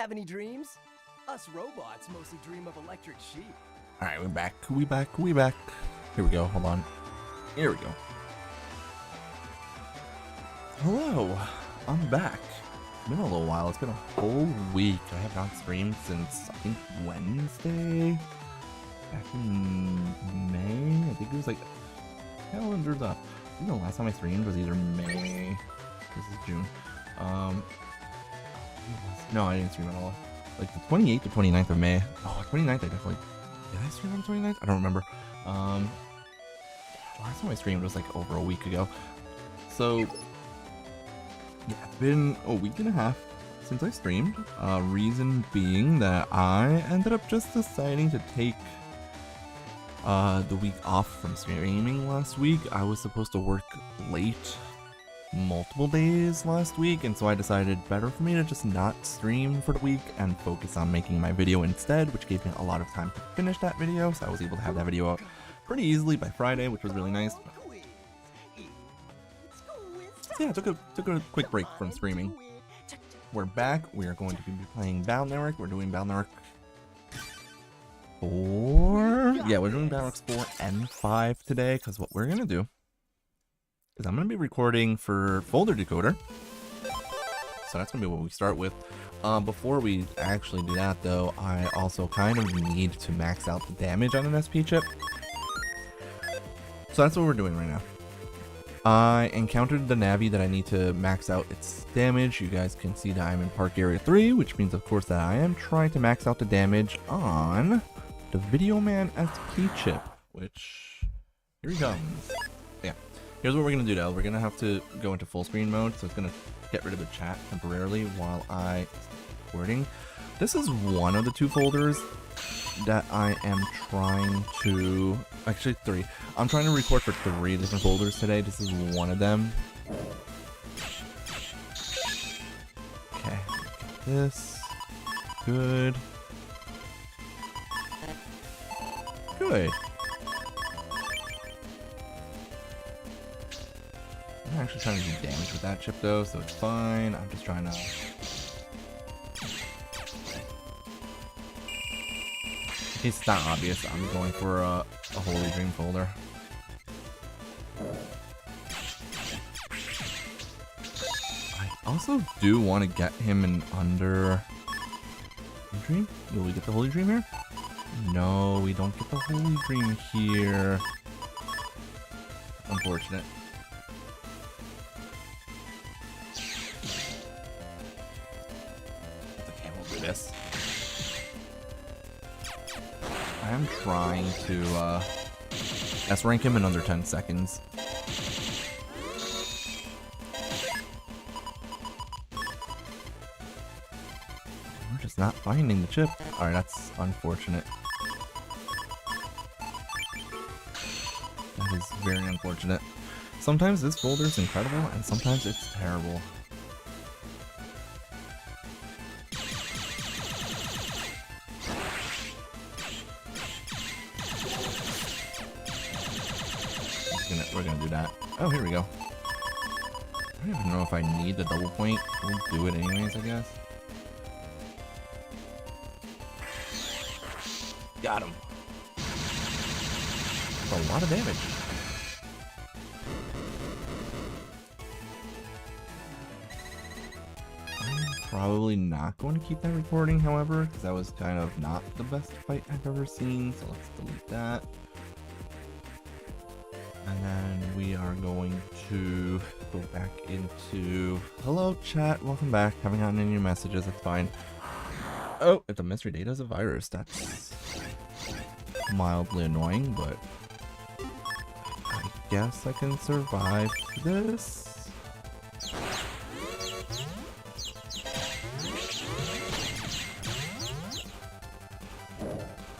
Have any dreams? Us robots mostly dream of electric sheep. Alright, we're back. We back. Here we go. Hold on. Here we go. Hello. I'm back. It's been a little while. It's been a whole week. I have not streamed since, I think, Wednesday. Back in May. I think it was like... Calendar's up. I think the last time I streamed was either May. This is June. No, I didn't stream at all. Like the 28th or 29th of May. Oh, 29th, I definitely... Did I stream on the 29th? I don't remember. Last time I streamed was like over a week ago. So, yeah, it's been a week and a half since I streamed. Reason being that I ended up just deciding to take the week off from streaming last week. I was supposed to work late multiple days last week, and so I decided better for me to just not stream for the week and focus on making my video instead, which gave me a lot of time to finish that video, so I was able to have that video out pretty easily by Friday, which was really nice. So yeah, took a quick break from streaming. We're back. We are going to be playing Battle Network. We're doing Battle Network 4. Yeah, we're doing Battle Network 4 and 5 today, because what we're gonna do is I'm going to be recording for Folder Decoder. So that's going to be what we start with. Before we actually do that though, I also kind of need to max out the damage on an SP chip. So that's what we're doing right now. I encountered the Navi that I need to max out its damage. You guys can see that I'm in Park Area 3, which means of course that I am trying to max out the damage on the Video Man SP chip, which, here he comes. Yeah. Here's what we're going to do though. We're going to have to go into full screen mode, so it's going to get rid of the chat temporarily while I recording. This is one of the 2 folders that I am trying to... Actually 3. I'm trying to record for 3 different folders today. This is one of them. Okay, get this. Good. Good. I'm actually trying to do damage with that chip though, so it's fine. I'm just trying to... It's not obvious. I'm going for a Holy Dream folder. I also do want to get him in under... Holy Dream? Will we get the Holy Dream here? No, we don't get the Holy Dream here. Unfortunate. This. I am trying to S-rank him in under 10 seconds. We're just not finding the chip. Alright, that's unfortunate. That is very unfortunate. Sometimes this folder is incredible, and sometimes it's terrible. We're gonna do that. Oh, here we go. I don't even know if I need the double point. We'll do it anyways, I guess. Got him. That's a lot of damage. I'm probably not going to keep that recording, however, because that was kind of not the best fight I've ever seen, so let's delete that. And then we are going to go back into... Hello, chat. Welcome back. Haven't gotten any messages. That's fine. Oh, if the mystery data is a virus, that's mildly annoying, but I guess I can survive this.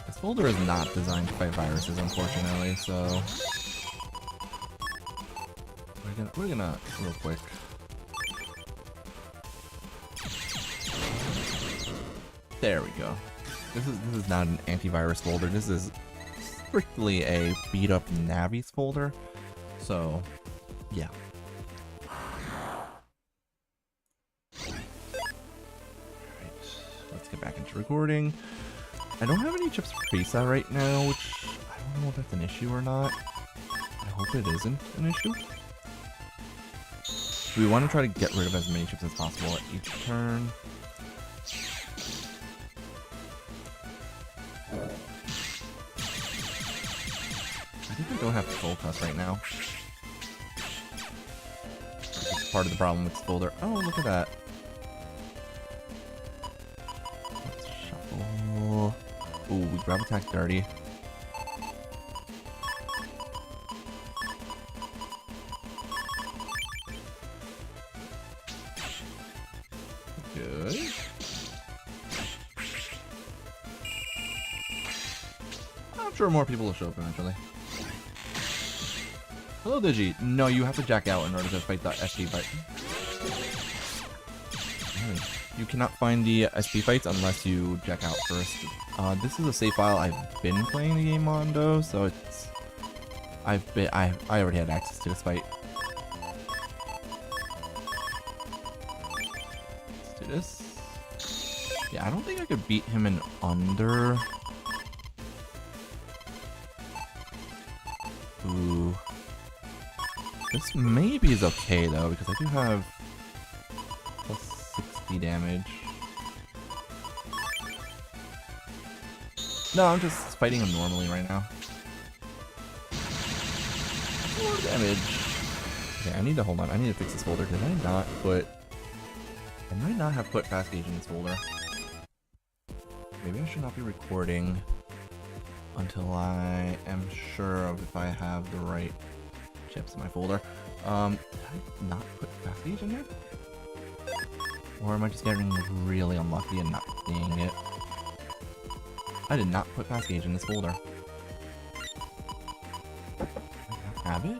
This folder is not designed to fight viruses, unfortunately, so... We're gonna real quick. There we go. This is not an antivirus folder. This is strictly a beat up Navi's folder. So, yeah. Alright, get back into recording. I don't have any chips for preset right now, which I don't know if that's an issue or not. I hope it isn't an issue. We want to try to get rid of as many chips as possible at each turn. I think I don't have full cuss right now. It's part of the problem with Folder. Oh, look at that. Let's shuffle. Ooh, we grab attack 30. Good. I'm sure more people will show up eventually. Hello, Digi. No, you have to jack out in order to fight the SP fight. You cannot find the SP fights unless you jack out first. This is a save file I've been playing the game on though, so it's I already had access to this fight. Let's do this. Yeah, I don't think I could beat him in under. Ooh. This maybe is okay though, because I do have plus 60 damage. No, I'm just fighting him normally right now. More damage. Okay, I need to hold on. I need to fix this folder. Did I not put... I might not have put fast gauge in this folder. Maybe I should not be recording until I am sure of if I have the right chips in my folder. Did I not put fast gauge in here? Or am I just getting really unlucky and not seeing it? I did not put fast gauge in this folder. Do I have it?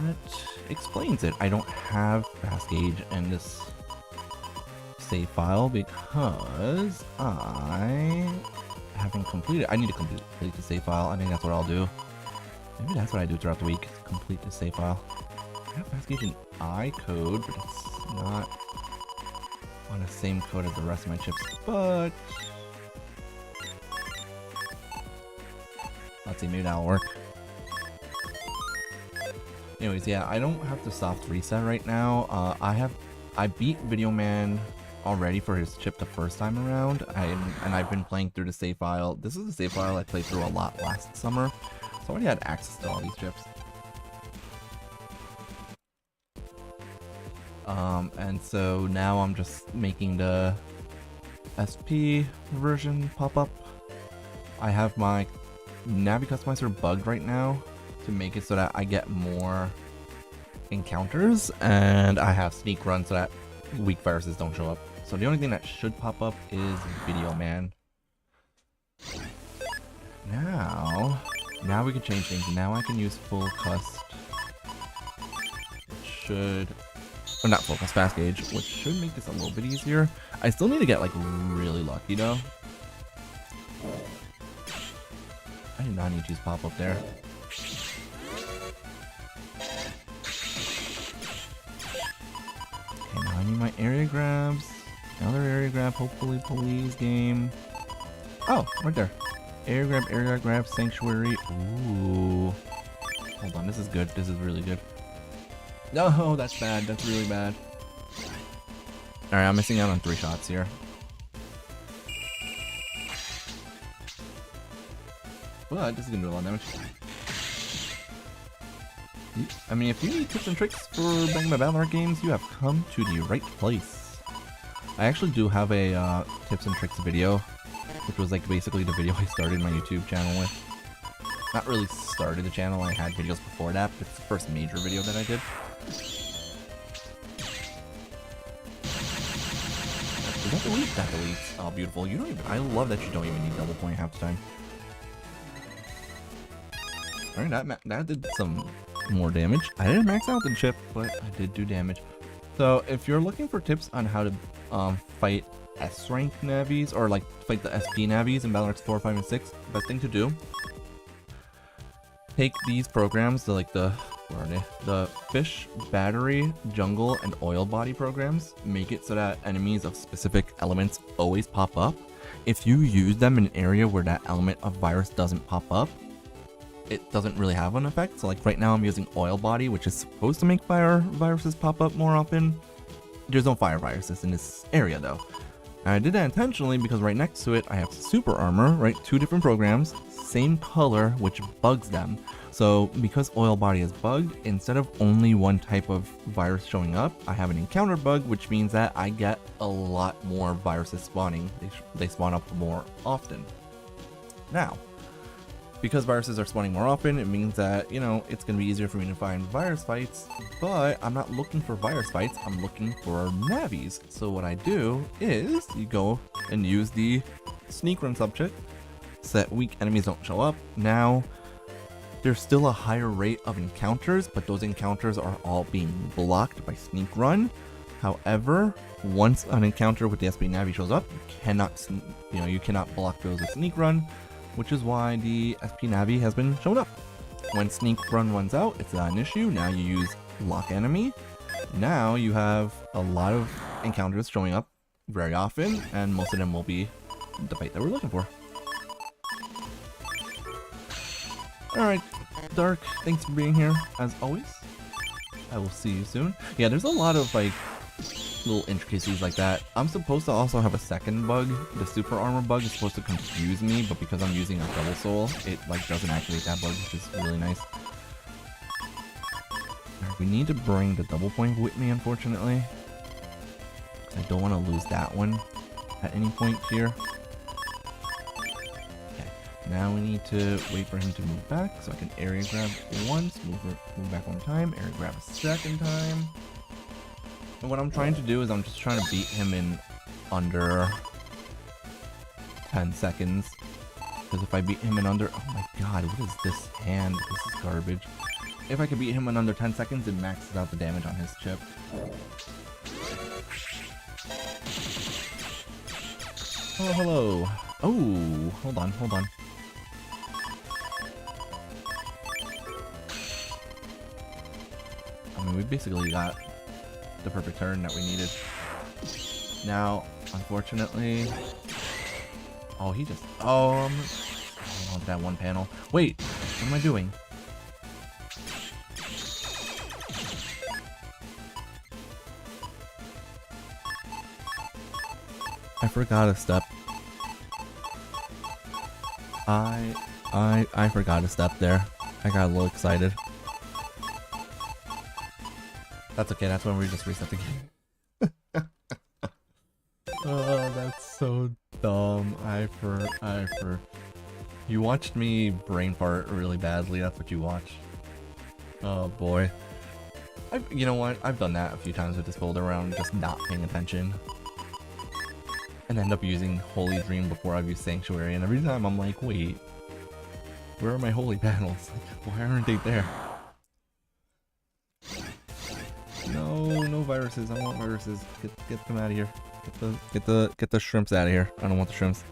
That explains it. I don't have fast gauge in this save file because I haven't completed. I need to complete the save file. I think that's what I'll do. Maybe that's what I do throughout the week. Complete the save file. I have fast gauge in I code, but it's not on the same code as the rest of my chips. But let's see, maybe that'll work. Anyways, yeah, I don't have the soft reset right now. I beat Video Man already for his chip the first time around, and I've been playing through the save file. This is the save file I played through a lot last summer, so I already had access to all these chips. And so now I'm just making the SP version pop up. I have my Navi Customizer bugged right now to make it so that I get more encounters, and I have sneak run so that weak viruses don't show up. So the only thing that should pop up is Video Man. Now we can change things. Now I can use full cust, which should, or not full cust, fast gauge, which should make this a little bit easier. I still need to get like really lucky though. I did not need to use pop up there. Okay, now I need my area grabs. Another area grab, hopefully police game. Oh, right there. Area grab, sanctuary. Ooh. Hold on, this is good. This is really good. No, that's bad. That's really bad. Alright, I'm missing out on 3 shots here. But this is gonna do a lot of damage. I mean, if you need tips and tricks for Bang My Battle Art games, you have come to the right place. I actually do have a tips and tricks video, which was like basically the video I started my YouTube channel with. Not really started the channel, I had videos before that, but it's the first major video that I did. That deletes. That deletes. Oh, beautiful. You don't even. I love that you don't even need double point half the time. All right, that did some more damage. I didn't max out the chip, but I did do damage. So if you're looking for tips on how to fight S rank navies or like fight the SP navies in Battle Arts 4, 5, and 6, the best thing to do, take these programs, the where are they? The fish, battery, jungle, and oil body programs. Make it so that enemies of specific elements always pop up. If you use them in an area where that element of virus doesn't pop up, it doesn't really have an effect. So like right now I'm using oil body, which is supposed to make fire viruses pop up more often. There's no fire viruses in this area though. And I did that intentionally because right next to it I have super armor, right? 2 different programs, same color, which bugs them. So because oil body is bugged, instead of only one type of virus showing up, I have an encounter bug, which means that I get a lot more viruses spawning. They spawn up more often. Now, because viruses are spawning more often, it means that, you know, it's going to be easier for me to find virus fights, but I'm not looking for virus fights, I'm looking for navies. So what I do is you go and use the sneak run subject so that weak enemies don't show up. Now, there's still a higher rate of encounters, but those encounters are all being blocked by sneak run. However, once an encounter with the SP Navi shows up, you cannot block those with sneak run, which is why the SP Navi has been shown up. When sneak run runs out, it's not an issue. Now you use lock enemy. Now you have a lot of encounters showing up very often, and most of them will be the fight that we're looking for. Alright, Dark, thanks for being here, as always. I will see you soon. Yeah, there's a lot of, like, little intricacies like that. I'm supposed to also have a second bug. The super armor bug is supposed to confuse me, but because I'm using a double soul, it, like, doesn't activate that bug, which is really nice. Right, we need to bring the double point with me, unfortunately. I don't want to lose that one at any point here. Now we need to wait for him to move back, so I can area grab once, move back one time, area grab a second time. And what I'm trying to do is I'm just trying to beat him in under 10 seconds. Because if I beat him in under... Oh my god, what is this hand? This is garbage. If I could beat him in under 10 seconds, it maxes out the damage on his chip. Oh, hello. Oh, hold on. I mean, we basically got the perfect turn that we needed. Now, unfortunately... Oh, he just... Oh, I want that one panel. Wait, what am I doing? I forgot a step. I forgot a step there. I got a little excited. That's okay, that's when we just reset the game. Oh, that's so dumb. You watched me brain fart really badly, that's what you watched. Oh boy. You know what, I've done that a few times with this folder around just not paying attention. And end up using Holy Dream before I've used Sanctuary, and every time I'm like, wait, where are my holy battles? Like, why aren't they there? No viruses. I want viruses. Get them out of here. Get the shrimps out of here. I don't want the shrimps.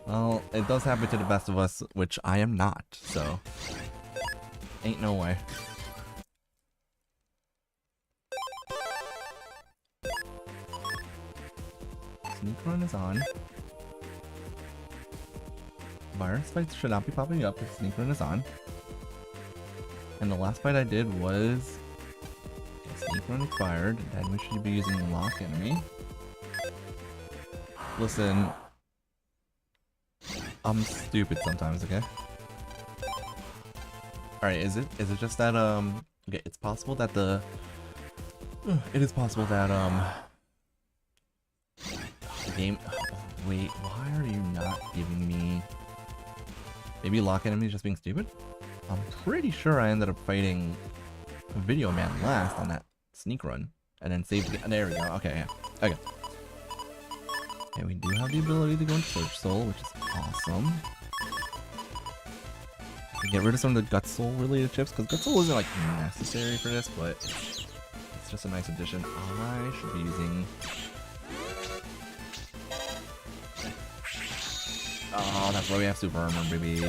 Well, it does happen to the best of us, which I am not, so ain't no way. Sneak run is on. Virus fights should not be popping up if sneak run is on. And the last fight I did was sneak run expired. Then we should be using lock enemy. Listen, I'm stupid sometimes, okay? Alright, is it just that okay, it's possible that it is possible that the game... Wait, why are you not giving me... Maybe lock enemy is just being stupid? I'm pretty sure I ended up fighting Video Man last on that sneak run, and then save again. There we go. Okay, yeah. Okay. Okay, we do have the ability to go into Search Soul, which is awesome. Get rid of some of the Gut Soul related chips, because Gut Soul isn't like necessary for this, but it's just a nice addition. I should be using... Oh, that's why we have Super Armor, baby.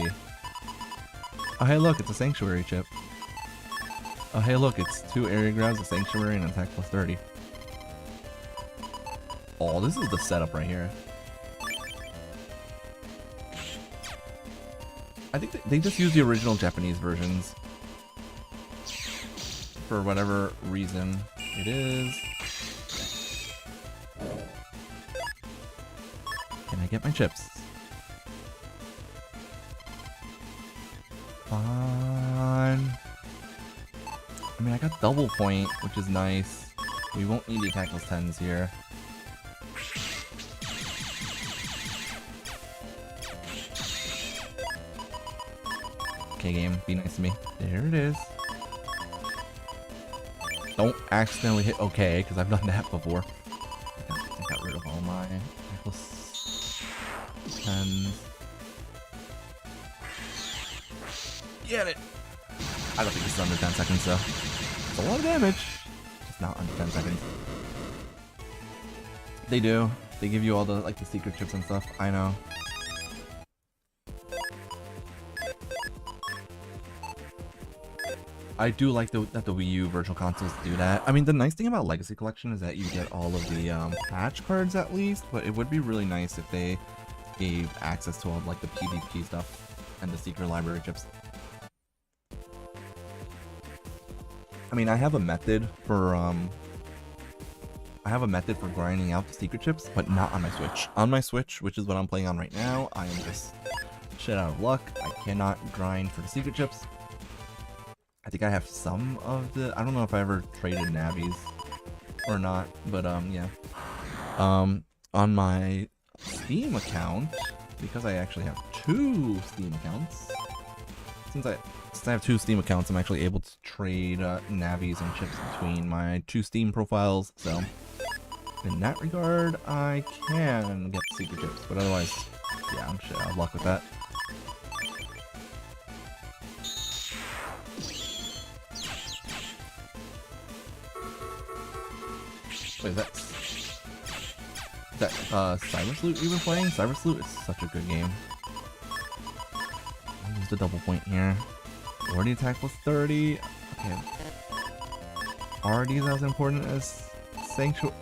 Oh, hey, look, it's a Sanctuary chip. Oh, hey, look, it's 2 area grabs, a Sanctuary, and an attack plus 30. Oh, this is the setup right here. I think they just used the original Japanese versions. For whatever reason it is. Can I get my chips? Fine. I mean, I got double point, which is nice. We won't need the attack plus 10s here. Okay, game, be nice to me. There it is. Don't accidentally hit OK, because I've done that before. I got rid of all my attack plus 10s. Get it! I don't think this is under 10 seconds, though. It's a lot of damage. Just not under 10 seconds. They do. They give you all the, like, the secret chips and stuff. I know. I do like that the Wii U Virtual Consoles do that. I mean, the nice thing about Legacy Collection is that you get all of the patch cards at least, but it would be really nice if they gave access to all of, like, the PvP stuff and the secret library chips. I mean, I have a method for grinding out the secret chips, but not on my Switch. On my Switch, which is what I'm playing on right now, I am just shit out of luck. I cannot grind for the secret chips. I think I have some of the... I don't know if I ever traded Navis or not, but yeah. On my Steam account, because I actually have 2 Steam accounts, since I have 2 Steam accounts, I'm actually able to trade Navis and chips between my 2 Steam profiles, so in that regard, I can get the secret chips, but otherwise, yeah, I'm shit out of luck with that. Wait, is that Cyber Salute you've been playing? Cyber Salute is such a good game. I'll use the double point here. Already attack plus 30. Okay. Are these as important as Sanctuary?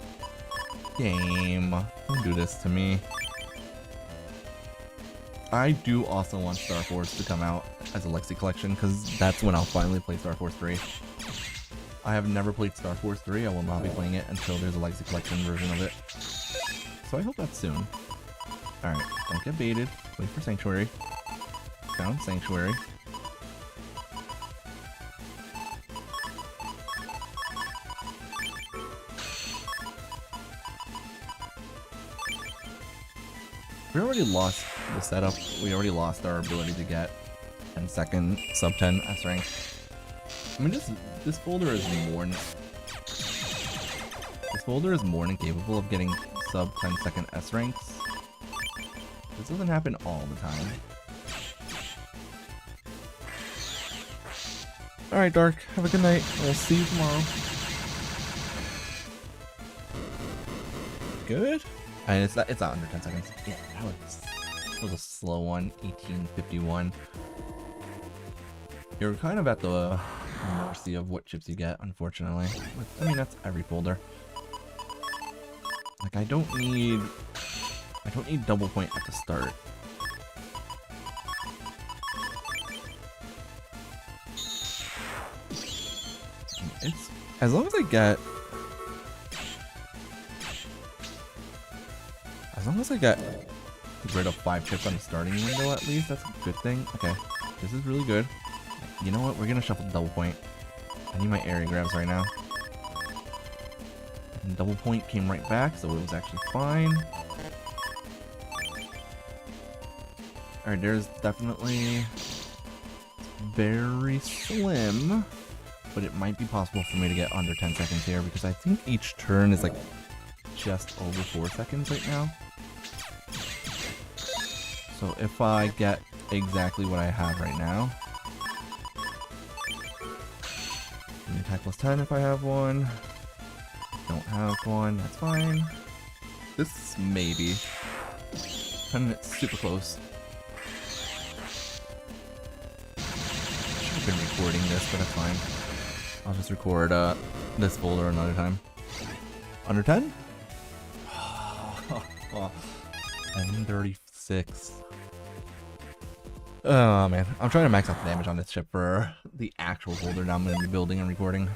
Game. Don't do this to me. I do also want Star Force to come out as a Lexi Collection, because that's when I'll finally play Star Force 3. I have never played Star Force 3, I will not be playing it until there's a Legacy Collection version of it. So I hope that's soon. Alright, don't get baited. Wait for Sanctuary. Found Sanctuary. We already lost the setup. We already lost our ability to get 10-second sub 10 S rank. I mean, this folder is more than capable of getting sub 10-second S ranks. This doesn't happen all the time. Alright, Dark, have a good night. We'll see you tomorrow. Good? And it's not under 10 seconds. Yeah, that was a slow one. 1851. You're kind of at the mercy of what chips you get, unfortunately. I mean, that's every folder. Like, I don't need double point at the start. It's as long as I get rid of 5 chips on the starting window, at least that's a good thing. Okay, this is really good. You know what? We're gonna shuffle double point. I need my area grabs right now. And double point came right back, so it was actually fine. Alright, there's definitely very slim but it might be possible for me to get under 10 seconds here because I think each turn is like just over 4 seconds right now. So if I get exactly what I have right now, attack plus 10 if I have one. Don't have one, that's fine. This maybe. 10 minutes, super close. Should have been recording this, but that's fine. I'll just record this folder another time. Under 10? 10:36. Oh man, I'm trying to max out the damage on this ship for the actual folder now I'm going to be building and recording.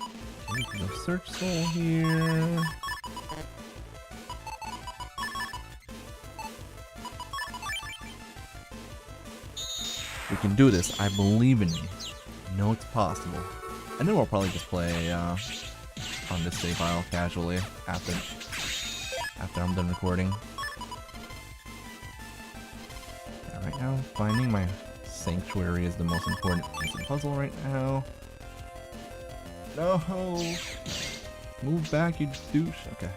Okay, we can go search soul here. We can do this. I believe in me. I know it's possible. And then we'll probably just play on this save file casually after I'm done recording. Right now, finding my sanctuary is the most important piece of the puzzle right now. No! Move back, you douche. Okay.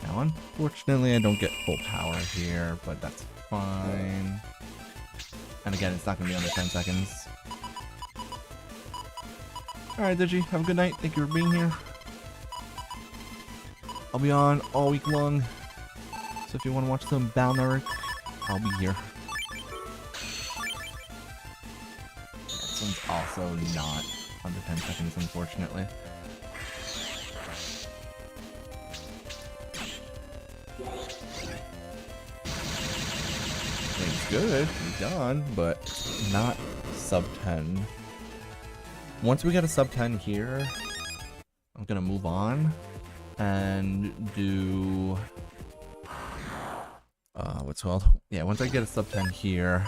Now, unfortunately, I don't get full power here, but that's fine. And again, it's not going to be under 10 seconds. Alright, Digi, have a good night. Thank you for being here. I'll be on all week long. So if you want to watch some Balneric, I'll be here. This one's also not under 10 seconds, unfortunately. I mean, it's good, it's done, but not sub 10. Once we get a sub 10 here, I'm gonna move on and do what's called? Yeah, once I get a sub 10 here.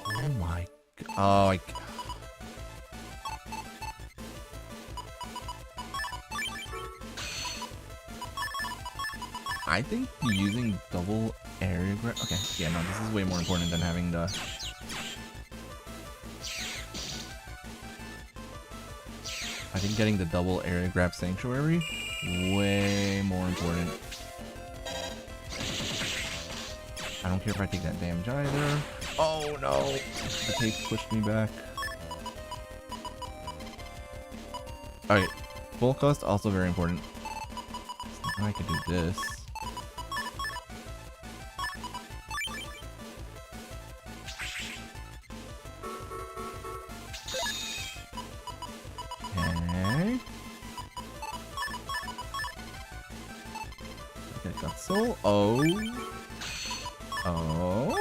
Oh my god. Oh, I think using double area grab. Okay, yeah, no, this is way more important than having the. I think getting the double area grab sanctuary way more important. I don't care if I take that damage either. Oh no! The tape pushed me back. Alright, full cost also very important. Now I could do this. Okay. Okay, got soul. Oh. Oh.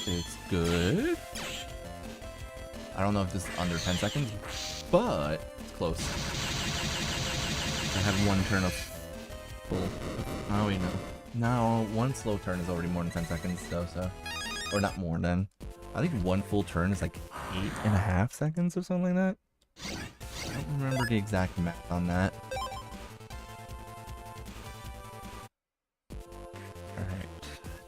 It's good. I don't know if this is under 10 seconds, but it's close. I had one turn of full. Oh wait, no. No, one slow turn is already more than 10 seconds though, so. Or not more than. I think one full turn is like 8.5 seconds or something like that. I don't remember the exact math on that.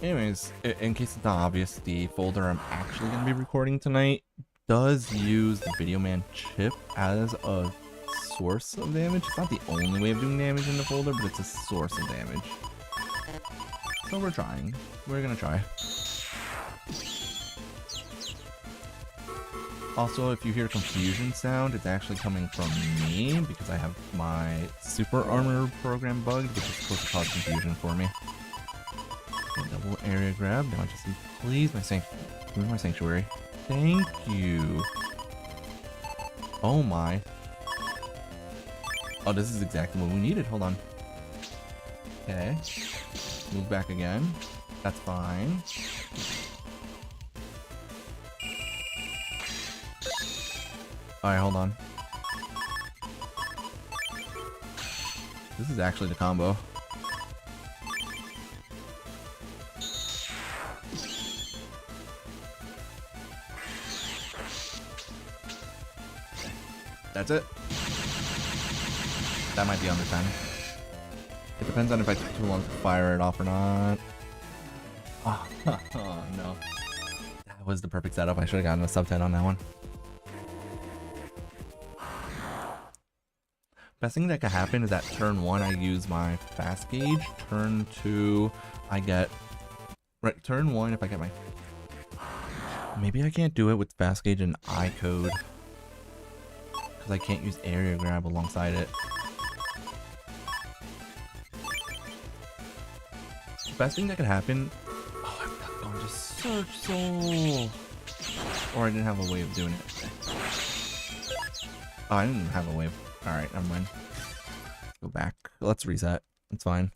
Anyways, in case it's not obvious, the folder I'm actually going to be recording tonight does use the Video Man chip as a source of damage. It's not the only way of doing damage in the folder, but it's a source of damage. So we're trying. We're going to try. Also, if you hear confusion sound, it's actually coming from me because I have my super armor program bugged, which is supposed to cause confusion for me. Double area grab. Now I just need, please, my sanctuary. Thank you. Oh my. Oh, this is exactly what we needed. Hold on. Okay. Move back again. That's fine. Alright, hold on. This is actually the combo. That's it. That might be under 10. It depends on if I took too long to fire it off or not. Oh, oh no. That was the perfect setup. I should have gotten a sub 10 on that one. Best thing that could happen is that turn 1 I use my fast gauge. Turn 2 I get... Right, turn 1 if I get my... Maybe I can't do it with fast gauge and I code. Because I can't use area grab alongside it. Best thing that could happen... Oh, I'm not going to search soul! Or I didn't have a way of doing it. Oh, I didn't have a way of... Alright, never mind. Go back. Let's reset. It's fine.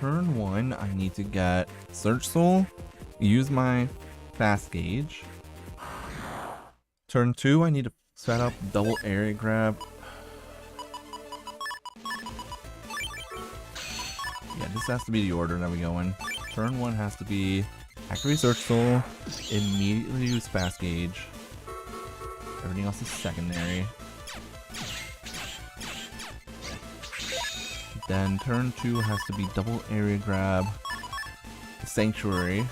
Turn 1, I need to get Search Soul, use my fast gauge. Turn 2, I need to set up double area grab. Yeah, this has to be the order that we go in. Turn 1 has to be activate Search Soul, immediately use fast gauge. Everything else is secondary. Then turn 2 has to be double area grab, Sanctuary,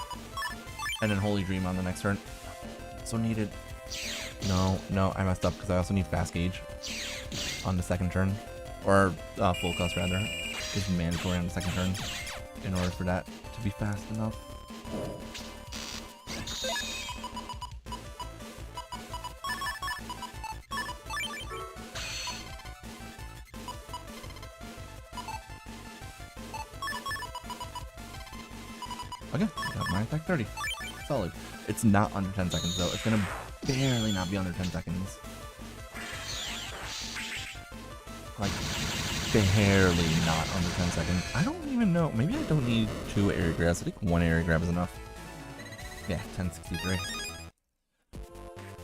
and then Holy Dream on the next turn. So needed. No, I messed up because I also need fast gauge on the second turn, or full cost rather, is mandatory on the second turn in order for that to be fast enough. Okay, got my attack 30. Solid. It's not under 10 seconds though. It's gonna barely not be under 10 seconds. Like, barely not under 10 seconds. I don't even know. Maybe I don't need 2 area grabs. I think 1 area grab is enough. Yeah, 1063.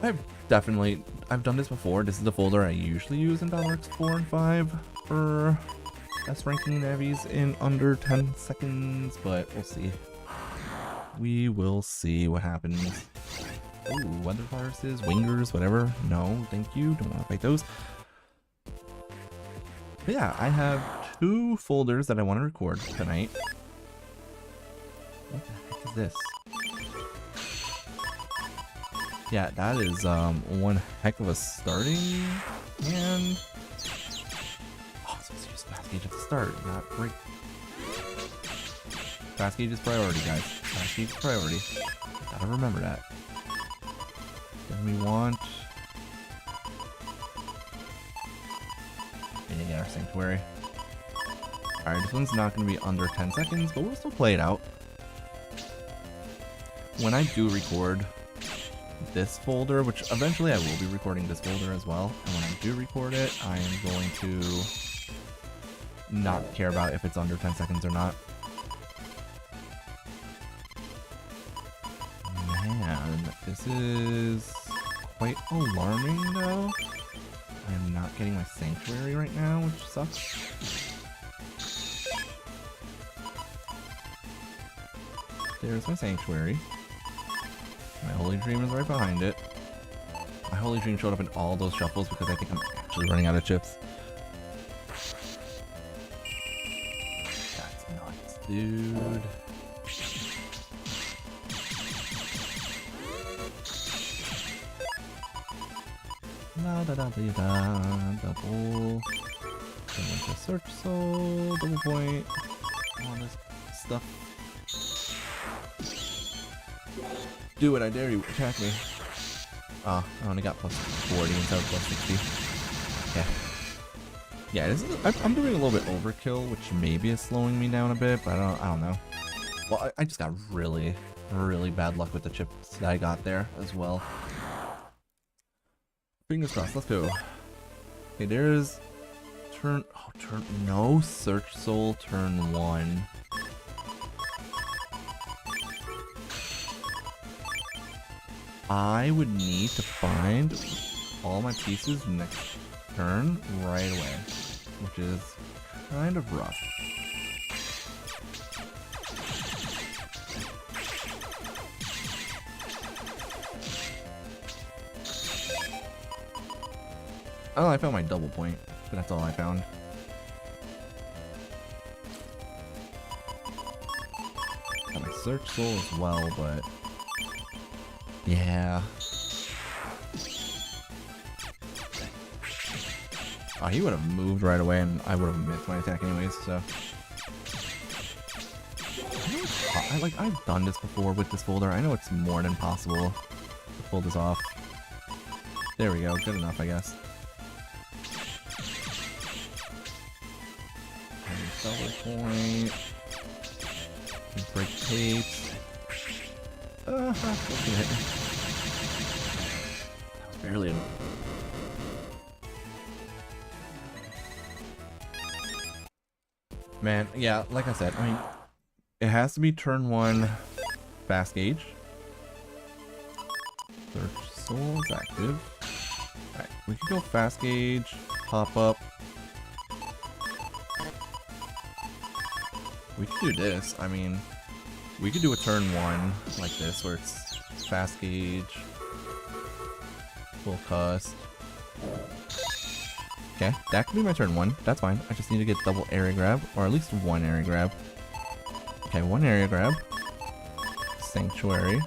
I've done this before. This is the folder I usually use in Valorant 4 and 5 for best ranking navies in under 10 seconds, but we'll see. We will see what happens. Ooh, weather viruses, wingers, whatever. No, thank you. Don't want to fight those. But yeah, I have 2 folders that I want to record tonight. What the heck is this? Yeah, that is one heck of a starting hand. Oh, so let's use fast gauge at the start. Not great. Fast gauge is priority, guys. Fast gauge is priority. Gotta remember that. Then we want... We need to get our Sanctuary. Alright, this one's not going to be under 10 seconds, but we'll still play it out. When I do record this folder, which eventually I will be recording this folder as well, and when I do record it, I am going to not care about if it's under 10 seconds or not. Man, this is quite alarming though. I'm not getting my Sanctuary right now, which sucks. There's my Sanctuary. My Holy Dream is right behind it. My Holy Dream showed up in all those shuffles because I think I'm actually running out of chips. That's nuts, dude. La da da da da, double. Then went to Search Soul, double point. All this stuff. Do it, I dare you. Attack me. Oh, I only got plus 40 instead of plus 60. Yeah. Yeah, this is, I'm doing a little bit overkill, which maybe is slowing me down a bit, but I don't know. Well, I just got really, really bad luck with the chips that I got there as well. Fingers crossed, let's go. Okay, there's no Search Soul turn 1. I would need to find all my pieces next turn right away, which is kind of rough. Oh, I found my double point, but that's all I found. Search Soul as well, but yeah. Oh, he would have moved right away, and I would have missed my attack anyways. So, I've done this before with this folder. I know it's more than possible to pull this off. There we go. Good enough, I guess. Dollar point. Break tape. That was barely enough. Man, yeah, like I said, I mean, it has to be turn 1 fast gauge. Search Soul is active. Alright, we could go fast gauge, pop up. We could do this. I mean, we could do a turn 1 like this, where it's fast gauge, full cust. Okay, that could be my turn 1. That's fine. I just need to get double area grab, or at least 1 area grab. Okay, 1 area grab. Sanctuary.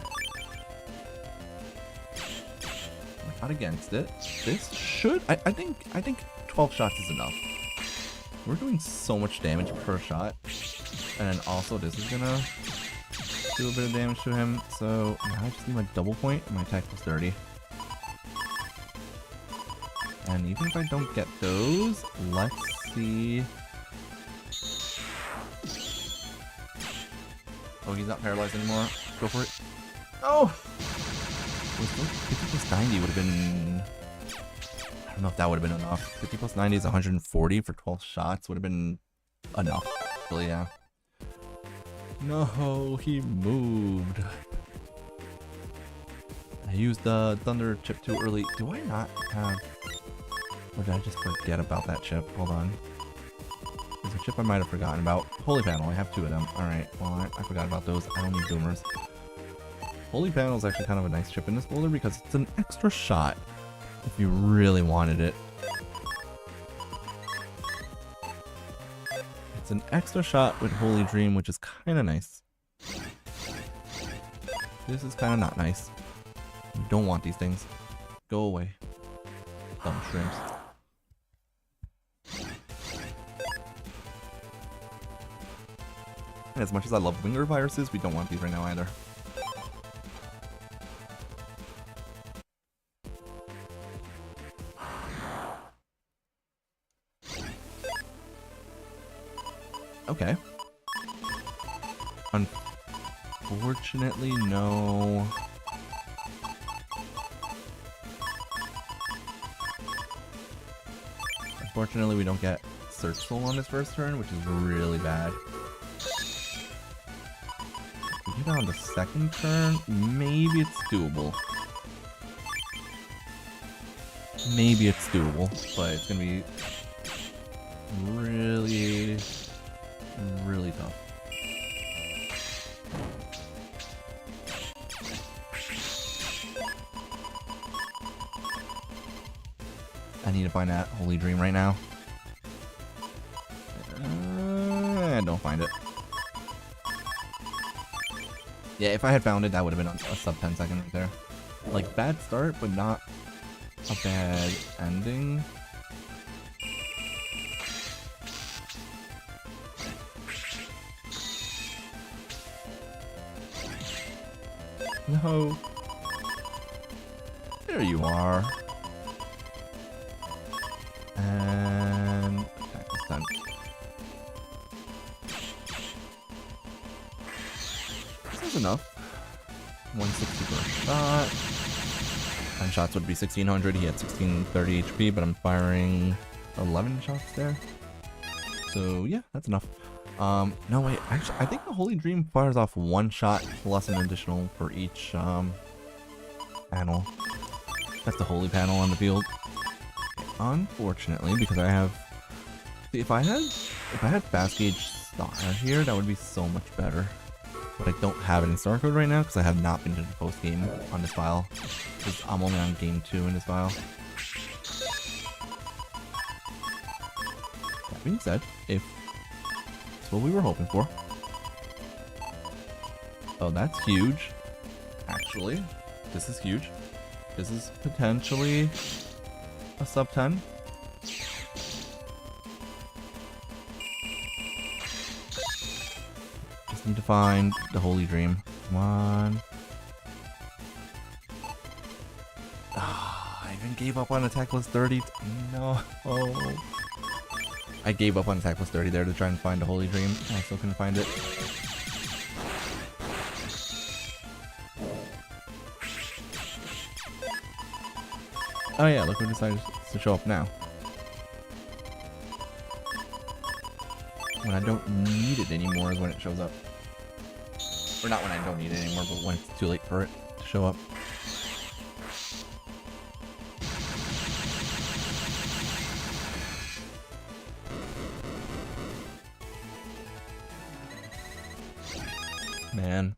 We're not against it. This should. I think 12 shots is enough. We're doing so much damage per shot. And then also this is gonna do a bit of damage to him. So now I just need my double point and my attack plus 30. And even if I don't get those, let's see. Oh, he's not paralyzed anymore. Go for it. Oh! 50 plus 90 would have been... I don't know if that would have been enough. 50 plus 90 is 140 for 12 shots. Would have been enough. Really, yeah. No, he moved. I used the Thunder chip too early. Do I not have... Or did I just forget about that chip? Hold on. There's a chip I might have forgotten about. Holy Panel, I have 2 of them. Alright, well, I forgot about those. I don't need Boomers. Holy Panel is actually kind of a nice chip in this folder because it's an extra shot if you really wanted it. It's an extra shot with Holy Dream, which is kind of nice. This is kind of not nice. You don't want these things. Go away. Dumb shrimps. And as much as I love Winger Viruses, we don't want these right now either. Okay. Unfortunately, no. Unfortunately, we don't get Search Soul on this first turn, which is really bad. If we get it on the second turn, maybe it's doable. Maybe it's doable, but it's gonna be really, really tough. I need to find that Holy Dream right now. Don't find it. Yeah, if I had found it, that would have been a sub 10 second right there. Like, bad start, but not a bad ending. No. There you are. And attack is done. This is enough. 160 per shot. 10 shots would be 1600. He had 1630 HP, but I'm firing 11 shots there. So yeah, that's enough. No wait, actually I think the Holy Dream fires off 1 shot plus an additional for each panel. That's the Holy Panel on the field. Unfortunately, because I have, see, if I had fast gauge Star here, that would be so much better. But I don't have it in Star Code right now because I have not been to the post game on this file. Because I'm only on game 2 in this file. That being said, if that's what we were hoping for. Oh, that's huge. Actually, this is huge. This is potentially a sub 10. Just need to find the Holy Dream. Come on. I even gave up on Attack plus 30. No. I gave up on Attack plus 30 there to try and find the Holy Dream. I still couldn't find it. Oh yeah, look who decided to show up now. When I don't need it anymore is when it shows up. Or not when I don't need it anymore, but when it's too late for it to show up. Man.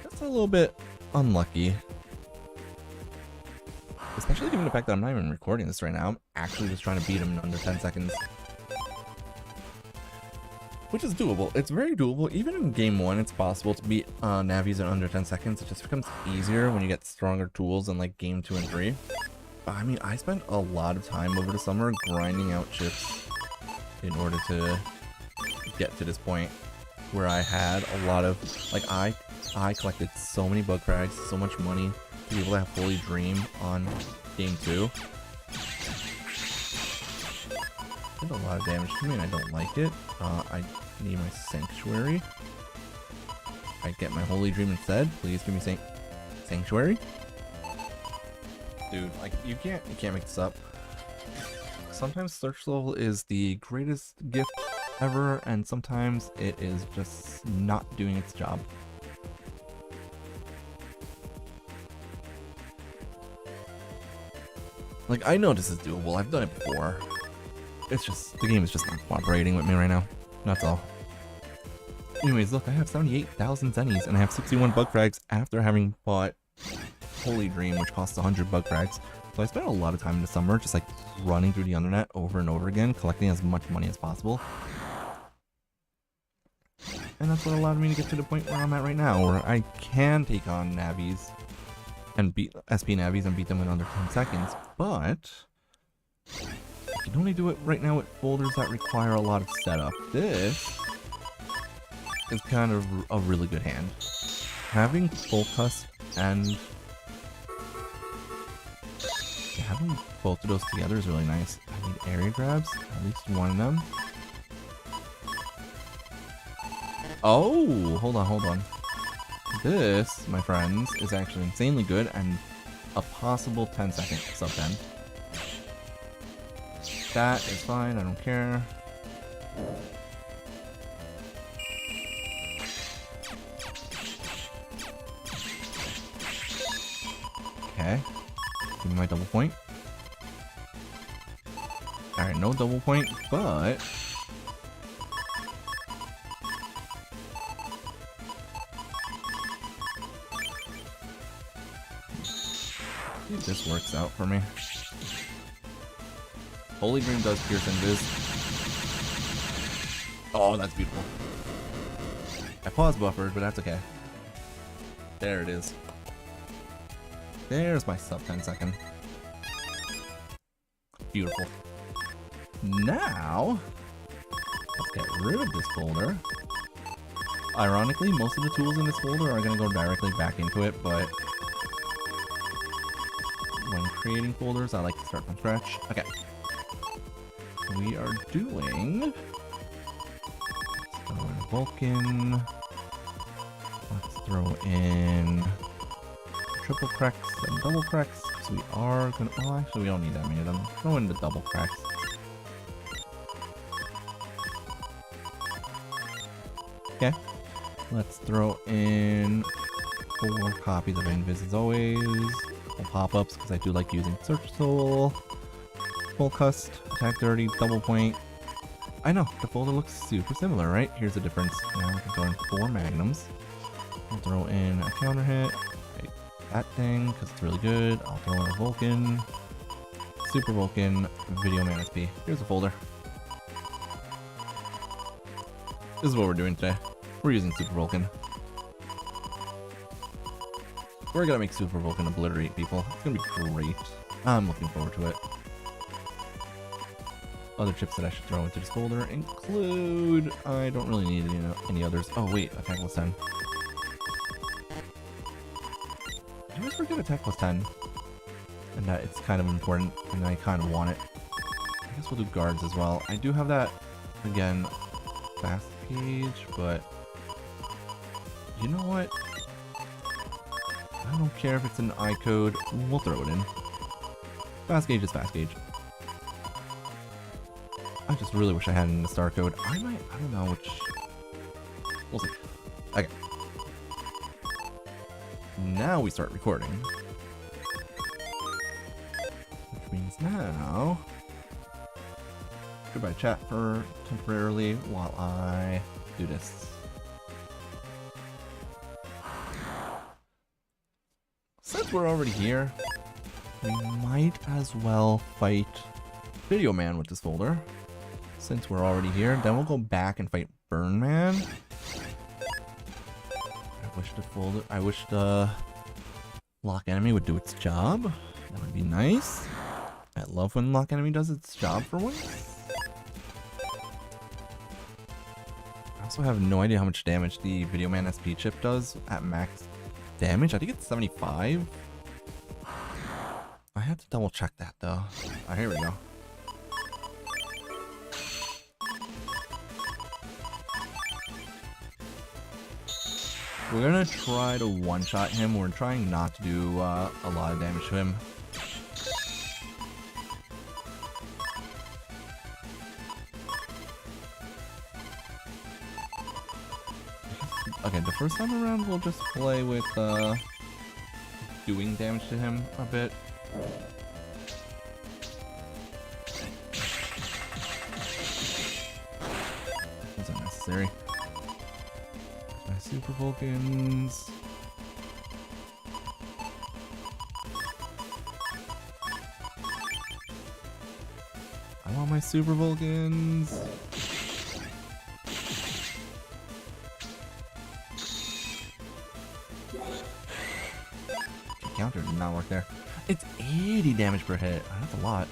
That's a little bit unlucky. Especially given the fact that I'm not even recording this right now. I'm actually just trying to beat him in under 10 seconds. Which is doable. It's very doable. Even in game 1, it's possible to beat Navis in under 10 seconds. It just becomes easier when you get stronger tools in like game 2 and 3. I mean, I spent a lot of time over the summer grinding out chips in order to get to this point where I had a lot of, like, I collected so many bug frags, so much money to be able to have Holy Dream on game 2. Did a lot of damage to me and I don't like it. I need my Sanctuary. I get my Holy Dream instead. Please give me Sanctuary. Dude, like, you can't make this up. Sometimes Search Level is the greatest gift ever, and sometimes it is just not doing its job. Like, I know this is doable. I've done it before. It's just, the game is just not cooperating with me right now. That's all. Anyways, look, I have 78,000 zennies, and I have 61 bug frags after having bought Holy Dream, which costs 100 bug frags. So I spent a lot of time in the summer just like running through the internet over and over again, collecting as much money as possible. And that's what allowed me to get to the point where I'm at right now, where I can take on Navis and beat SP Navis and beat them in under 10 seconds, but I can only do it right now with folders that require a lot of setup. This is kind of a really good hand. Having full cust and having both of those together is really nice. I need area grabs, at least one of them. Oh, hold on. This, my friends, is actually insanely good and a possible 10-second sub 10. That is fine, I don't care. Okay. Give me my double point. Alright, no double point, but see if this works out for me. Holy Dream does pierce invis. Oh, that's beautiful. I pause buffered, but that's okay. There it is. There's my sub 10 second. Beautiful. Now, let's get rid of this folder. Ironically, most of the tools in this folder are going to go directly back into it, but when creating folders, I like to start from scratch. Okay. We are doing... Let's throw in Vulcan. Let's throw in triple cracks and double cracks, because we are gonna... Oh, actually, we don't need that many of them. Throw in the double cracks. Okay. Let's throw in 4 copies of Invis as always. Pop-ups, because I do like using Search Tool. Full cust, attack 30, double point. I know, the folder looks super similar, right? Here's the difference. Now we can throw in 4 magnums. I'll throw in a counter hit. Take that thing, because it's really good. I'll throw in a Vulcan. Super Vulcan, Video Man SP. Here's the folder. This is what we're doing today. We're using Super Vulcan. We're gonna make Super Vulcan obliterate people. It's gonna be great. I'm looking forward to it. Other chips that I should throw into this folder include... I don't really need any others. Oh wait, attack plus 10. I always forget attack plus 10. And that it's kind of important, and I kind of want it. I guess we'll do guards as well. I do have that, again, fast gauge, but... You know what? I don't care if it's an I code, we'll throw it in. Fast gauge is fast gauge. I just really wish I had it in the star code. I don't know which... We'll see. Okay. Now we start recording. Which means now... Goodbye chat for temporarily while I do this. Since we're already here, we might as well fight Video Man with this folder. Since we're already here, then we'll go back and fight Burn Man. I wish the lock enemy would do its job. That would be nice. I love when lock enemy does its job for once. I also have no idea how much damage the Video Man SP chip does at max damage. I think it's 75. I have to double check that though. Oh, here we go. We're gonna try to one-shot him. We're trying not to do a lot of damage to him. Okay, the first time around we'll just play with doing damage to him a bit. That's unnecessary. My Super Vulcans. I want my Super Vulcans. Counter did not work there. It's 80 damage per hit. That's a lot.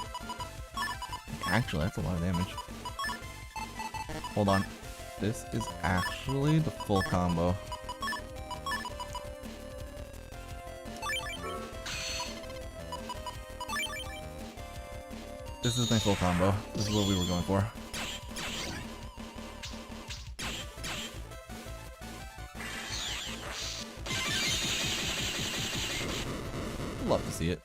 Actually, that's a lot of damage. Hold on. This is actually the full combo. This is my full combo. This is what we were going for. Love to see it.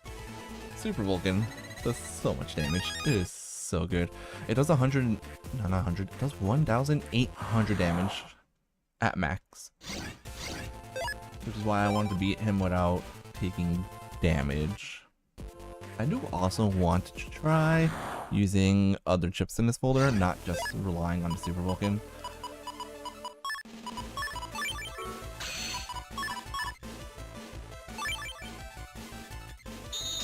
Super Vulcan does so much damage. It is so good. It does 100, no, not 100. It does 1,800 damage at max. Which is why I wanted to beat him without taking damage. I do also want to try using other chips in this folder, not just relying on the Super Vulcan.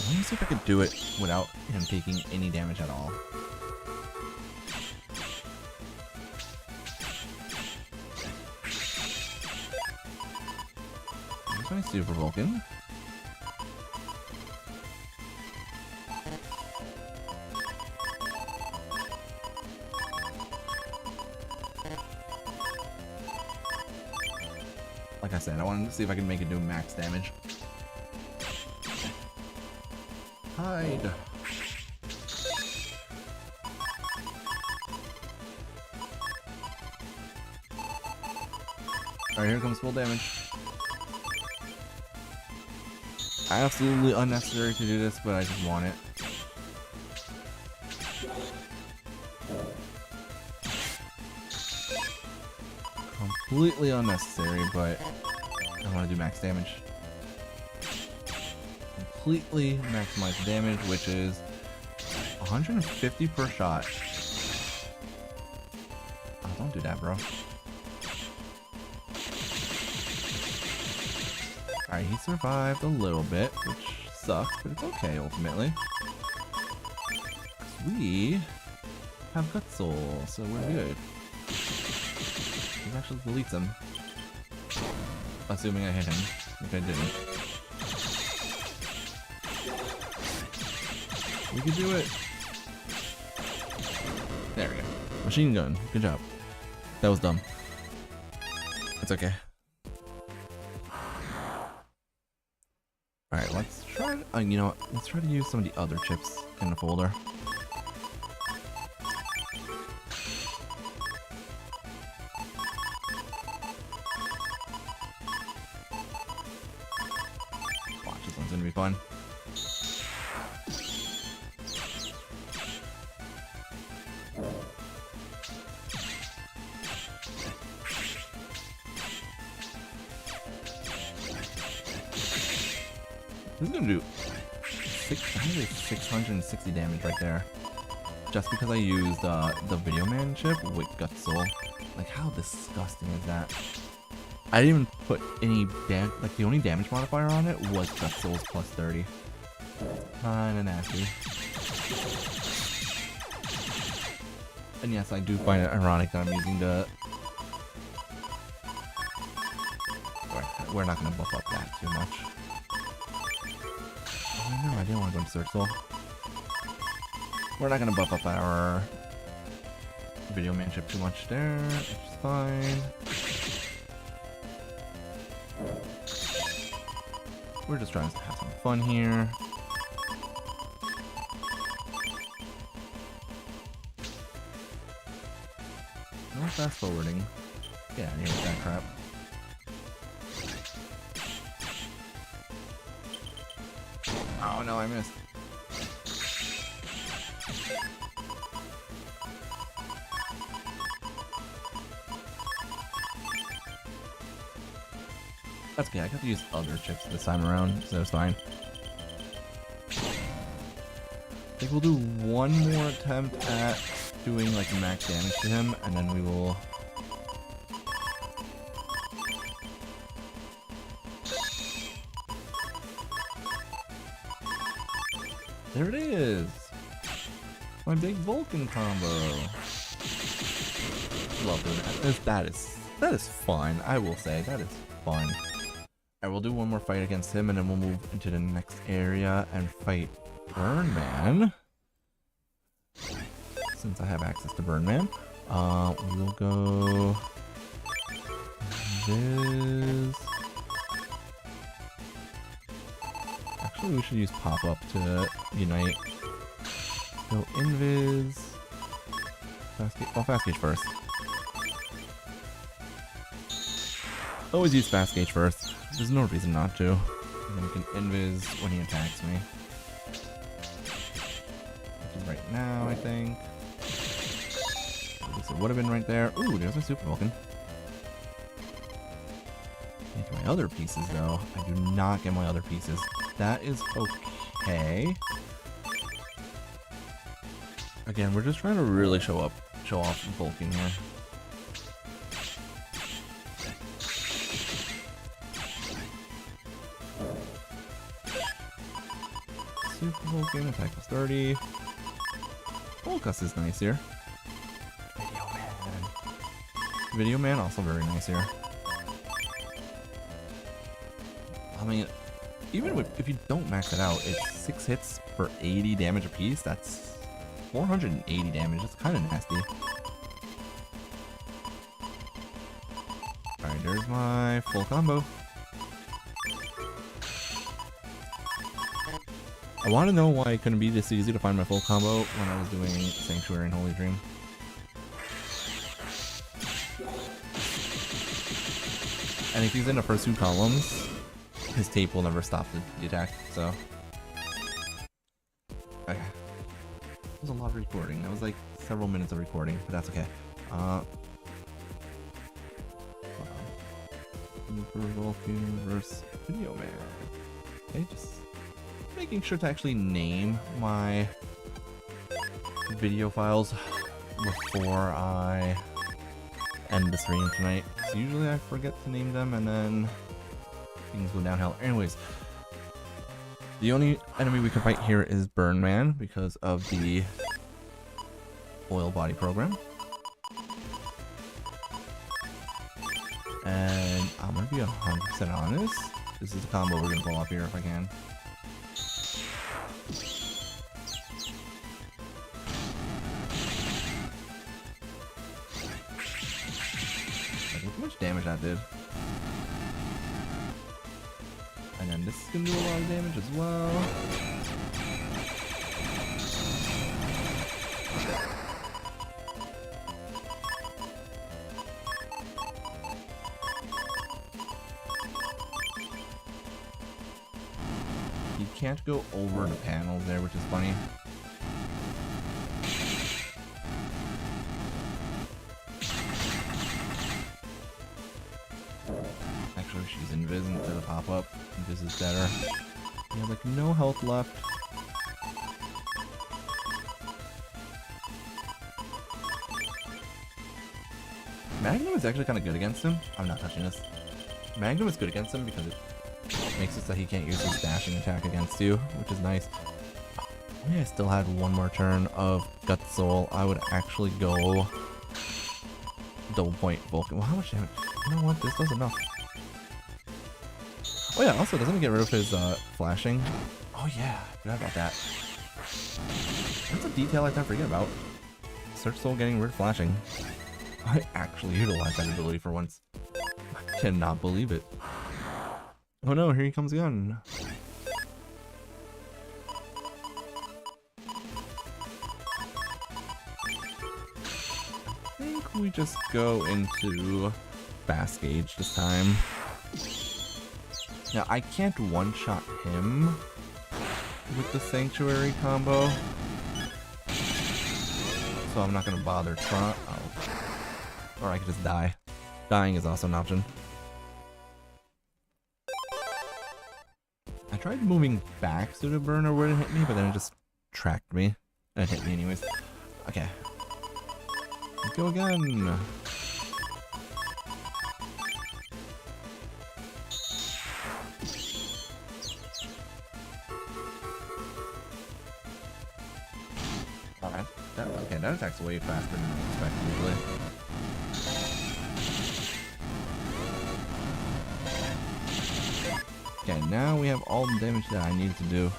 Let me see if I could do it without him taking any damage at all. Here's my Super Vulcan. Like I said, I wanted to see if I could make it do max damage. Hide. Alright, here comes full damage. Absolutely unnecessary to do this, but I just want it. Completely unnecessary, but I want to do max damage. Completely maximize damage, which is 150 per shot. Oh, don't do that, bro. Alright, he survived a little bit, which sucks, but it's okay ultimately. We have Gut Soul, so we're good. It actually deletes him. Assuming I hit him, which I didn't. We can do it. There we go. Machine gun. Good job. That was dumb. It's okay. Alright, let's try to, you know what? Let's try to use some of the other chips in the folder. Watch, this one's gonna be fun. This is gonna do 660 damage right there. Just because I used the Video Man chip with Gut Soul. Like, how disgusting is that? I didn't even put any damage, like the only damage modifier on it was Gut Soul's plus 30. Kinda nasty. And yes, I do find it ironic that I'm using the... We're not gonna buff up that too much. Oh no, I didn't want to go into Search Soul. We're not gonna buff up our Video Man chip too much there, which is fine. We're just trying to have some fun here. No fast forwarding. Get out of here with that crap. Oh no, I missed. That's okay, I got to use other chips this time around, so it's fine. I think we'll do one more attempt at doing like max damage to him, and then we will... There it is! My big Vulcan combo! Love doing that. That is fun, I will say. That is fun. I will do one more fight against him, and then we'll move into the next area and fight Burn Man. Since I have access to Burn Man. We will go... This... Actually, we should use pop-up to unite. Go invis. Fast gauge first. Always use fast gauge first. There's no reason not to. And then we can invis when he attacks me. Right now, I think. At least it would have been right there. Ooh, there's my Super Vulcan. Get my other pieces though. I do not get my other pieces. That is okay. Again, we're just trying to really show off Vulcan here. Super Vulcan, attack plus 30. Volcus is nice here. Video Man also very nice here. I mean, even if you don't max it out, it's 6 hits for 80 damage apiece. That's 480 damage. That's kind of nasty. Alright, there's my full combo. I want to know why it couldn't be this easy to find my full combo when I was doing Sanctuary and Holy Dream. And if he's in the first 2 columns, his tape will never stop the attack, so... Okay. That was a lot of recording. That was like several minutes of recording, but that's okay. Super Vulcan versus Video Man. Okay, just making sure to actually name my video files before I end the stream tonight. So usually I forget to name them and then things go downhill. Anyways, the only enemy we can fight here is Burn Man because of the oil body program. And I'm gonna be 100% honest. This is the combo we're gonna pull off here if I can. how much damage that did. And then this is gonna do a lot of damage as well. You can't go over the panels there, which is funny. Actually, she's invis instead of pop up. Invis is better. You have like no health left. Magnum is actually kind of good against him. I'm not touching this. Magnum is good against him because it makes it so he can't use his dashing attack against you, which is nice. Maybe I still had one more turn of Gut Soul. I would actually go double point Vulcan. Well, how much damage? You know what? This does enough. Oh yeah, also, doesn't he get rid of his flashing? Oh yeah, I forgot about that. That's a detail I forget about. Search Soul getting rid of flashing. I actually utilized that ability for once. I cannot believe it. Oh no, here he comes again. I think we just go into fast gauge this time. Now I can't one-shot him with the Sanctuary combo, so I'm not gonna bother trying. Oh. Or I could just die. Dying is also an option. I tried moving back so the burner wouldn't hit me, but then it just tracked me. And it hit me anyways. Okay. Let's go again. Alright. Okay, that attack's way faster than I expected usually. Okay, now we have all the damage that I need to do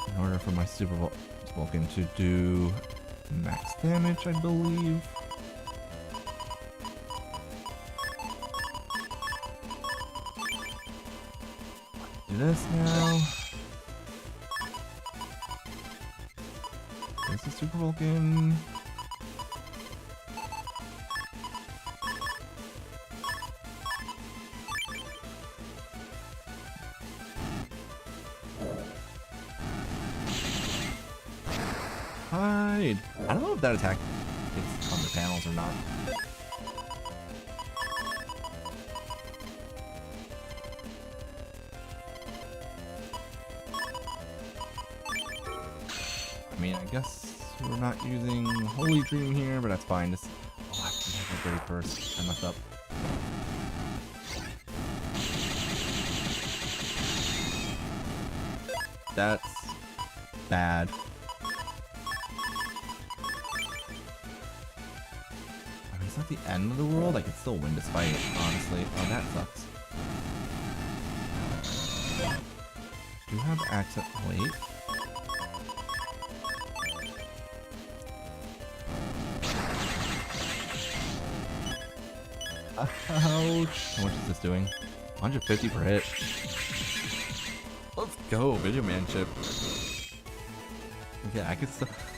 in order for my Super Vulcan to do max damage, I believe. Do this now. This is Super Vulcan. Hide. I don't know if that attack hits on the panels or not. I mean, I guess we're not using Holy Dream here, but that's fine. This. Oh, I have a great purse. I messed up. That's bad. I mean, it's not the end of the world. I can still win this fight, honestly. Oh, that sucks. Do you have access? Wait. Ouch. How much is this doing? 150 per hit. Let's go, Video Man chip. Okay,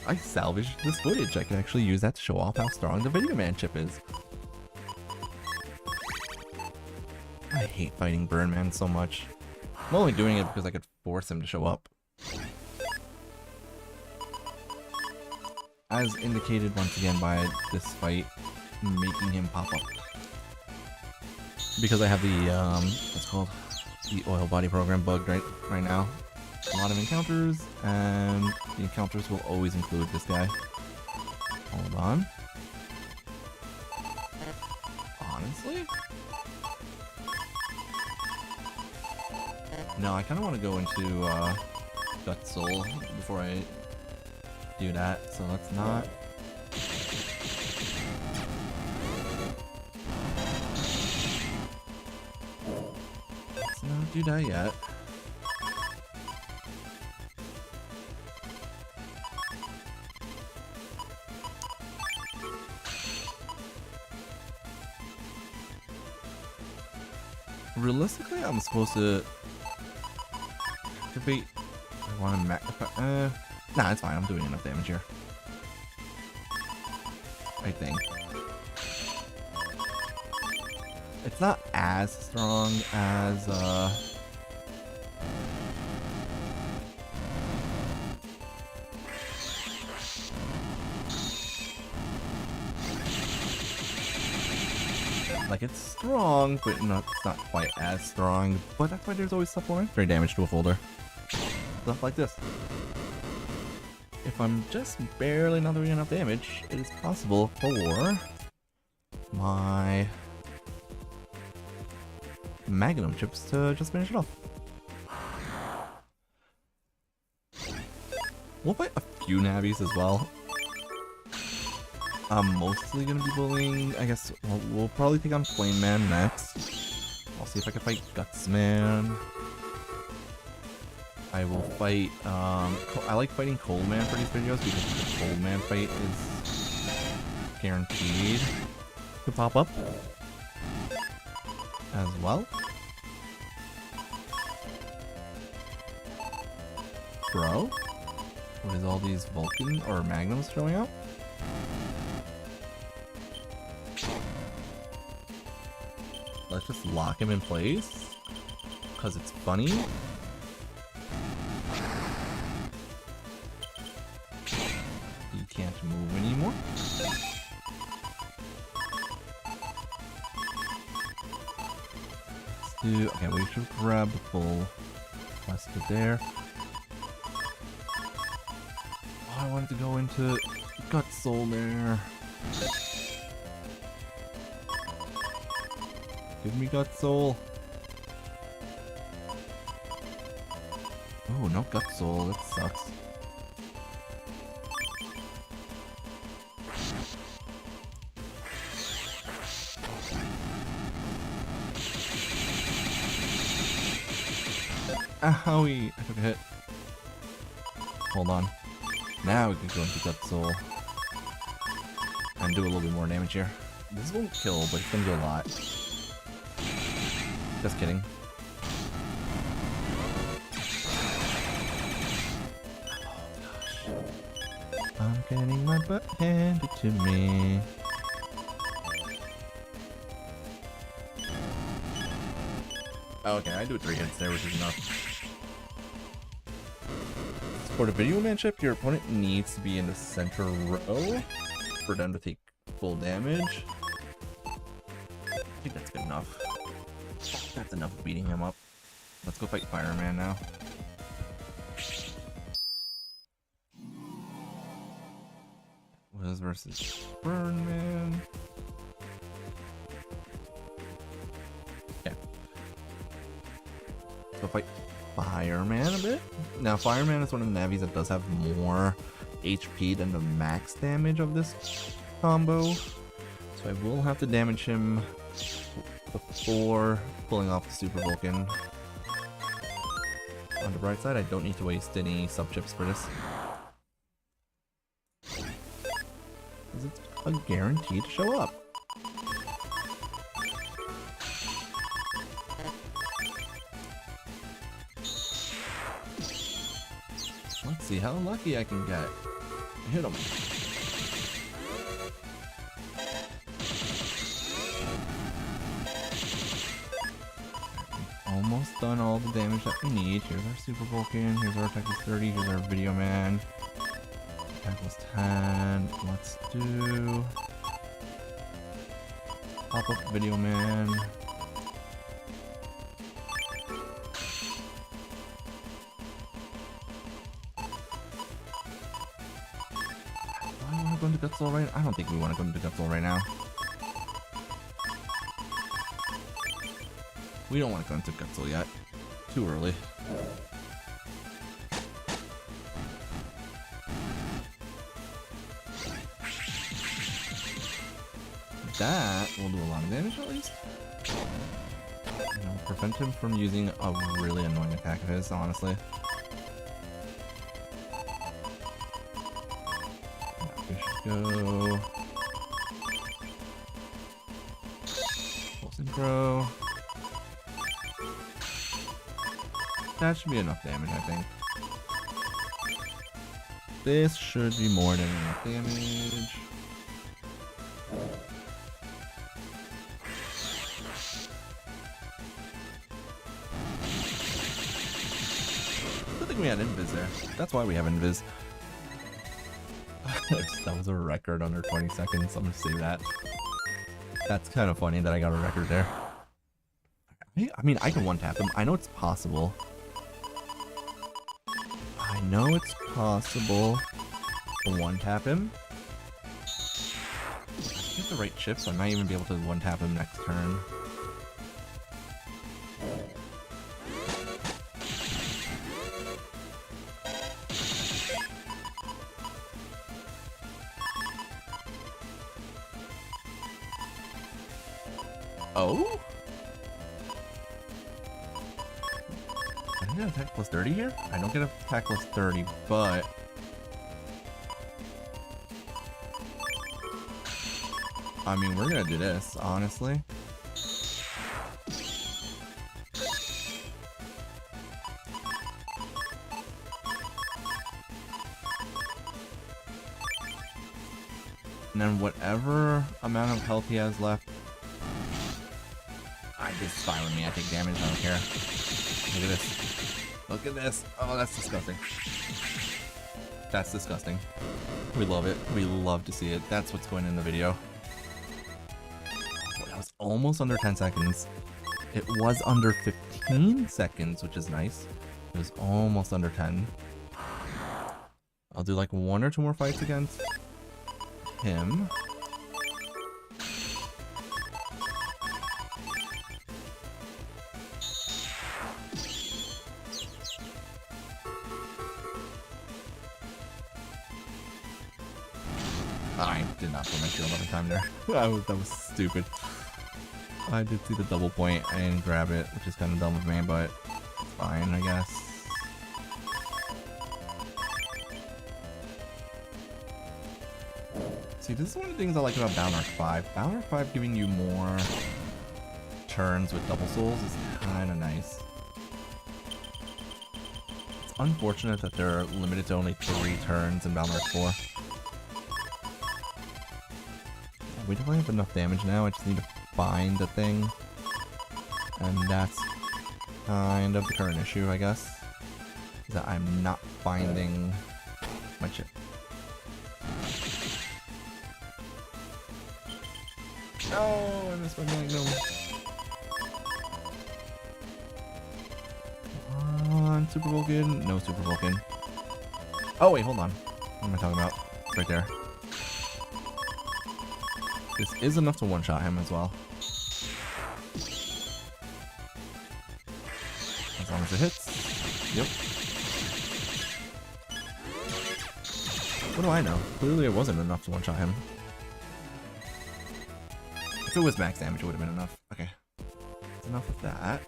I salvaged this footage. I can actually use that to show off how strong the Video Man chip is. I hate fighting Burn Man so much. I'm only doing it because I could force him to show up. As indicated once again by this fight, making him pop up. Because I have the, what's it called? The oil body program bugged right now. A lot of encounters, and the encounters will always include this guy. Hold on. Honestly? No, I kind of want to go into Gut Soul before I do that, so let's not. Let's not do that yet. realistically, I'm supposed to activate. I want to nah, it's fine. I'm doing enough damage here. I think. It's not as strong as like it's strong, but it's not quite as strong. But that's why there's always supplementary damage to a folder. Stuff like this. If I'm just barely not doing enough damage, it is possible for my Magnum chips to just finish it off. We'll fight a few nabbies as well. I'm mostly gonna be bullying, I guess, we'll probably take on Flame Man next. I'll see if I can fight Guts Man. I will fight, I like fighting Cold Man for these videos because the Cold Man fight is guaranteed to pop up as well. Bro? What is all these Vulcan or Magnums showing up? Let's just lock him in place because it's funny. He can't move anymore. Let's do, okay, we should grab the full quest there. Oh, I wanted to go into Gut Soul there. Give me Gut Soul. Oh, no Gut Soul. That sucks. Owie! I took a hit. Hold on. Now we can go into Gut Soul. And do a little bit more damage here. This won't kill, but it's gonna do a lot. Just kidding. I'm getting my butt handed to me. Okay, I do 3 hits there, which is enough. For the video man chip, your opponent needs to be in the center row for them to take full damage. I think that's good enough. That's enough of beating him up. Let's go fight Fireman now. Wiz versus Burn Man. Okay. Let's go fight Fireman a bit. Now, Fireman is one of the navies that does have more HP than the max damage of this combo. So I will have to damage him before pulling off the Super Vulcan. On the bright side, I don't need to waste any sub-chips for this. Because it's a guarantee to show up. Let's see how lucky I can get. Hit him. Almost done all the damage that we need. Here's our Super Vulcan, here's our attack was 30, here's our Video Man. Attack was 10. Let's do pop up Video Man. Do I want to go into Gut Soul right now? I don't think we want to go into Gut Soul right now. We don't want to go into Gut Soul yet. Too early. That will do a lot of damage at least. And it'll prevent him from using a really annoying attack of his, honestly. We should go full synchro. That should be enough damage, I think. This should be more than enough damage. I think we had invis there. That's why we have invis. That was a record under 20 seconds. I'm gonna say that. That's kind of funny that I got a record there. I mean, I can one-tap him. I know it's possible. I know it's possible to one-tap him. I get the right chip, so I might even be able to one-tap him next turn. Oh? I didn't get attack plus 30 here? I don't get attack plus 30, but... I mean, we're gonna do this, honestly. And then whatever amount of health he has left, this is fine with me. I take damage. I don't care. Look at this. Look at this. Oh, that's disgusting. That's disgusting. We love it. We love to see it. That's what's going in the video. Oh, that was almost under 10 seconds. It was under 15 seconds, which is nice. It was almost under 10. I'll do like 1 or 2 more fights against him. I did not put my shield on the time there. That was stupid. I did see the double point. I didn't grab it, which is kind of dumb of me, but it's fine, I guess. See, this is one of the things I like about Balnark 5. Balnark 5 giving you more turns with double souls is kind of nice. It's unfortunate that they're limited to only 3 turns in Balnark 4. We definitely have enough damage now. I just need to find the thing. And that's kind of the current issue, I guess. Is that I'm not finding my chip. No, I missed my magnum. Come on, Super Vulcan. No Super Vulcan. Oh, wait, hold on. What am I talking about? It's right there. This is enough to one-shot him as well. As long as it hits. Yep. What do I know? Clearly it wasn't enough to one-shot him. If it was max damage, it would have been enough. Okay. That's enough of that.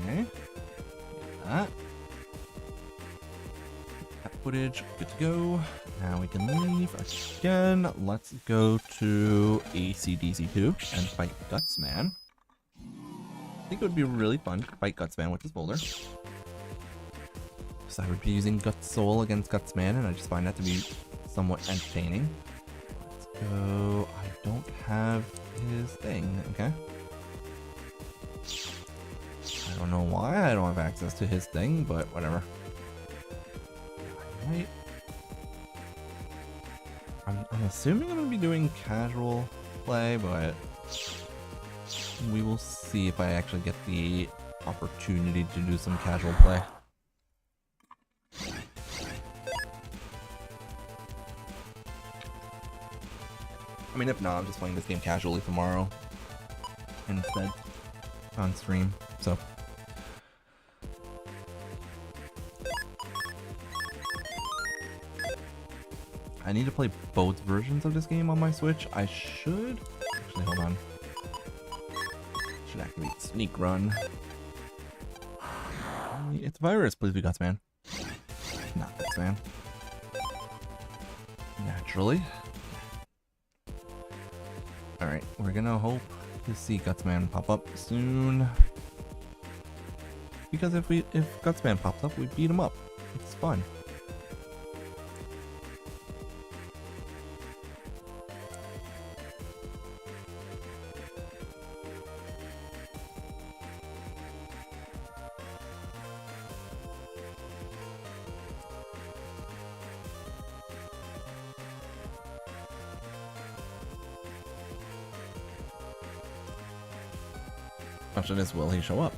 Okay. That. Footage, good to go. Now we can leave again. Let's go to ACDC2 and fight Gutsman. I think it would be really fun to fight Gutsman with this boulder. So I would be using Guts Soul against Gutsman, and I just find that to be somewhat entertaining. Let's go. I don't have his thing, okay? I don't know why I don't have access to his thing, but whatever. Right. I'm assuming I'm going to be doing casual play, but we will see if I actually get the opportunity to do some casual play. I mean, if not, I'm just playing this game casually tomorrow instead on stream, so. I need to play both versions of this game on my Switch. I should... Actually, hold on. Should activate Sneak Run. It's virus, please be Gutsman. Not Gutsman. Naturally. Alright, we're gonna hope to see Gutsman pop up soon. Because if Gutsman pops up, we beat him up. It's fun. Question is, will he show up?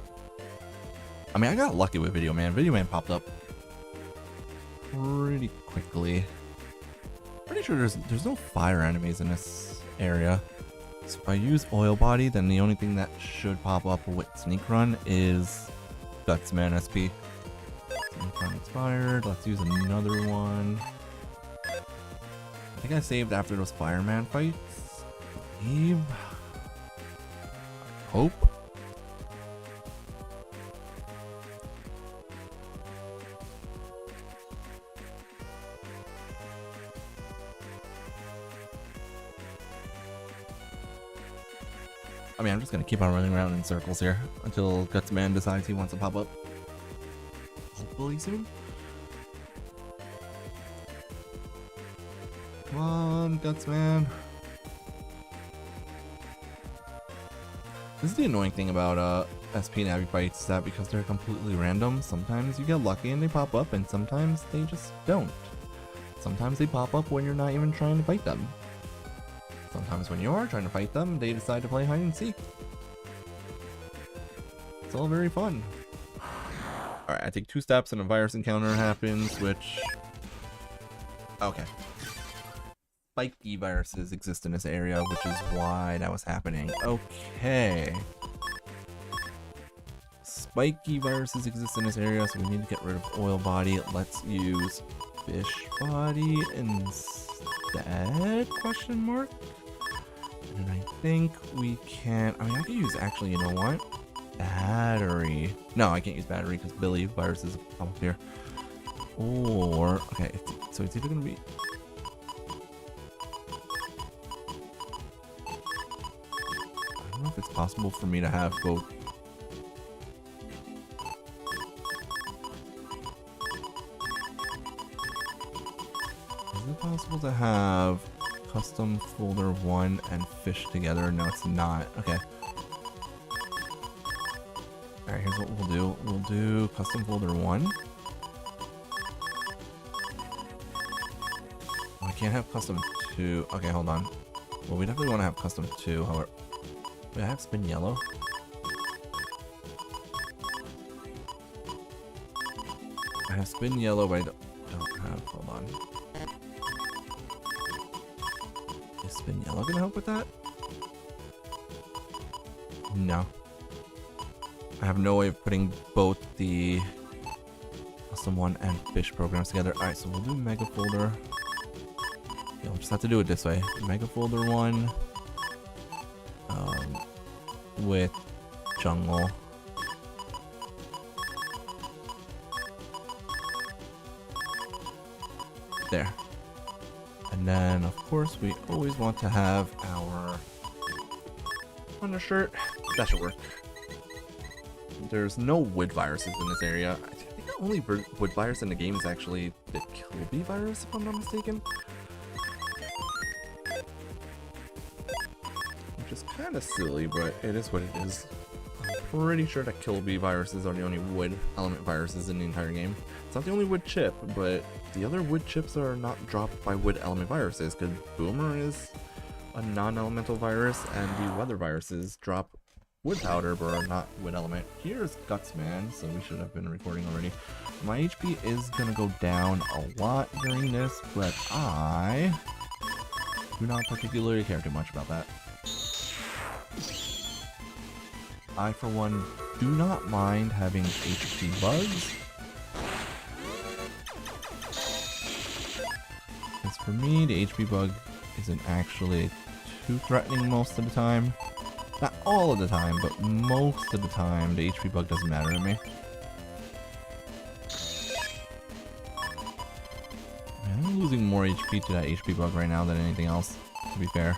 I mean, I got lucky with Video Man. Video Man popped up pretty quickly. Pretty sure there's no fire enemies in this area. So if I use Oil Body, then the only thing that should pop up with Sneak Run is Gutsman SP. Sneak Run expired. Let's use another one. I think I saved after those Fireman fights. I believe. I hope. I mean, I'm just gonna keep on running around in circles here until Gutsman decides he wants to pop up. Hopefully soon. Come on, Gutsman. This is the annoying thing about SP Navi fights, is that because they're completely random, sometimes you get lucky and they pop up, and sometimes they just don't. Sometimes they pop up when you're not even trying to fight them. Sometimes when you are trying to fight them, they decide to play hide and seek. It's all very fun. Alright, I take 2 steps and a virus encounter happens, which... Okay. Spiky viruses exist in this area, which is why that was happening. Okay. Spiky viruses exist in this area, so we need to get rid of Oil Body. Let's use Fish Body instead? Question mark? And I think we can... I mean, I can use... Actually, you know what? Battery. No, I can't use battery because Billy viruses come up here. Or... Okay, so it's either going to be... I don't know if it's possible for me to have both. Is it possible to have custom folder 1 and fish together? No, it's not. Okay. Alright, here's what we'll do. We'll do custom folder 1. Oh, I can't have custom 2. Okay, hold on. Well, we definitely want to have custom 2. However, wait, I have spin yellow. I have spin yellow, but I don't have. Hold on. Is spin yellow gonna help with that? No. I have no way of putting both the custom 1 and fish programs together. Alright, so we'll do mega folder. Yeah, we'll just have to do it this way. Mega folder 1 with jungle. There. And then, of course, we always want to have our undershirt. That should work. There's no wood viruses in this area. I think the only wood virus in the game is actually the Kilby virus, if I'm not mistaken. Which is kind of silly, but it is what it is. I'm pretty sure that Kilby viruses are the only wood element viruses in the entire game. It's not the only wood chip, but the other wood chips are not dropped by wood element viruses, because Boomer is a non-elemental virus, and the weather viruses drop wood powder, but are not wood element. Here's Gutsman, so we should have been recording already. My HP is gonna go down a lot during this, but I do not particularly care too much about that. I, for one, do not mind having HP bugs. Because for me, the HP bug isn't actually too threatening most of the time. Not all of the time, but most of the time, the HP bug doesn't matter to me. Man, I'm losing more HP to that HP bug right now than anything else, to be fair.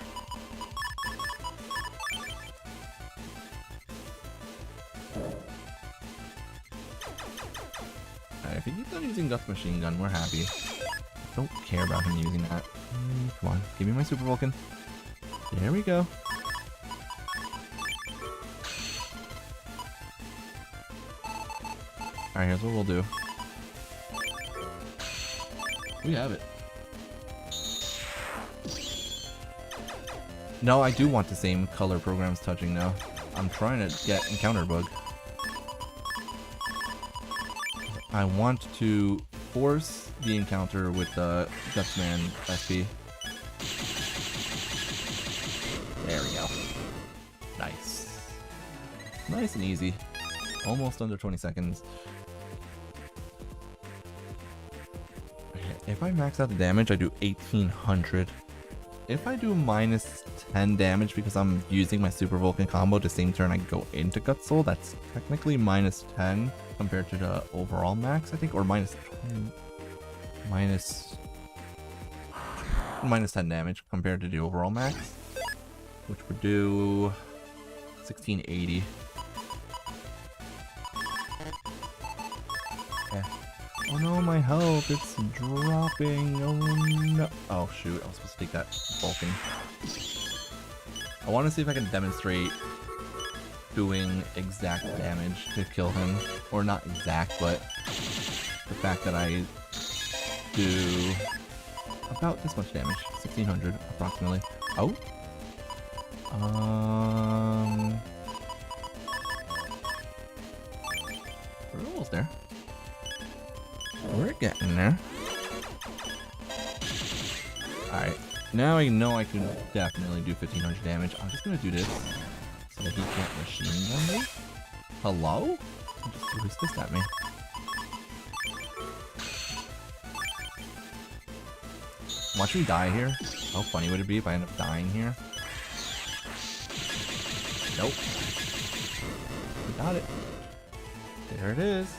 using Guts Machine Gun. We're happy. Don't care about him using that. Come on, give me my Super Vulcan. There we go. Alright, here's what we'll do. We have it. No, I do want the same color programs touching now. I'm trying to get Encounter Bug. I want to force the encounter with the Gutsman SP. There we go. Nice. Nice and easy. Almost under 20 seconds. Okay, if I max out the damage, I do 1800. If I do minus 10 damage because I'm using my Super Vulcan combo the same turn I go into Gut Soul, that's technically minus 10 compared to the overall max, I think, or minus 20, minus 10 damage compared to the overall max, which would do 1680. Okay. Oh no, my health, it's dropping. Oh no. Oh shoot, I was supposed to take that Vulcan. I want to see if I can demonstrate doing exact damage to kill him. Or not exact, but the fact that I do about this much damage. 1600 approximately. Oh. We're almost there. We're getting there. Alright. Now I know I can definitely do 1500 damage. I'm just gonna do this so that he can't machine gun me. Hello? He just threw his fist at me. Watch me die here. How funny would it be if I end up dying here? Nope. We got it. There it is.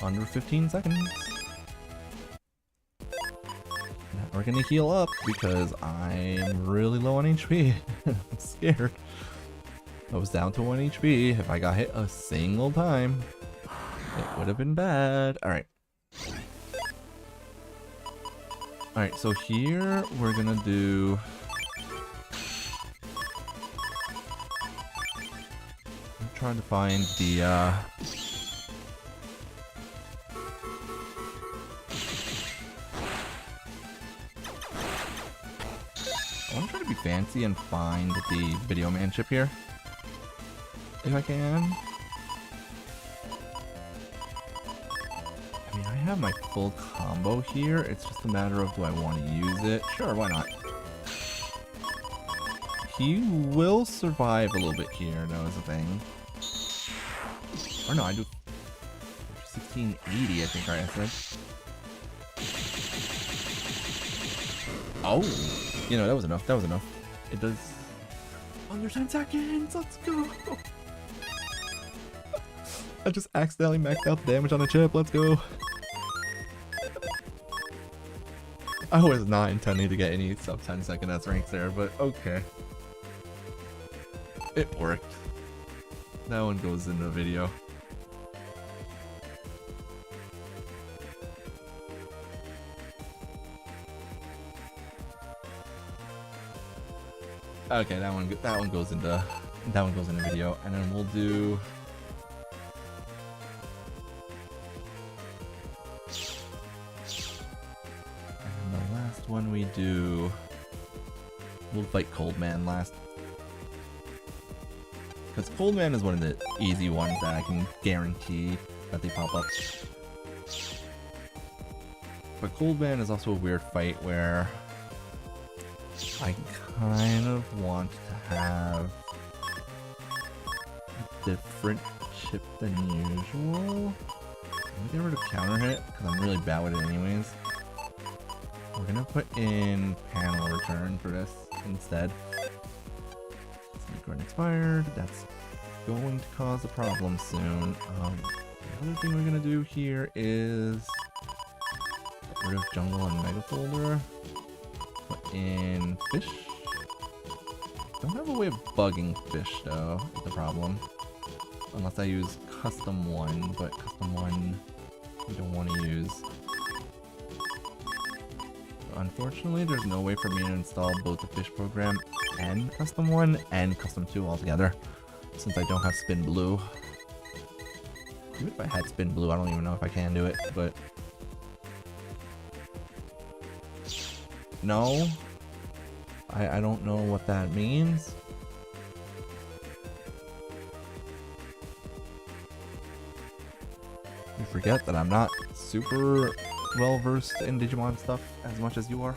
Under 15 seconds. Now we're gonna heal up because I'm really low on HP. I'm scared. I was down to 1 HP. If I got hit a single time, it would have been bad. Alright. Alright, so here we're gonna do... I'm trying to find the, I want to try to be fancy and find the Video Man chip here. If I can. I mean, I have my full combo here. It's just a matter of do I want to use it? Sure, why not? He will survive a little bit here, though, is a thing. Or no, I do 1680, I think, right? I said. Oh! You know, that was enough. That was enough. It does... Under 10 seconds! Let's go! I just accidentally maxed out the damage on the chip. Let's go! I was not intending to get any sub 10 second S ranks there, but okay. It worked. That one goes in the video. Okay, that one goes into the video, and then we'll do. And the last one we do, we'll fight Cold Man last, because Cold Man is one of the easy ones that I can guarantee that they pop up. But Cold Man is also a weird fight where I kind of want to have a different chip than usual. Let me get rid of counter hit because I'm really bad with it anyways. We're gonna put in panel return for this instead. Sneak run expired. That's going to cause a problem soon. The other thing we're gonna do here is get rid of jungle and mega folder. Put in fish. Don't have a way of bugging fish though, is the problem. Unless I use custom one, but custom one we don't want to use. Unfortunately, there's no way for me to install both the fish program and custom 1 and custom 2 altogether, since I don't have spin blue. Even if I had spin blue, I don't even know if I can do it, but no, I don't know what that means. You forget that I'm not super well versed in Digimon stuff as much as you are.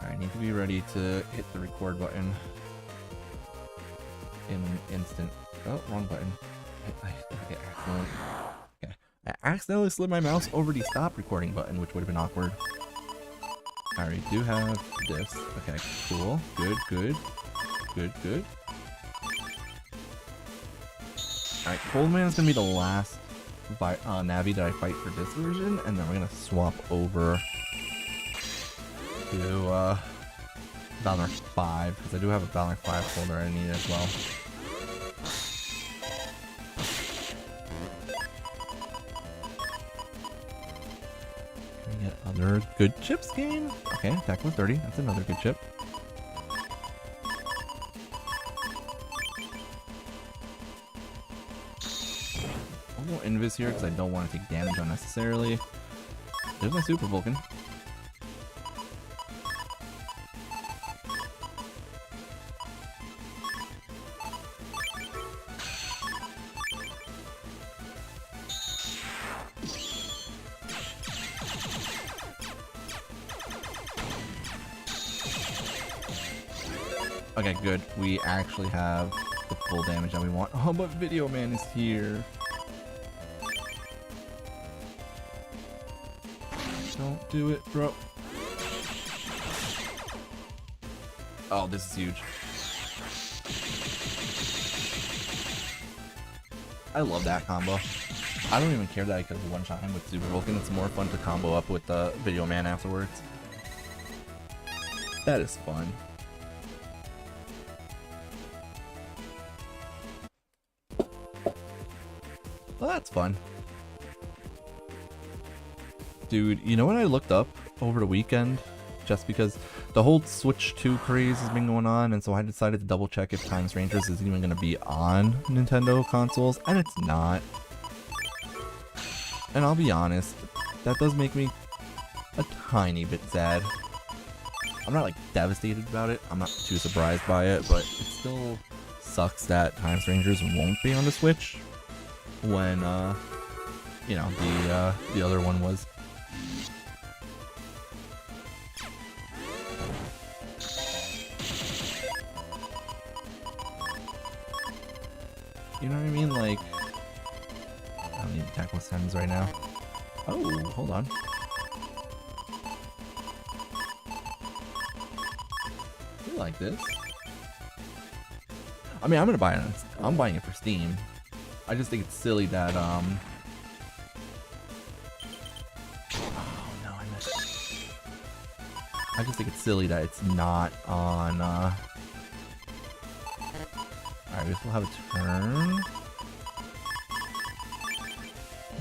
I need to be ready to hit the record button in an instant. Oh, wrong button. I accidentally slid my mouse over the stop recording button, which would have been awkward. I already do have this. Okay, cool. Good, good. Good, good. Alright, Coldman is going to be the last Navi that I fight for this version, and then we're going to swap over to Valor 5, because I do have a Valor 5 folder I need as well. Can we get other good chips gained? Okay, attack was 30. That's another good chip. I'll go Invis here because I don't want to take damage unnecessarily. There's my Super Vulcan. Okay, good. We actually have the full damage that we want. Oh, but Video Man is here. Don't do it, bro. Oh, this is huge. I love that combo. I don't even care that I could one-shot him with Super Vulcan. It's more fun to combo up with the Video Man afterwards. That is fun. Well, that's fun. Dude, you know what I looked up over the weekend? Just because the whole Switch 2 craze has been going on, and so I decided to double check if Times Rangers is even going to be on Nintendo consoles, and it's not. And I'll be honest, that does make me a tiny bit sad. I'm not like devastated about it, I'm not too surprised by it, but it still sucks that Times Rangers won't be on the Switch when, you know, the other one was. You know what I mean? Like, I don't need to tackle sends right now. Oh, hold on. You like this? I mean, I'm gonna buy it. I'm buying it for Steam. I just think it's silly that oh no, I missed. I just think it's silly that it's not on. Alright, we still have a turn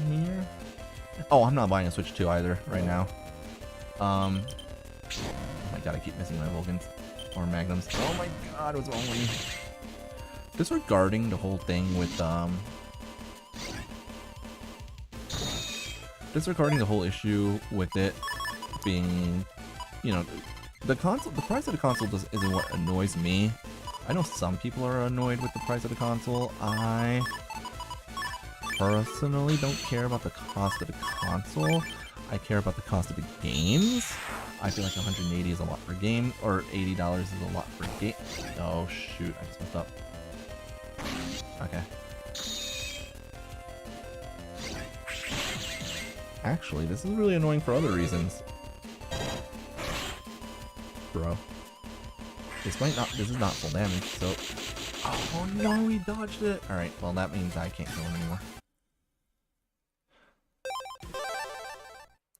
here. Oh, I'm not buying a Switch 2 either right now. Oh my god, I keep missing my Vulcans or Magnums. Oh my god, what's wrong with me? Disregarding the whole thing with disregarding the whole issue with it being, you know, the price of the console isn't what annoys me. I know some people are annoyed with the price of the console. I personally don't care about the cost of the console. I care about the cost of the games. I feel like 180 is a lot per game, or $80 is a lot per game. Oh shoot, I just messed up. Okay. Actually, this is really annoying for other reasons. Bro. This is not full damage, so... Oh no, he dodged it! Alright, well that means I can't kill him anymore.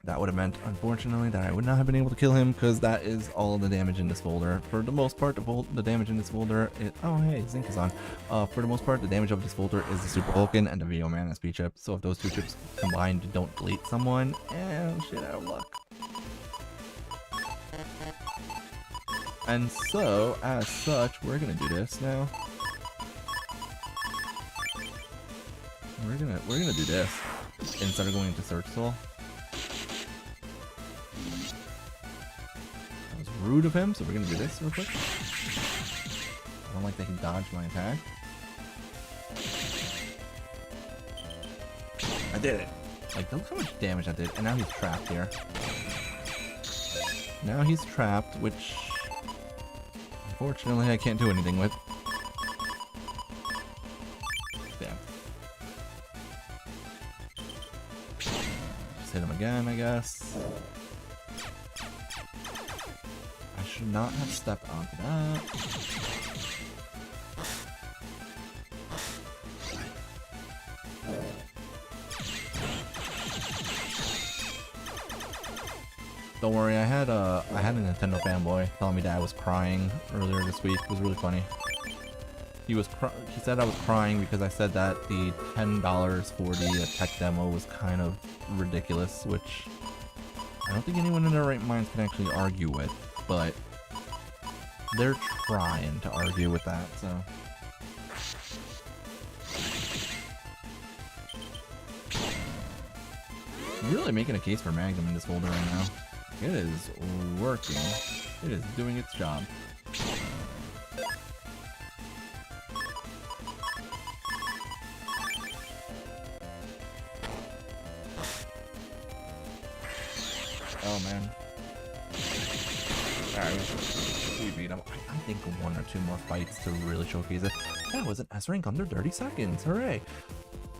That would have meant, unfortunately, that I would not have been able to kill him, because that is all of the damage in this folder. For the most part, the damage in this folder is... Oh, hey, Zinc is on. For the most part, the damage of this folder is the Super Vulcan and the VO Man SP chip. So if those two chips combined don't delete someone, shit out of luck. And so, as such, we're gonna do this now. We're gonna do this instead of going into Search Soul. That was rude of him, so we're gonna do this real quick. I don't like that he dodged my attack. I did it! Like, look how much damage I did, and now he's trapped here. Now he's trapped, which... unfortunately, I can't do anything with. Damn. Just hit him again, I guess. I should not have stepped onto that. Don't worry, I had a Nintendo fanboy telling me that I was crying earlier this week. It was really funny. He said I was crying because I said that the $10 for the tech demo was kind of ridiculous, which I don't think anyone in their right minds can actually argue with, but they're trying to argue with that, so. I'm really making a case for Magnum in this folder right now. It is working. It is doing its job. Oh man. Alright, we beat him. I think one or two more fights to really showcase it. That was an S rank under 30 seconds. Hooray!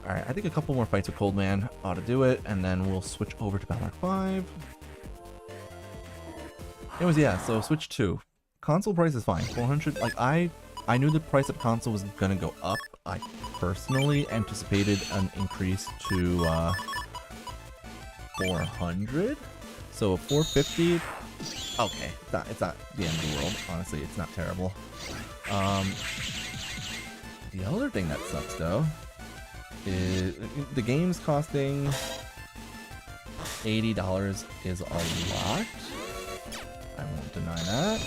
Alright, I think a couple more fights with Cold Man ought to do it, and then we'll switch over to Battle Arc 5. Anyways, yeah, so Switch 2. Console price is fine. 400, like, I knew the price of console was gonna go up. I personally anticipated an increase to 400. So 450. Okay, it's not the end of the world. Honestly, it's not terrible. The other thing that sucks though is the game's costing $80 is a lot. I won't deny that.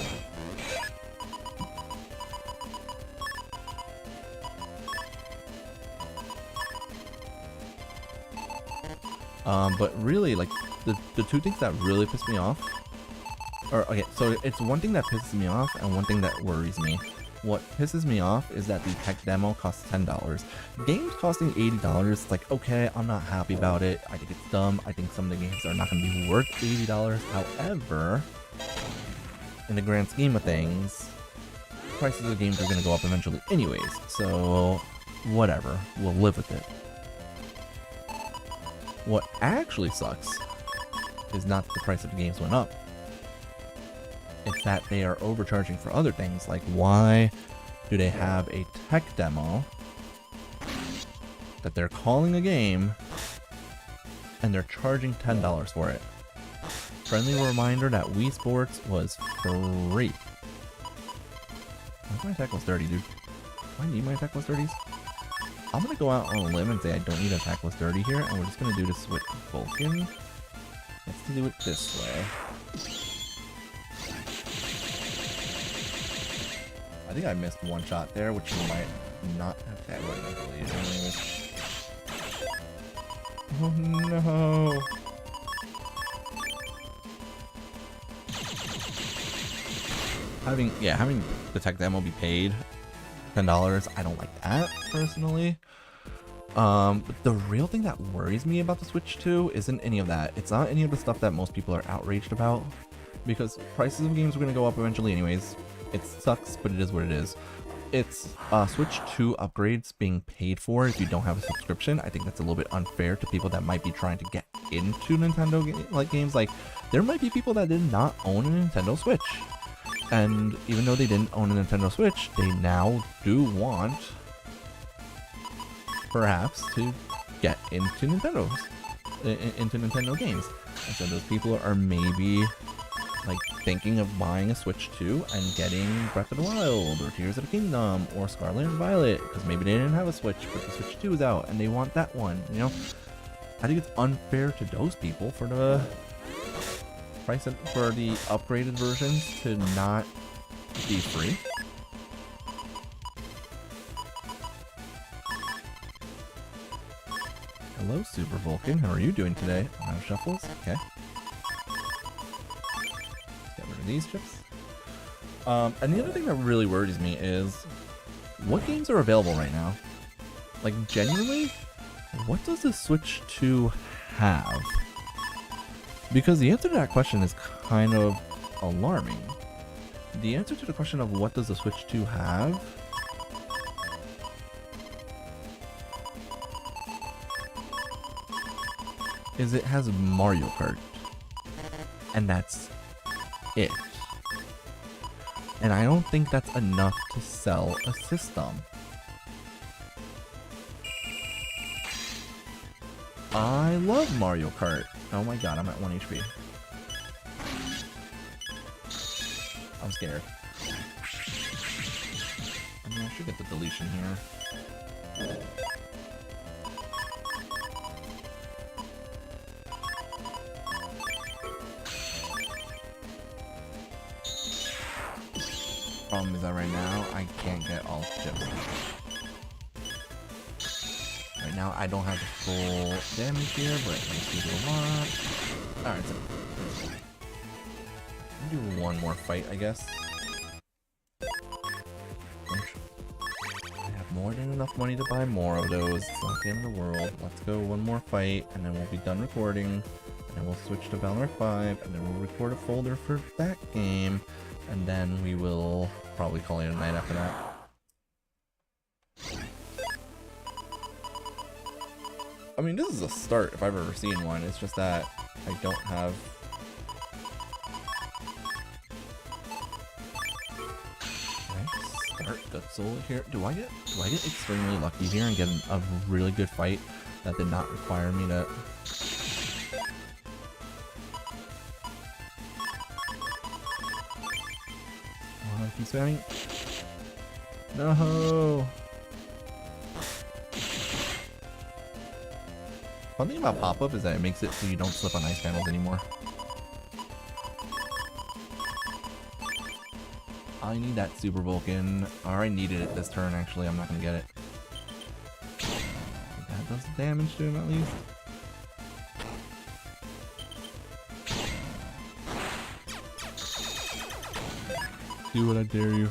But really, like, the two things that really piss me off, okay, so it's one thing that pisses me off and one thing that worries me. What pisses me off is that the tech demo costs $10. Games costing $80, it's like, okay, I'm not happy about it. I think it's dumb. I think some of the games are not going to be worth $80. However, in the grand scheme of things, prices of games are going to go up eventually anyways. So, whatever. We'll live with it. What actually sucks is not that the price of the games went up. It's that they are overcharging for other things. Like, why do they have a tech demo that they're calling a game and they're charging $10 for it? Friendly reminder that Wii Sports was free. Why's my attack plus 30, dude? Do I need my attack plus 30s? I'm gonna go out on a limb and say I don't need an attack plus 30 here, and we're just gonna do this with Vulcan. Let's do it this way. I think I missed one shot there, which you might not have had one, I believe. Oh no! Having the tech demo be paid $10, I don't like that personally. But the real thing that worries me about the Switch 2 isn't any of that. It's not any of the stuff that most people are outraged about, because prices of games are going to go up eventually anyways. It sucks, but it is what it is. It's Switch 2 upgrades being paid for if you don't have a subscription. I think that's a little bit unfair to people that might be trying to get into Nintendo games. Like, there might be people that did not own a Nintendo Switch. And even though they didn't own a Nintendo Switch, they now do want, perhaps, to get into into Nintendo games. And so those people are maybe like thinking of buying a Switch 2 and getting Breath of the Wild or Tears of the Kingdom or Scarlet and Violet because maybe they didn't have a Switch but the Switch 2 is out and they want that one, you know? I think it's unfair to those people for the price for the upgraded versions to not be free. Hello, Super Vulcan. How are you doing today? Shuffles? Okay. Get rid of these chips. And the other thing that really worries me is what games are available right now? Like, genuinely, what does the Switch 2 have? Because the answer to that question is kind of alarming. The answer to the question of what does the Switch 2 have is it has Mario Kart. And that's it. And I don't think that's enough to sell a system. I love Mario Kart. Oh my god, I'm at 1 HP. I'm scared. I mean, I should get the deletion here. Problem is that right now, I can't get all chips. Right now, I don't have the full damage here, but it makes me do a lot. Alright, so I'll do one more fight, I guess. I have more than enough money to buy more of those. It's not the end of the world. Let's go one more fight, and then we'll be done recording. And then we'll switch to Valorant 5, and then we'll record a folder for that game. And then we will probably call it a night after that. I mean, this is a start if I've ever seen one. It's just that I don't have... Can I start Gutsoul here? Do I get extremely lucky here and get a really good fight that did not require me to... Keep spamming. No. One thing about pop-up is that it makes it so you don't slip on ice panels anymore. I need that Super Vulcan. Or I needed it this turn, actually. I'm not gonna get it. That does damage to him at least. Do what I dare you.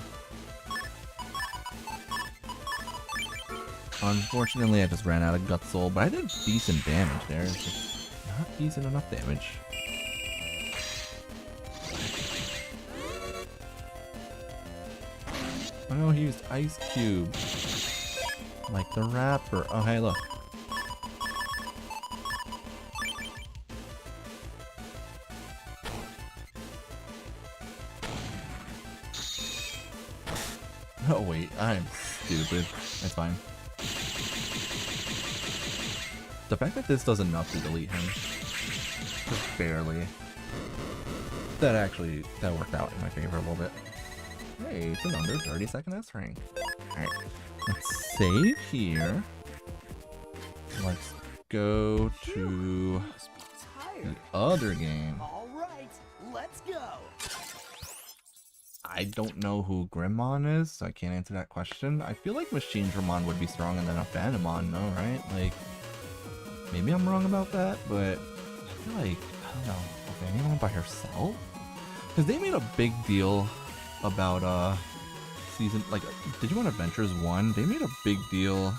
Unfortunately, I just ran out of Gutsoul, but I did decent damage there. It's just not decent enough damage. Oh, he used Ice Cube. Like the rapper. Oh, hey, look. Oh wait, I'm stupid. That's fine. The fact that this does enough to delete him, just barely, that worked out in my favor a little bit. Hey, it's an under 30-second S rank. Alright, let's save here. Let's go to the other game. Alright, let's go. I don't know who Grimmon is, so I can't answer that question. I feel like Machine Dramon would be stronger than a Phantomon, no, right? Like, maybe I'm wrong about that, but I feel like, I don't know, okay, anyone by herself? Because they made a big deal about, season, like, Digimon Adventures 1, they made a big deal,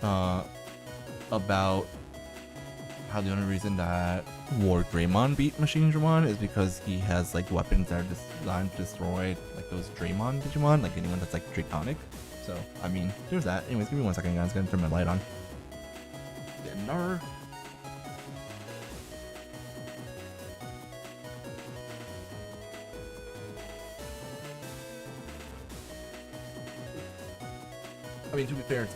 about how the only reason that War Greymon beat Machine Dramon is because he has like weapons that are designed to destroy like those Draymon Digimon, like anyone that's like Draconic. So, I mean, there's that. Anyways, give me 1 second, guys. I'm gonna turn my light on. Dinner. I mean, to be fair, it's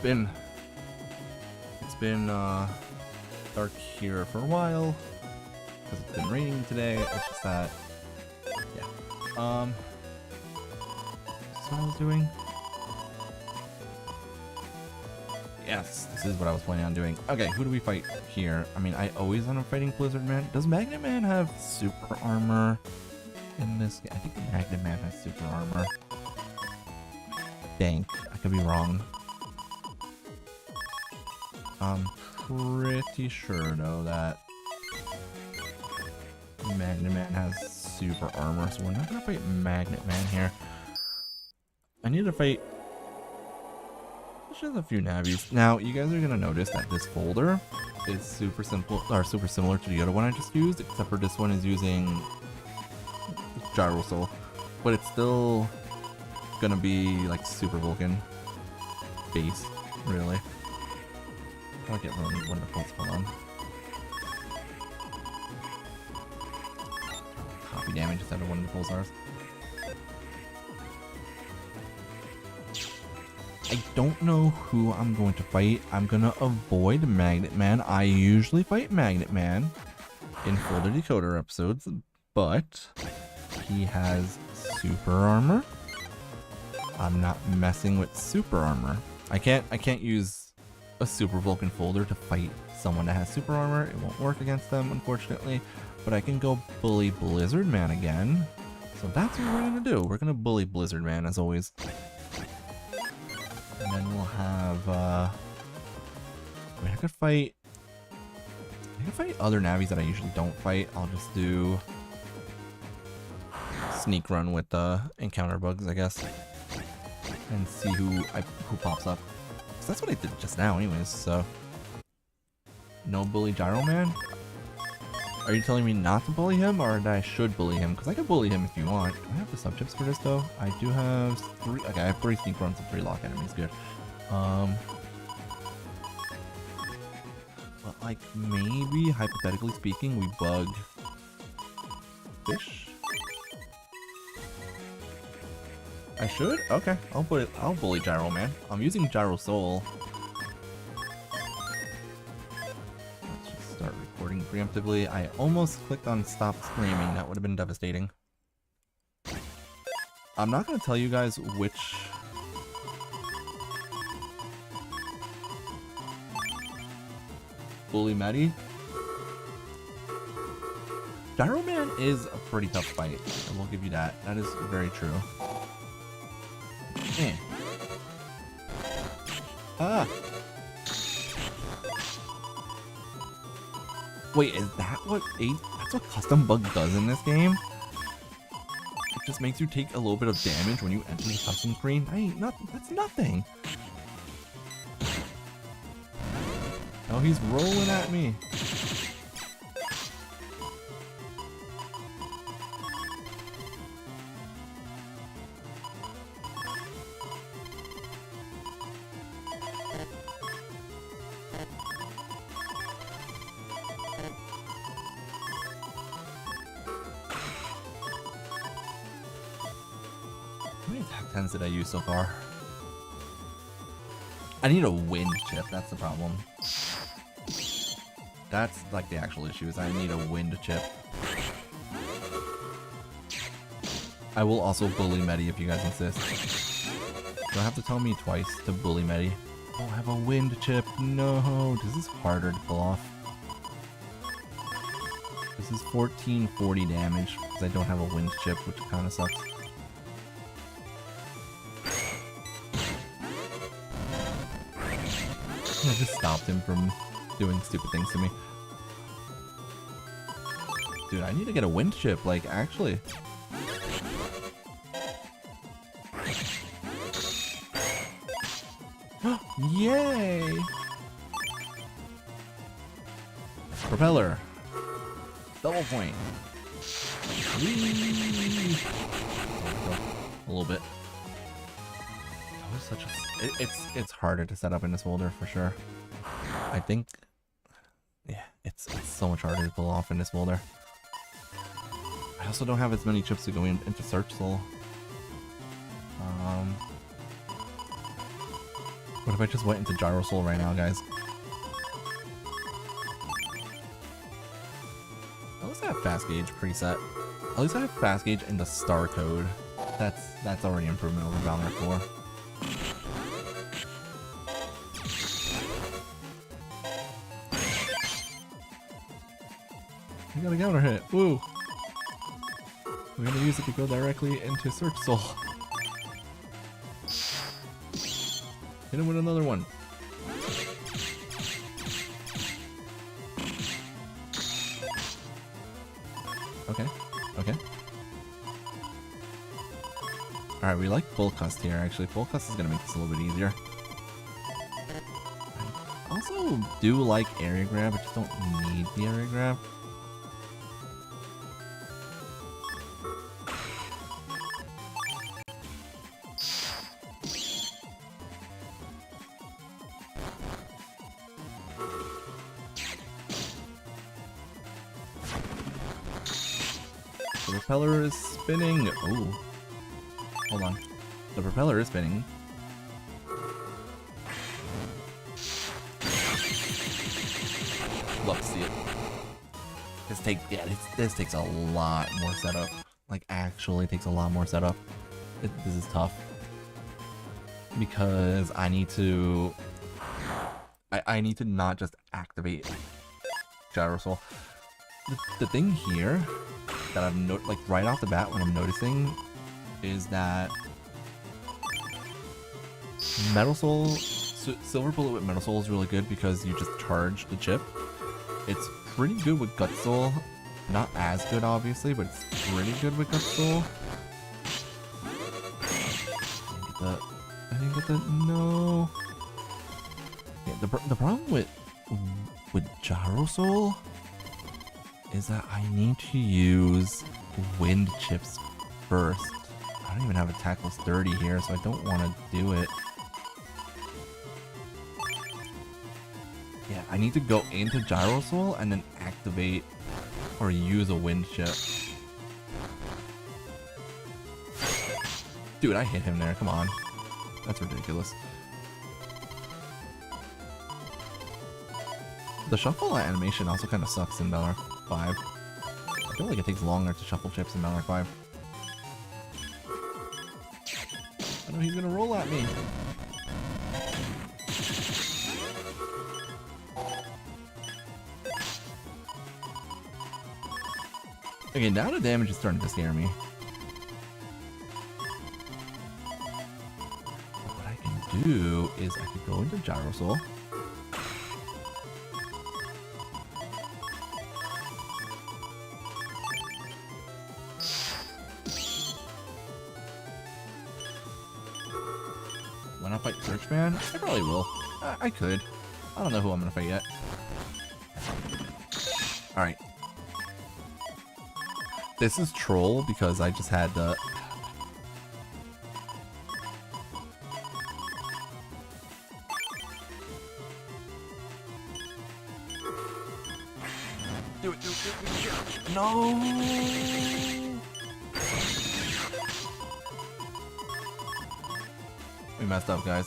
been dark here for a while because it's been raining today. It's just that, yeah. This is what I was doing. Yes, this is what I was planning on doing. Okay, who do we fight here? I mean, I always end up fighting Blizzard Man. Does Magnet Man have super armor in this game? I think Magnet Man has super armor. Dang, I could be wrong. I'm pretty sure, though, that Magnet Man has super armor, so we're not gonna fight Magnet Man here. I need to fight just a few navies. Now, you guys are gonna notice that this folder is super simple, or super similar to the other one I just used, except for this one is using Gyro Soul, but it's still gonna be like Super Vulcan base, really. I'll get one of the pulse on. Copy damage instead of one of the pulsars. I don't know who I'm going to fight. I'm gonna avoid Magnet Man. I usually fight Magnet Man in Folder Decoder episodes, but he has super armor. I'm not messing with super armor. I can't use a Super Vulcan folder to fight someone that has super armor. It won't work against them, unfortunately. But I can go bully Blizzard Man again. So that's what we're gonna do. We're gonna bully Blizzard Man as always. And then we'll have, I mean, I could fight other navies that I usually don't fight. I'll just do sneak run with encounter bugs, I guess, and see who pops up. So that's what I did just now, anyways. So no bully Gyro Man. Are you telling me not to bully him, or that I should bully him? Because I could bully him if you want. Do I have the sub-chips for this, though? I do have 3. Okay, I have 3 sneak runs and 3 lock enemies. Good. But, like, maybe, hypothetically speaking, we bug fish? I should? Okay, I'll bully Gyro Man. I'm using Gyro Soul. Start recording preemptively. I almost clicked on stop screaming. That would have been devastating. I'm not going to tell you guys which bully Maddie. Gyro Man is a pretty tough fight. I will give you that. That is very true. Eh. Ah. Wait, is that what that's what custom bug does in this game? It just makes you take a little bit of damage when you enter the custom screen. That's nothing. Oh, he's rolling at me. How many attack 10s did I use so far? I need a wind chip, that's the problem. That's like the actual issue, is I need a wind chip. I will also bully Medi if you guys insist. You'll have to tell me twice to bully Medi. Oh, I have a wind chip. No, this is harder to pull off. This is 1440 damage because I don't have a wind chip, which kind of sucks. I just stopped him from doing stupid things to me. Dude, I need to get a wind chip, like, actually. Yay! Propeller. Double point. Whee! A little bit. That was such a... It's harder to set up in this folder for sure. I think... Yeah, it's so much harder to pull off in this folder. I also don't have as many chips to go into Search Soul. What if I just went into Gyro Soul right now, guys? least I have fast gauge preset. At least I have fast gauge in the star code. That's already improvement over Valorant 4. We got a counter hit. Woo! We're gonna use it to go directly into Search Soul. Hit him with another one. Okay, okay. Alright, we like full cust here, actually. Full cust is gonna make this a little bit easier. I also do like area grab, I just don't need the area grab. The propeller is spinning. Ooh. Hold on. The propeller is spinning. Love to see it. This takes a lot more setup. Like, actually takes a lot more setup. This is tough. Because I need to... I need to not just activate Gyro Soul. The thing here that I'm like right off the bat when I'm noticing is that Metal Soul, Silver Bullet with Metal Soul is really good because you just charge the chip. It's pretty good with Gut Soul. Not as good obviously, but it's pretty good with Gut Soul. I didn't get that. No. Yeah, the problem with Gyro Soul is that I need to use wind chips first. I don't even have attack plus 30 here, so I don't want to do it. Yeah, I need to go into Gyro Soul and then activate or use a wind chip. Dude, I hit him there, come on. That's ridiculous. The shuffle animation also kind of sucks in Valorant 5. I feel like it takes longer to shuffle chips in Valorant 5. I know he's gonna roll at me. Okay, now the damage is starting to scare me. But what I can do is I could go into Gyro Soul. When I fight Searchman, I probably will. I could. I don't know who I'm gonna fight yet. Alright. This is troll because I just had the... Do it. No! We messed up, guys.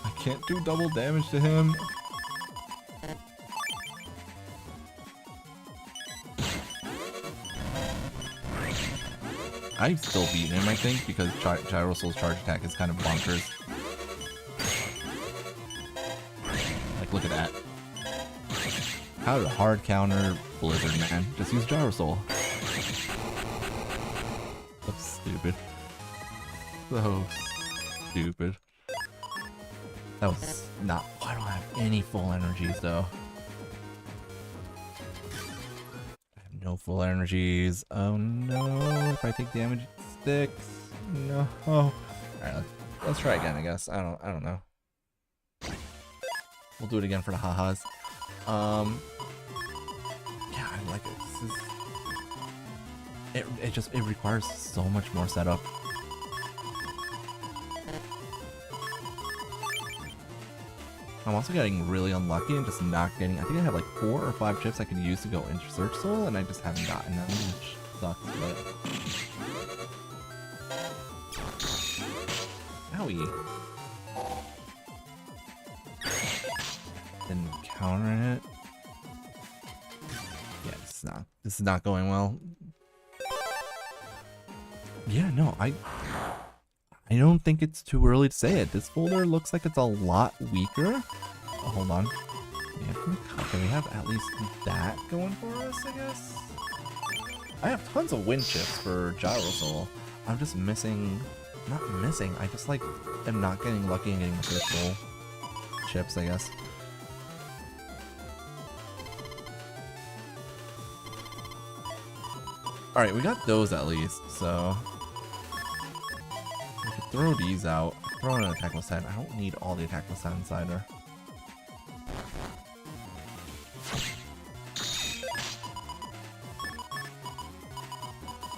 I can't do double damage to him. I've still beaten him, I think, because Gyro Soul's charge attack is kind of bonkers. Like, look at that. How to hard counter Blizzard, man. Just use Gyro Soul. So stupid. So stupid. That was not... I don't have any full energies, though. I have no full energies. Oh no. If I take damage, it sticks. No. Alright, let's try again, I guess. I don't know. We'll do it again for the ha-has. Yeah, I like it. It requires so much more setup. I'm also getting really unlucky and just not getting... I think I have like 4 or 5 chips I could use to go into Search Soul, and I just haven't gotten them, which sucks, but... Owie. Didn't counter it. Yeah, this is not going well. Yeah, no, I don't think it's too early to say it. This folder looks like it's a lot weaker. Oh, hold on. Okay, we have at least that going for us, I guess. I have tons of wind chips for Gyrosol. I'm just missing, not missing, I just like am not getting lucky and getting the crystal chips, I guess. Alright, we got those at least, so we could throw these out. Throw in an attack with 10. I don't need all the attack with 10 inside her.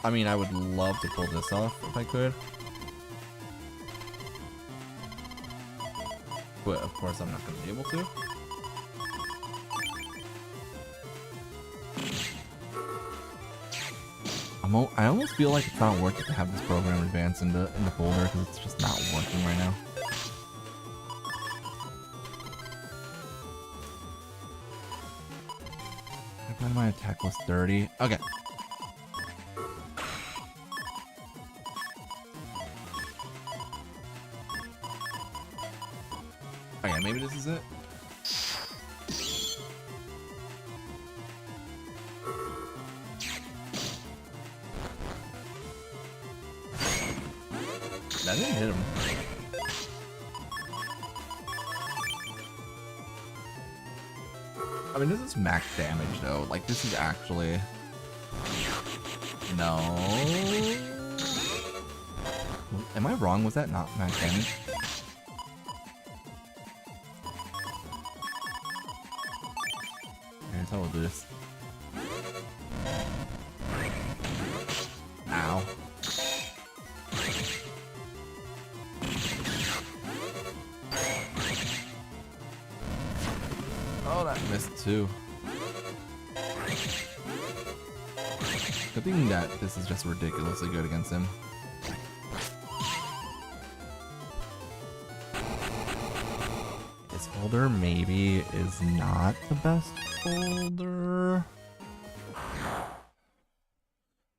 I mean, I would love to pull this off if I could. But of course I'm not going to be able to. I almost feel like it's not worth it to have this program advance in the folder because it's just not working right now. I find my attack was 30. Okay. Okay, maybe this is it. That didn't hit him. I mean, this is max damage though. Like, this is actually... No. Am I wrong? Was that not max damage? Here's how we'll do this. Ow. Oh, that missed too. Good thing that this is just ridiculously good against him. This folder maybe is not the best folder.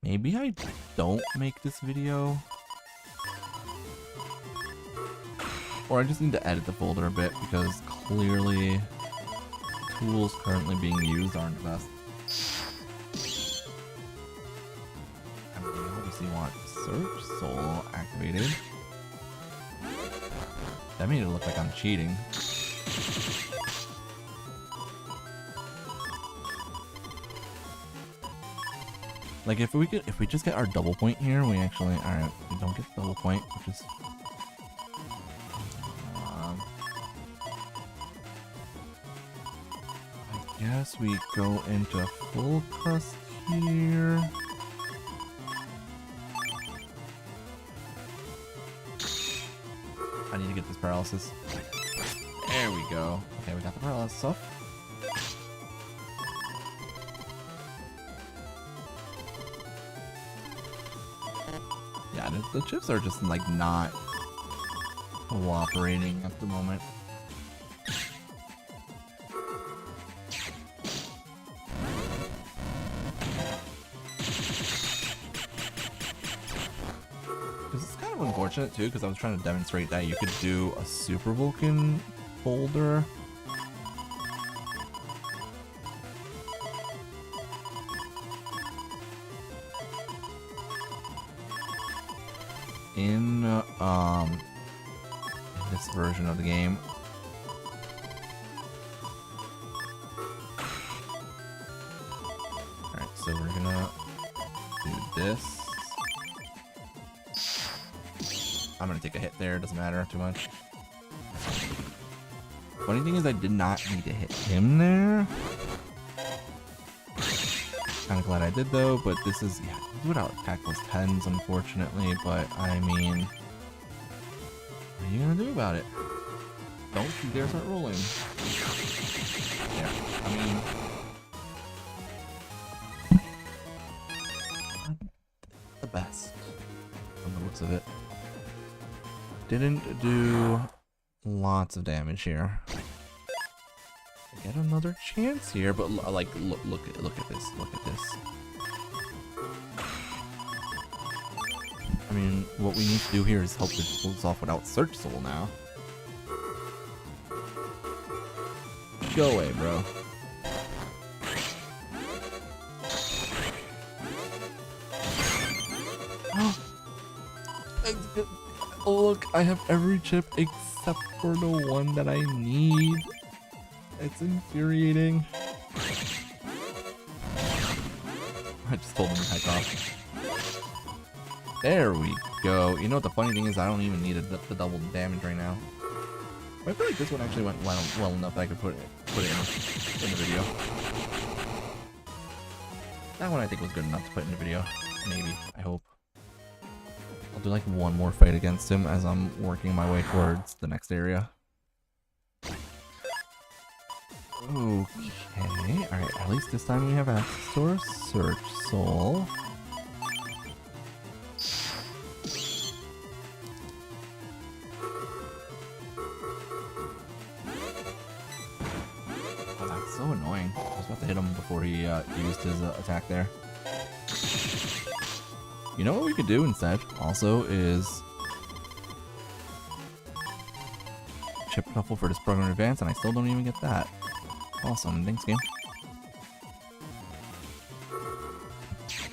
Maybe I don't make this video. Or I just need to edit the folder a bit because clearly tools currently being used aren't the best. I mean, we obviously want Search Soul activated. That made it look like I'm cheating. Like if we just get our double point here, we actually, alright, we don't get the double point, which is I guess we go into full crust here. I need to get this paralysis. There we go. Okay, we got the paralysis off. Yeah, the chips are just like not cooperating at the moment. This is kind of unfortunate too, because I was trying to demonstrate that you could do a Super Vulcan folder. In this version of the game. Alright, so we're gonna do this. I'm gonna take a hit there, doesn't matter too much. Funny thing is I did not need to hit him there. Kinda glad I did though, but this is, yeah, without attack plus 10s unfortunately, but I mean, what are you gonna do about it? Don't you dare start rolling. Yeah, I mean, not the best from the looks of it. didn't do lots of damage here. I get another chance here, but like look at this. Look at this. I mean, what we need to do here is help it pull this off without Search Soul now. Go away, bro. Oh, look, I have every chip except for the one that I need. It's infuriating. I just told him to heck off. There we go. You know what the funny thing is? I don't even need the double damage right now. But I feel like this one actually went well enough that I could put it in the video. That one I think was good enough to put in the video. Maybe. I hope. I'll do like one more fight against him as I'm working my way towards the next area. Okay, alright, at least this time we have access to our Search Soul. Oh, that's so annoying. I was about to hit him before he used his attack there. You know what we could do instead, also, is chip shuffle for this program advance, and I still don't even get that. Awesome, thanks game.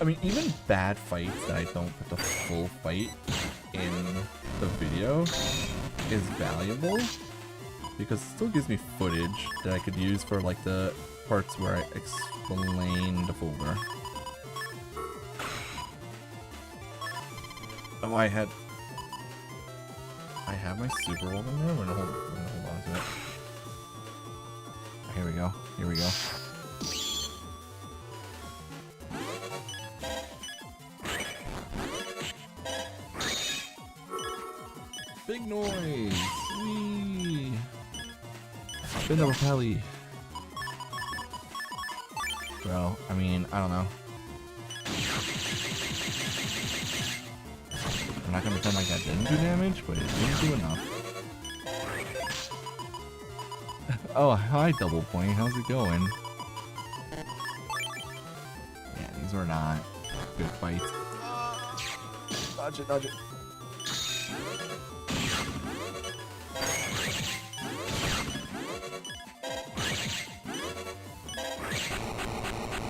I mean, even bad fights that I don't put the full fight in the video is valuable, because it still gives me footage that I could use for like the parts where I explain the folder. Oh, I have my super roll in there. We're gonna hold on to it. Here we go. Here we go. Big noise! Whee! Spin double tally. Bro, I mean, I don't know. I'm not gonna pretend like that didn't do damage, but it didn't do enough. Oh, hi Double Point, how's it going? Yeah, these were not good fights. Dodge it, dodge it.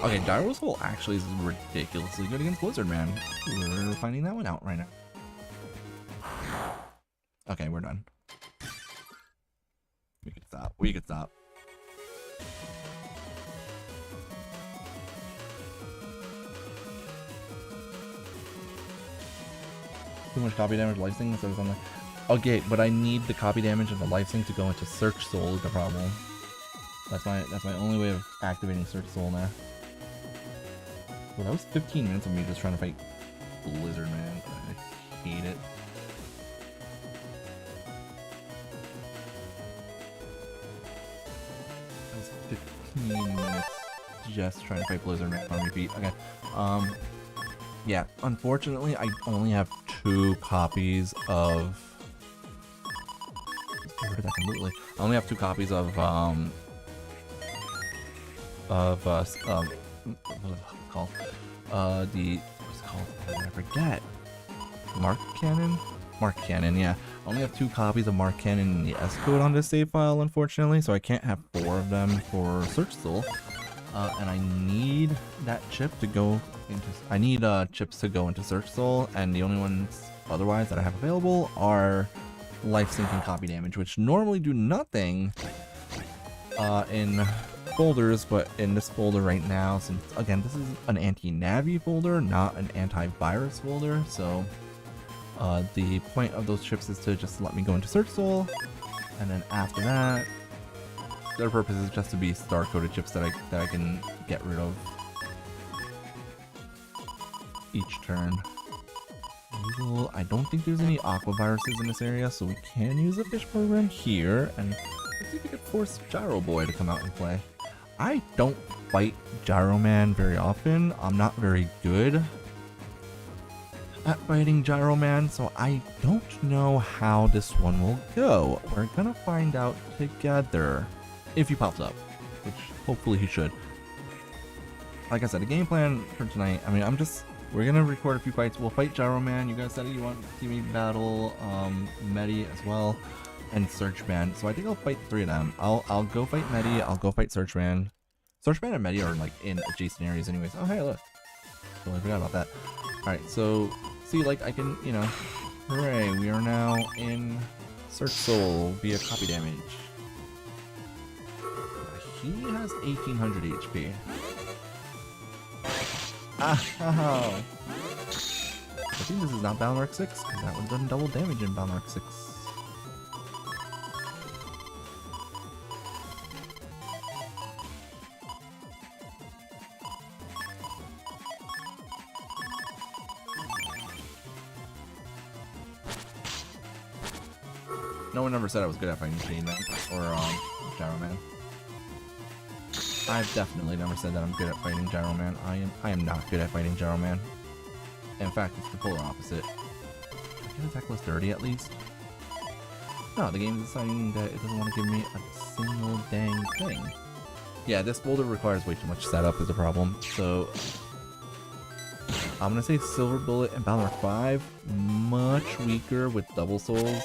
Okay, Gyro Soul actually is ridiculously good against Blizzard, man. We're finding that one out right now. Okay, we're done. We could stop. We could stop. Too much copy damage, life sync instead of something. Okay, but I need the copy damage and the life sync to go into Search Soul is the problem. That's my only way of activating Search Soul now. Well, that was 15 minutes of me just trying to fight Blizzard, man. I hate it. That was 15 minutes just trying to fight Blizzard, man, on repeat. Okay. Yeah, unfortunately, I only have 2 copies of... Get rid of that completely. I only have 2 copies of, what is it called? What's it called? I forget. Mark Cannon? Mark Cannon, yeah. I only have 2 copies of Mark Cannon in the S code on this save file, unfortunately, so I can't have 4 of them for Search Soul. And I need that chip to go into... I need chips to go into Search Soul, and the only ones otherwise that I have available are Life Sync and Copy Damage, which normally do nothing in folders, but in this folder right now, since again this is an anti-Navi folder, not an antivirus folder, so the point of those chips is to just let me go into Search Soul, and then after that, their purpose is just to be star-coded chips that I can get rid of each turn. I don't think there's any aqua viruses in this area, so we can use the fish program here, and let's see if we can force Gyro Boy to come out and play. I don't fight Gyro Man very often. I'm not very good at fighting Gyro Man, so I don't know how this one will go. We're gonna find out together if he pops up, which hopefully he should. Like I said, the game plan for tonight, I mean, we're gonna record a few fights. We'll fight Gyro Man. You guys said you want to see me battle Medi as well, and Search Man. So I think I'll fight 3 of them. I'll go fight Medi, I'll go fight Search Man. Search Man and Medi are like in adjacent areas anyways. Oh hey, look. Totally forgot about that. Alright, so see, like, I can, you know, hooray, we are now in Search Soul via copy damage. He has 1800 HP. Oh. I think this is not Balnark 6, because that would have done double damage in Balnark 6. No one ever said I was good at fighting Machine Man or Gyro Man. I've definitely never said that I'm good at fighting Gyro Man. I am not good at fighting Gyro Man. In fact, it's the polar opposite. Can I get attack plus 30 at least? No, the game is deciding that it doesn't want to give me a single dang thing. Yeah, this boulder requires way too much setup is the problem. So I'm gonna say Silver Bullet and Balnark 5, much weaker with double souls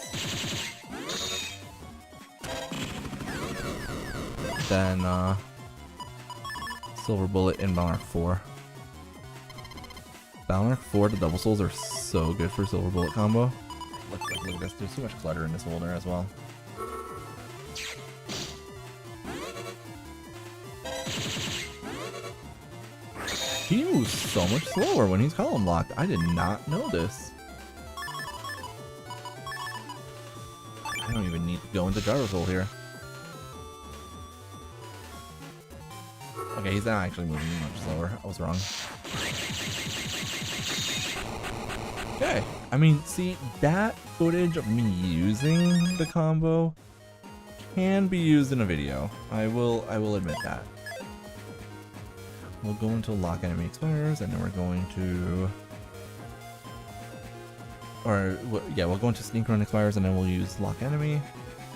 than Silver Bullet and Balnark 4. Balnark 4 to double souls are so good for Silver Bullet combo. Look at this. There's too much clutter in this boulder as well. He moves so much slower when he's column locked. I did not know this. I don't even need to go into Gyro Soul here. Okay, he's not actually moving much slower. I was wrong. Okay. I mean, see, that footage of me using the combo can be used in a video. I will admit that. We'll go until lock enemy expires, and then we're going to... yeah, we'll go into sneak run expires, and then we'll use lock enemy.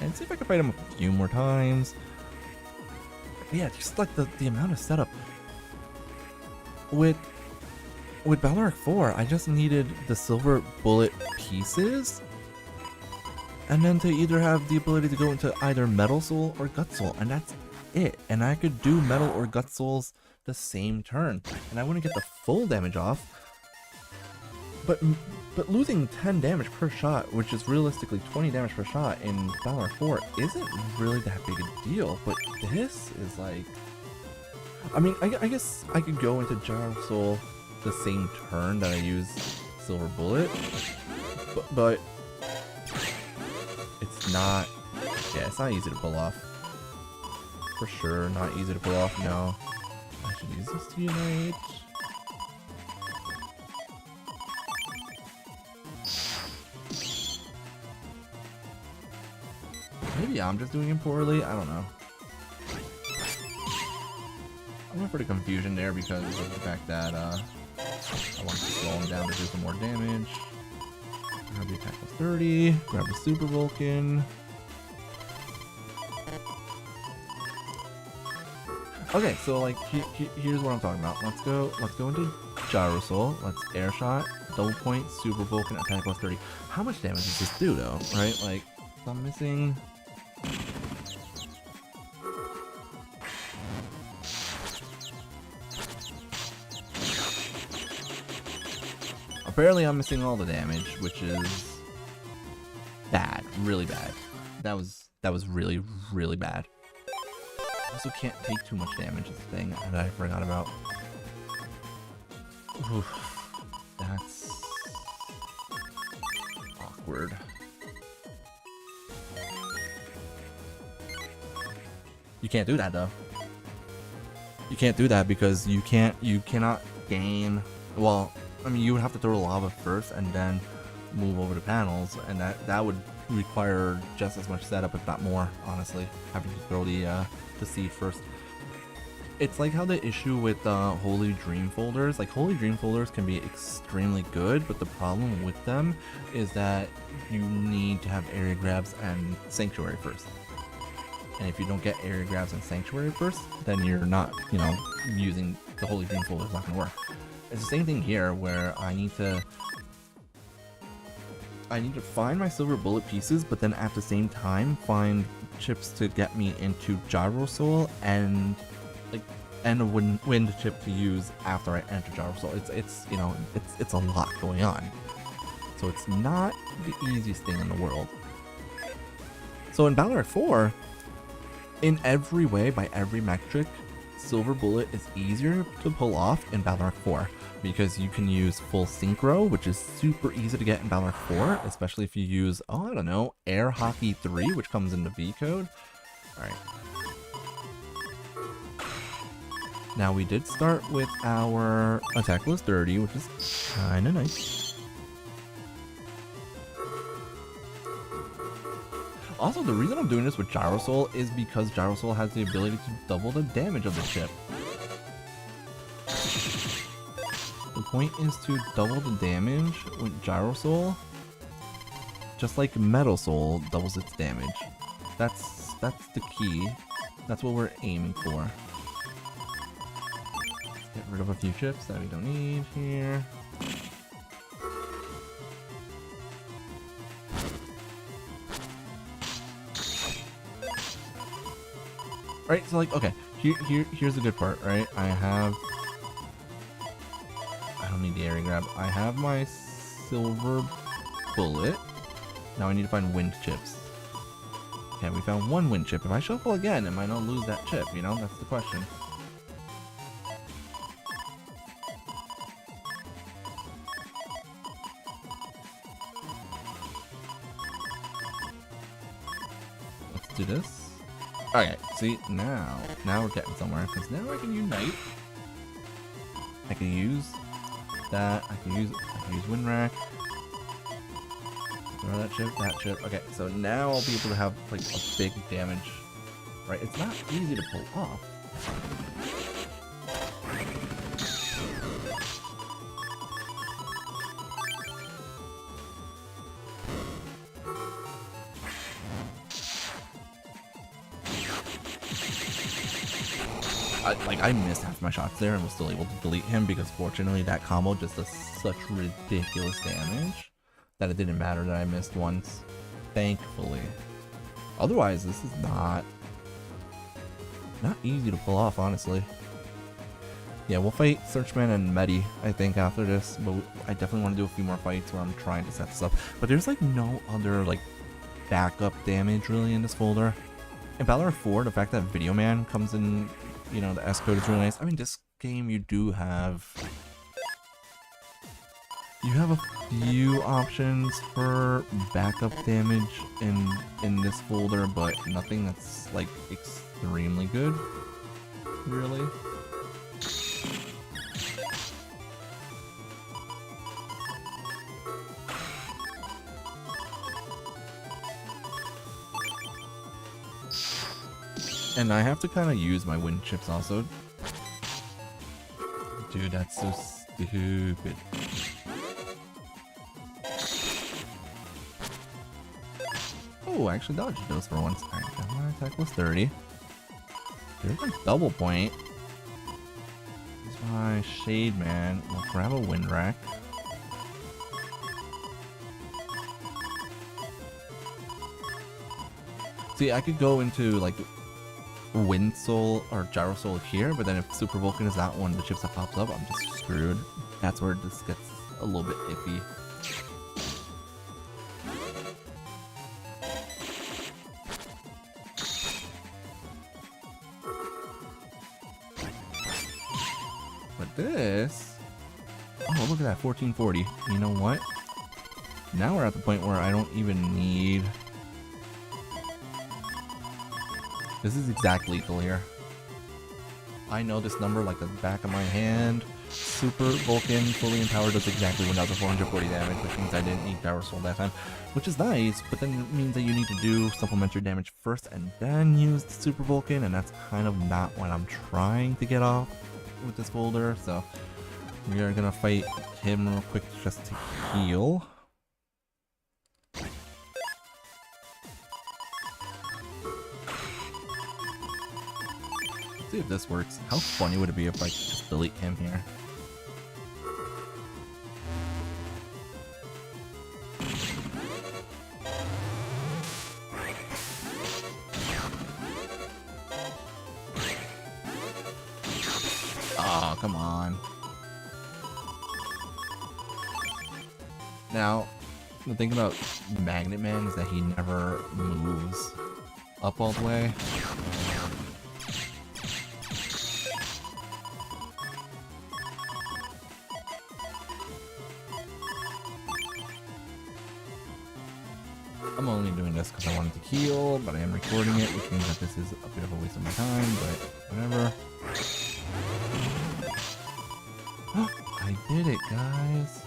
And see if I can fight him a few more times. Yeah, just like the amount of setup. With Balnark 4, I just needed the Silver Bullet pieces, and then to either have the ability to go into either Metal Soul or Gut Soul, and that's it. And I could do Metal or Gut Souls the same turn, and I wouldn't get the full damage off. But losing 10 damage per shot, which is realistically 20 damage per shot in Balnark 4, isn't really that big a deal. But this is like... I mean, I guess I could go into Gyro Soul the same turn that I use Silver Bullet, but it's not... yeah, it's not easy to pull off. For sure, not easy to pull off, no. I should use this to unite. Maybe I'm just doing it poorly, I don't know. I went for the confusion there because of the fact that I want to slow him down to do some more damage. Grab the attack plus 30, grab the Super Vulcan. Okay, so like here's what I'm talking about. Let's go into Gyro Soul. Let's air shot, double point, Super Vulcan, attack plus 30. How much damage does this do though? Right? Like, I'm missing. Apparently I'm missing all the damage, which is bad, really bad. That was really, really bad. I also can't take too much damage is the thing that I forgot about. Oof, that's awkward. You can't do that though. You can't do that because you cannot gain, well, I mean, you would have to throw lava first and then move over to panels, and that would require just as much setup, if not more, honestly, having to throw the seed first. It's like how the issue with Holy Dream folders, like Holy Dream folders can be extremely good, but the problem with them is that you need to have area grabs and Sanctuary first. And if you don't get area grabs and Sanctuary first, then you're not, you know, using the Holy Dream folder. It's not going to work. It's the same thing here where I need to find my silver bullet pieces, but then at the same time find chips to get me into Gyro Soul and a wind chip to use after I enter Gyro Soul. It's you know, it's a lot going on. So it's not the easiest thing in the world. So in Battle Arc 4, in every way, by every metric, Silver Bullet is easier to pull off in Battle Arc 4 because you can use full synchro, which is super easy to get in Battle Arc 4, especially if you use, oh, I don't know, Air Hockey 3, which comes into V code. Alright. Now we did start with our attack list 30, which is kinda nice. Also, the reason I'm doing this with Gyro Soul is because Gyro Soul has the ability to double the damage of the chip. The point is to double the damage with Gyro Soul, just like Metal Soul doubles its damage. That's the key. That's what we're aiming for. Get rid of a few chips that we don't need here. Right, so like, okay, here's the good part, right? I don't need the area grab. I have my silver bullet. Now I need to find wind chips. Okay, we found one wind chip. If I shuffle again, am I not lose that chip? You know, that's the question. Let's do this. Okay, see, now we're getting somewhere, because now I can unite. I can use that, I can use Wind Rack. Throw that chip. Okay, so now I'll be able to have, like, a big damage. Right, it's not easy to pull off. I missed half my shots there and was still able to delete him because fortunately that combo just does such ridiculous damage that it didn't matter that I missed once. Thankfully. Otherwise, this is not easy to pull off, honestly. Yeah, we'll fight Searchman and Medi, I think, after this, but I definitely want to do a few more fights where I'm trying to set this up. But there's like no other like backup damage really in this folder. In Battle Arc 4, the fact that Video Man comes in, you know, the S code is really nice. I mean, this game you do have a few options for backup damage in this folder, but nothing that's like extremely good, really. And I have to kind of use my wind chips also. Dude, that's so stupid. Oh, I actually dodged those for once. Alright, my attack was 30. There's a double point. Use my Shade Man. We'll grab a Wind Rack. See, I could go into like Wind Soul or Gyro Soul here, but then if Super Vulcan is that one, the chips that pops up, I'm just screwed. That's where this gets a little bit iffy. But this, oh look at that, 1440. You know what? Now we're at the point where I don't even need. This is exact lethal here. I know this number like the back of my hand. Super Vulcan fully empowered does exactly 1,440 damage, which means I didn't need Power Soul that time, which is nice, but then it means that you need to do supplementary damage first and then use the Super Vulcan, and that's kind of not what I'm trying to get off with this folder, so we are gonna fight him real quick just to heal. Let's see if this works. How funny would it be if I could just delete him here? Oh, come on. Now, the thing about Magnet Man is that he never moves up all the way. I'm only doing this because I wanted to heal, but I am recording it, which means that this is a bit of a waste of my time, but whatever. I did it, guys.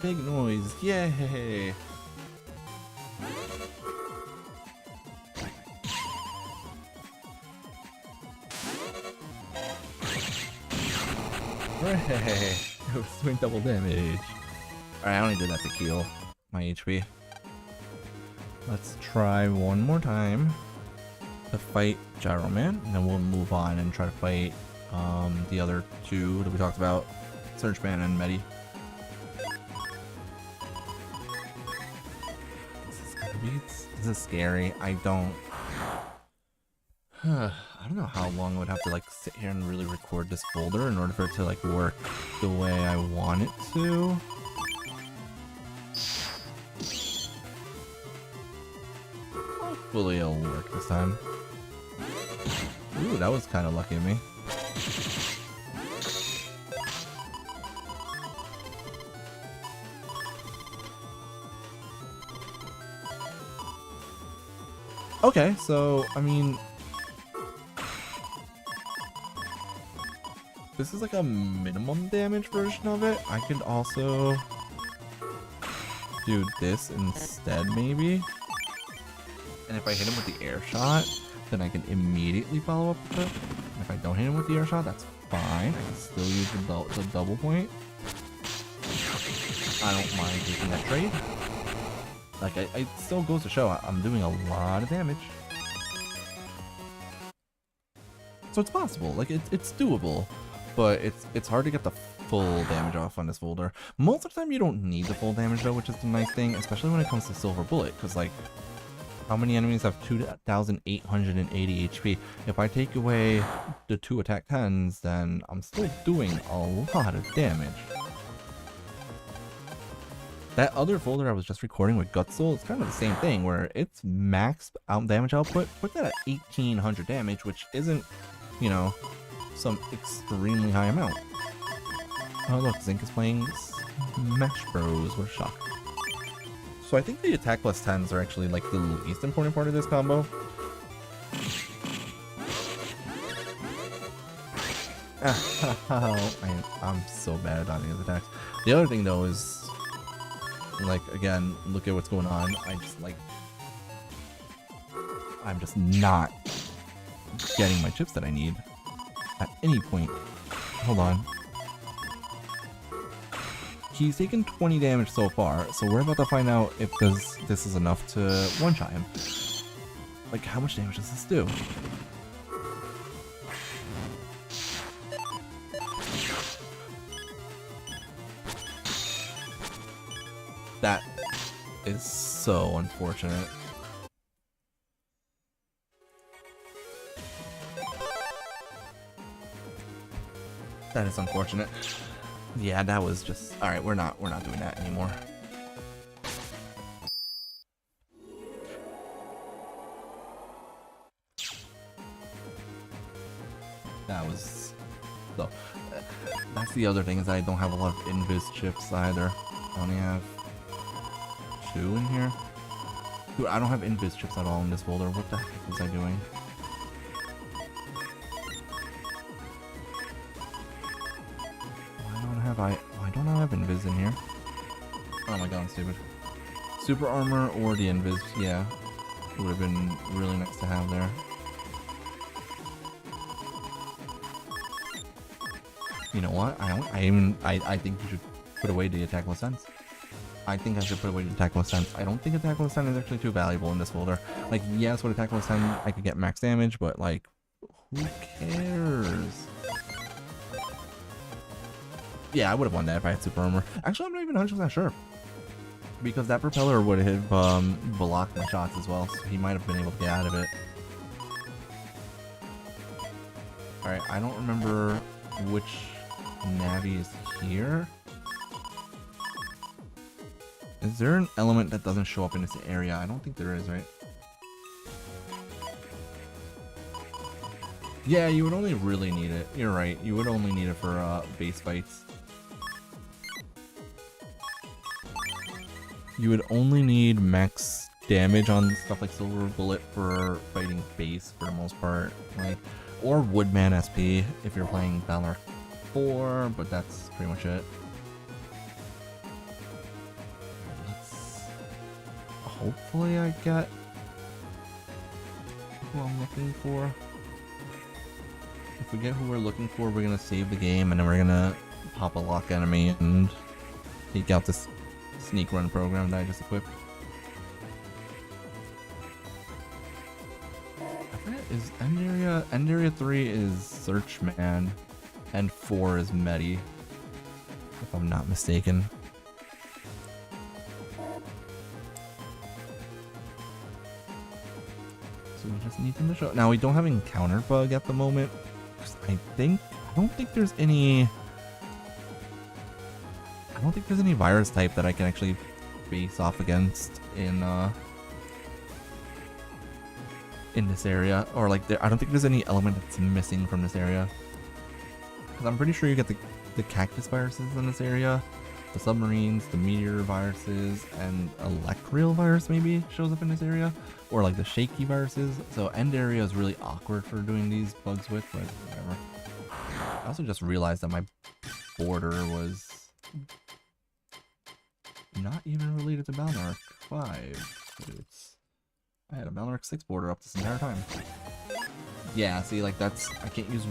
Big noise, yay! Hooray! It was doing double damage. Alright, I only did that to heal my HP. Let's try one more time to fight Gyro Man, and then we'll move on and try to fight the other two that we talked about, Surge Man and Medi. This is scary. I don't know how long I would have to like sit here and really record this folder in order for it to like work the way I want it to. Hopefully it'll work this time. Ooh, that was kind of lucky of me. Okay, so, I mean, this is like a minimum damage version of it. I could also do this instead, maybe. And if I hit him with the air shot, then I can immediately follow up with it. And if I don't hit him with the air shot, that's fine. I can still use the double point. I don't mind taking that trade. Like, it still goes to show I'm doing a lot of damage. So it's possible. Like, it's doable. But it's hard to get the full damage off on this folder. Most of the time, you don't need the full damage, though, which is the nice thing. Especially when it comes to Silver Bullet. Because, like, how many enemies have 2,880 HP? If I take away the 2 attack 10s, then I'm still doing a lot of damage. That other folder I was just recording with Gut Soul, it's kind of the same thing, where its max damage output put that at 1,800 damage, which isn't, you know, some extremely high amount. Oh look, Zinc is playing Smash Bros. What a shock. So I think the attack plus 10s are actually like the least important part of this combo. I'm so bad at dodging his attacks. The other thing though is, like, again, look at what's going on. I'm just not getting my chips that I need at any point. Hold on. He's taken 20 damage so far, so we're about to find out if this is enough to one-shot him. Like, how much damage does this do? That is so unfortunate. That is unfortunate. Yeah, that was just alright, we're not doing that anymore. That was so that's the other thing, is I don't have a lot of invis chips either. I only have 2 in here. Dude, I don't have invis chips at all in this folder. What the heck was I doing? Why don't I have invis in here? Oh my god, I'm stupid. Super armor or the invis, yeah. It would have been really nice to have there. You know what? I think you should put away the attack with sense. I think I should put away the attack with sense. I don't think attack with sense is actually too valuable in this folder. Like, yes, with attack with sense, I could get max damage, but like, who cares? Yeah, I would have won that if I had super armor. Actually, I'm not even 100% sure. Because that propeller would have blocked my shots as well, so he might have been able to get out of it. Alright, I don't remember which Navi is here. Is there an element that doesn't show up in this area? I don't think there is, right? Yeah, you would only really need it. You're right. You would only need it for base fights. You would only need max damage on stuff like Silver Bullet for fighting base for the most part. Like, or Woodman SP if you're playing Valor 4, but that's pretty much it. Hopefully I get who I'm looking for. If we get who we're looking for, we're gonna save the game and then we're gonna pop a lock enemy and take out this sneak run program that I just equipped. I forget, is end area 3 is Searchman and 4 is Medi, if I'm not mistaken. So we just need them to show. Now we don't have encounter bug at the moment. I don't think there's any virus type that I can actually face off against in this area, or like I don't think there's any element that's missing from this area. Because I'm pretty sure you get the cactus viruses in this area, the submarines, the meteor viruses, and electrial virus maybe shows up in this area, or like the shaky viruses. So end area is really awkward for doing these bugs with, but whatever. I also just realized that my border was not even related to Balnark 5. I had a Balnark 6 border up this entire time. Yeah, see, like that's I can't use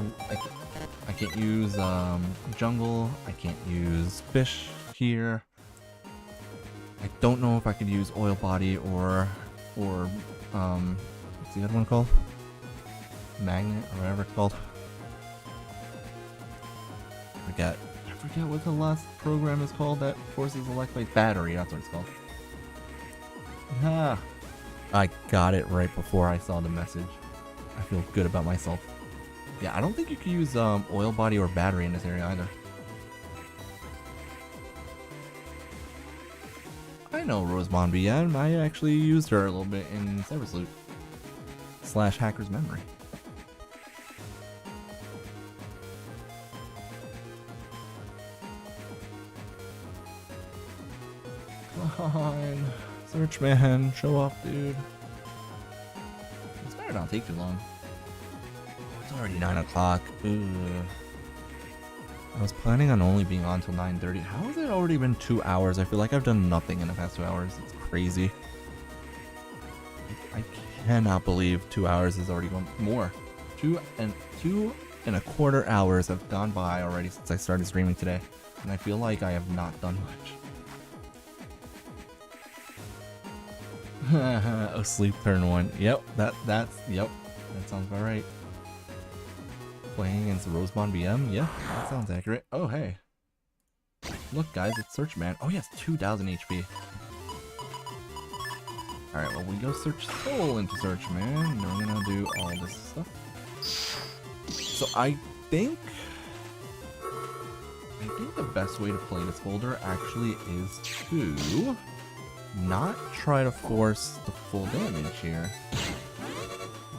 jungle. I can't use fish here. I don't know if I could use oil body or what's the other one called? Magnet or whatever it's called. I forget what the last program is called that forces electrolyte battery. That's what it's called. Ah, I got it right before I saw the message. I feel good about myself. Yeah, I don't think you can use oil body or battery in this area either. I know Rosemond BN. I actually used her a little bit in Cyber Salute / Hacker's Memory. Come on, Searchman, show off, dude. This better not take too long. It's already 9 o'clock. I was planning on only being on till 9:30. How has it already been 2 hours? I feel like I've done nothing in the past 2 hours. It's crazy. I cannot believe 2 hours is already gone. More. 2.25 hours have gone by already since I started streaming today. And I feel like I have not done much. Asleep turn 1. Yep, that sounds about right. Playing against Rosemond BM? Yeah, that sounds accurate. Oh, hey. Look, guys, it's Searchman. Oh, he has 2,000 HP. Alright, well, we go search soul into Searchman, and we're gonna do all this stuff. So I think the best way to play this folder actually is to not try to force the full damage here,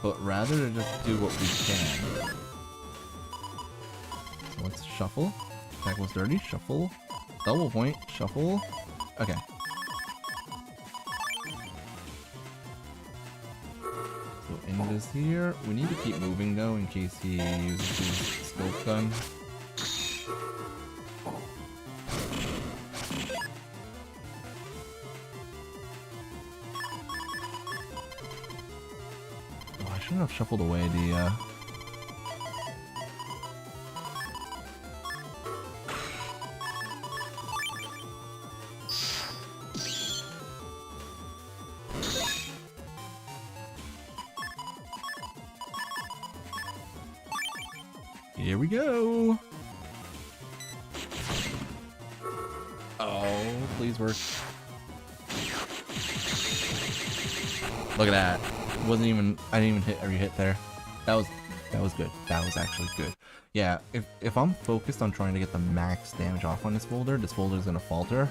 but rather to just do what we can. So let's shuffle. Attack was dirty. Shuffle. Double point. Shuffle. Okay. Inda's here. We need to keep moving though in case he uses his scope gun. Oh, I shouldn't have shuffled away the Here we go. Oh, please work. Look at that. Wasn't even, I didn't even hit every hit there. That was good. That was actually good. Yeah, if I'm focused on trying to get the max damage off on this folder is gonna falter.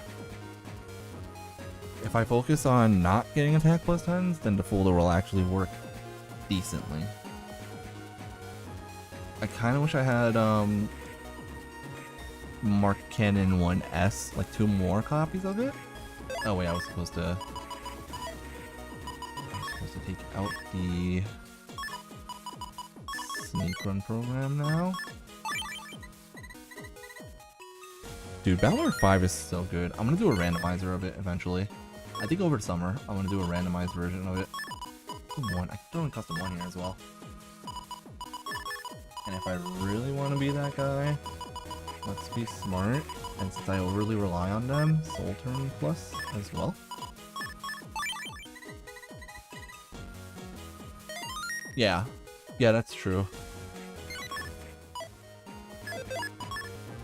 If I focus on not getting attack plus 10s, then the folder will actually work decently. I kind of wish I had Mark Cannon 1S, like 2 more copies of it. Oh wait, I was supposed to take out the sneak run program now. Dude, Battle 5 is so good. I'm gonna do a randomizer of it eventually. I think over the summer I'm gonna do a randomized version of it. I can throw in custom 1 here as well. And if I really want to be that guy, let's be smart. And since I overly rely on them, Soul Turn Plus as well. Yeah, that's true.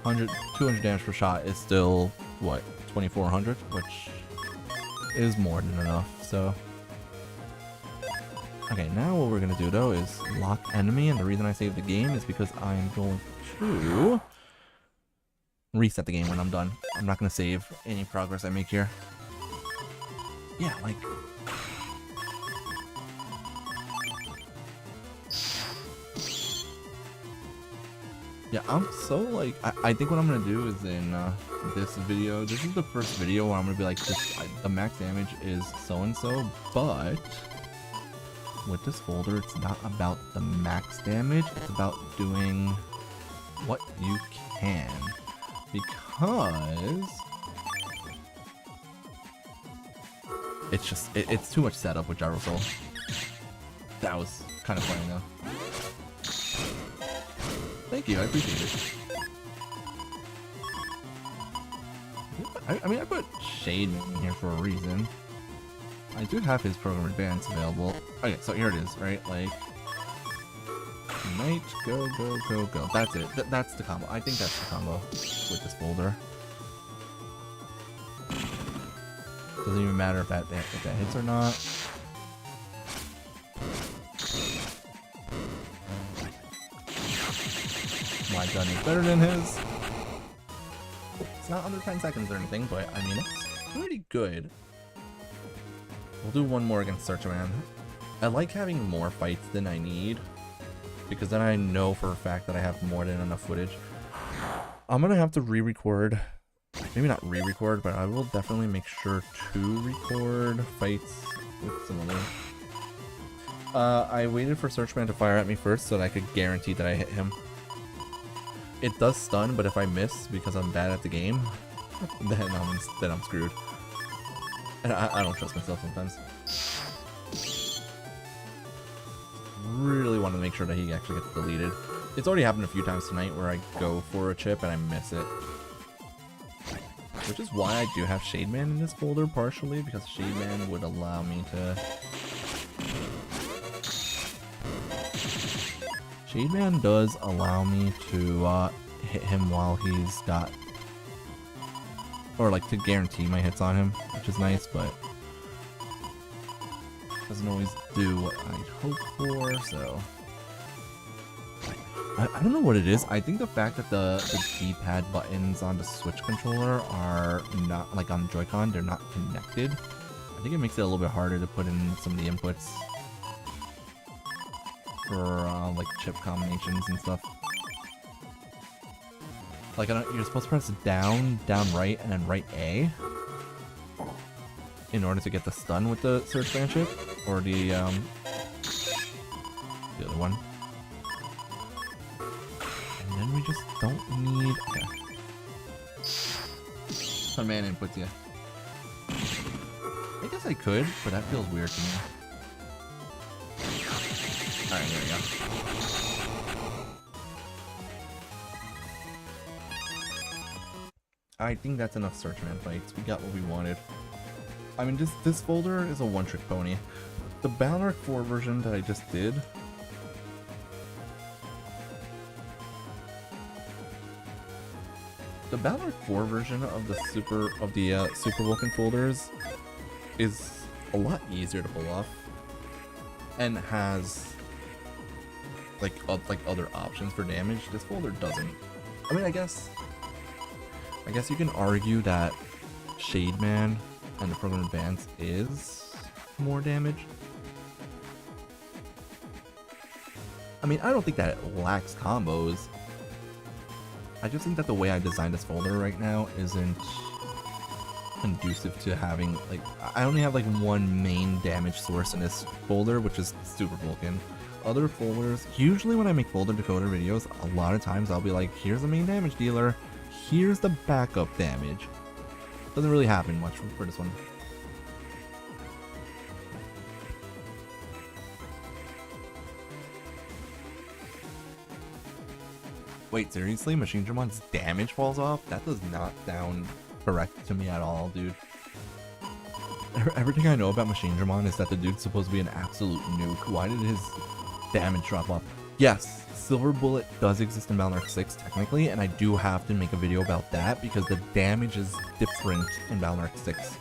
200 damage per shot is still, what, 2400? Which is more than enough, so... Okay, now what we're gonna do though is lock enemy, and the reason I saved the game is because I'm going to reset the game when I'm done. I'm not gonna save any progress I make here. Yeah, like... Yeah, I'm so like... I think what I'm gonna do is in this video, this is the first video where I'm gonna be like, the max damage is so-and-so, but... with this folder, it's not about the max damage, it's about doing what you can. Because it's just, it's too much setup with Gyro Soul. That was kind of funny though. Thank you, I appreciate it. I mean, I put Shade in here for a reason. I do have his program advance available. Okay, so here it is, right? Like, Knight, go, go, go, go. That's it. That's the combo. I think that's the combo with this folder. Doesn't even matter if that hits or not. My gun is better than his. It's not under 10 seconds or anything, but I mean, it's pretty good. We'll do one more against Searcher Man. I like having more fights than I need, because then I know for a fact that I have more than enough footage. I'm gonna have to re-record, maybe not re-record, but I will definitely make sure to record fights with some other. I waited for Searcher Man to fire at me first so that I could guarantee that I hit him. It does stun, but if I miss because I'm bad at the game, then I'm screwed. And I don't trust myself sometimes. Really want to make sure that he actually gets deleted. It's already happened a few times tonight where I go for a chip and I miss it. Which is why I do have Shade Man in this folder, partially, because Shade Man would allow me to... Shade Man does allow me to hit him while he's got... or like to guarantee my hits on him, which is nice, but doesn't always do what I'd hope for, so... I don't know what it is. I think the fact that the D-pad buttons on the Switch controller are not, like on Joy-Con, they're not connected. I think it makes it a little bit harder to put in some of the inputs for like chip combinations and stuff. Like, you're supposed to press down, down right, and then right A in order to get the stun with the Search Man chip, or the the other one. And then we just don't need... Okay. Some man inputs, yeah. I guess I could, but that feels weird to me. Alright, there we go. I think that's enough Searchman fights. We got what we wanted. I mean, this folder is a one-trick pony. The BN4 version that I just did... The BN4 version of the Super Vulcan folders is a lot easier to pull off, and has like other options for damage. This folder doesn't. I mean, I guess you can argue that Shade Man and the Program Advance is more damage. I mean, I don't think that it lacks combos. I just think that the way I designed this folder right now isn't conducive to having, like, I only have like one main damage source in this folder, which is Super Vulcan. Other folders, usually when I make Folder Decoder videos, a lot of times I'll be like, here's the main damage dealer, here's the backup damage. Doesn't really happen much for this one. Wait, seriously? Machine Drumon's damage falls off? That does not sound correct to me at all, dude. Everything I know about Machine Dramon is that the dude's supposed to be an absolute nuke. Why did his damage drop off? Yes, Silver Bullet does exist in Balnark 6 technically, and I do have to make a video about that because the damage is different in Balnark 6.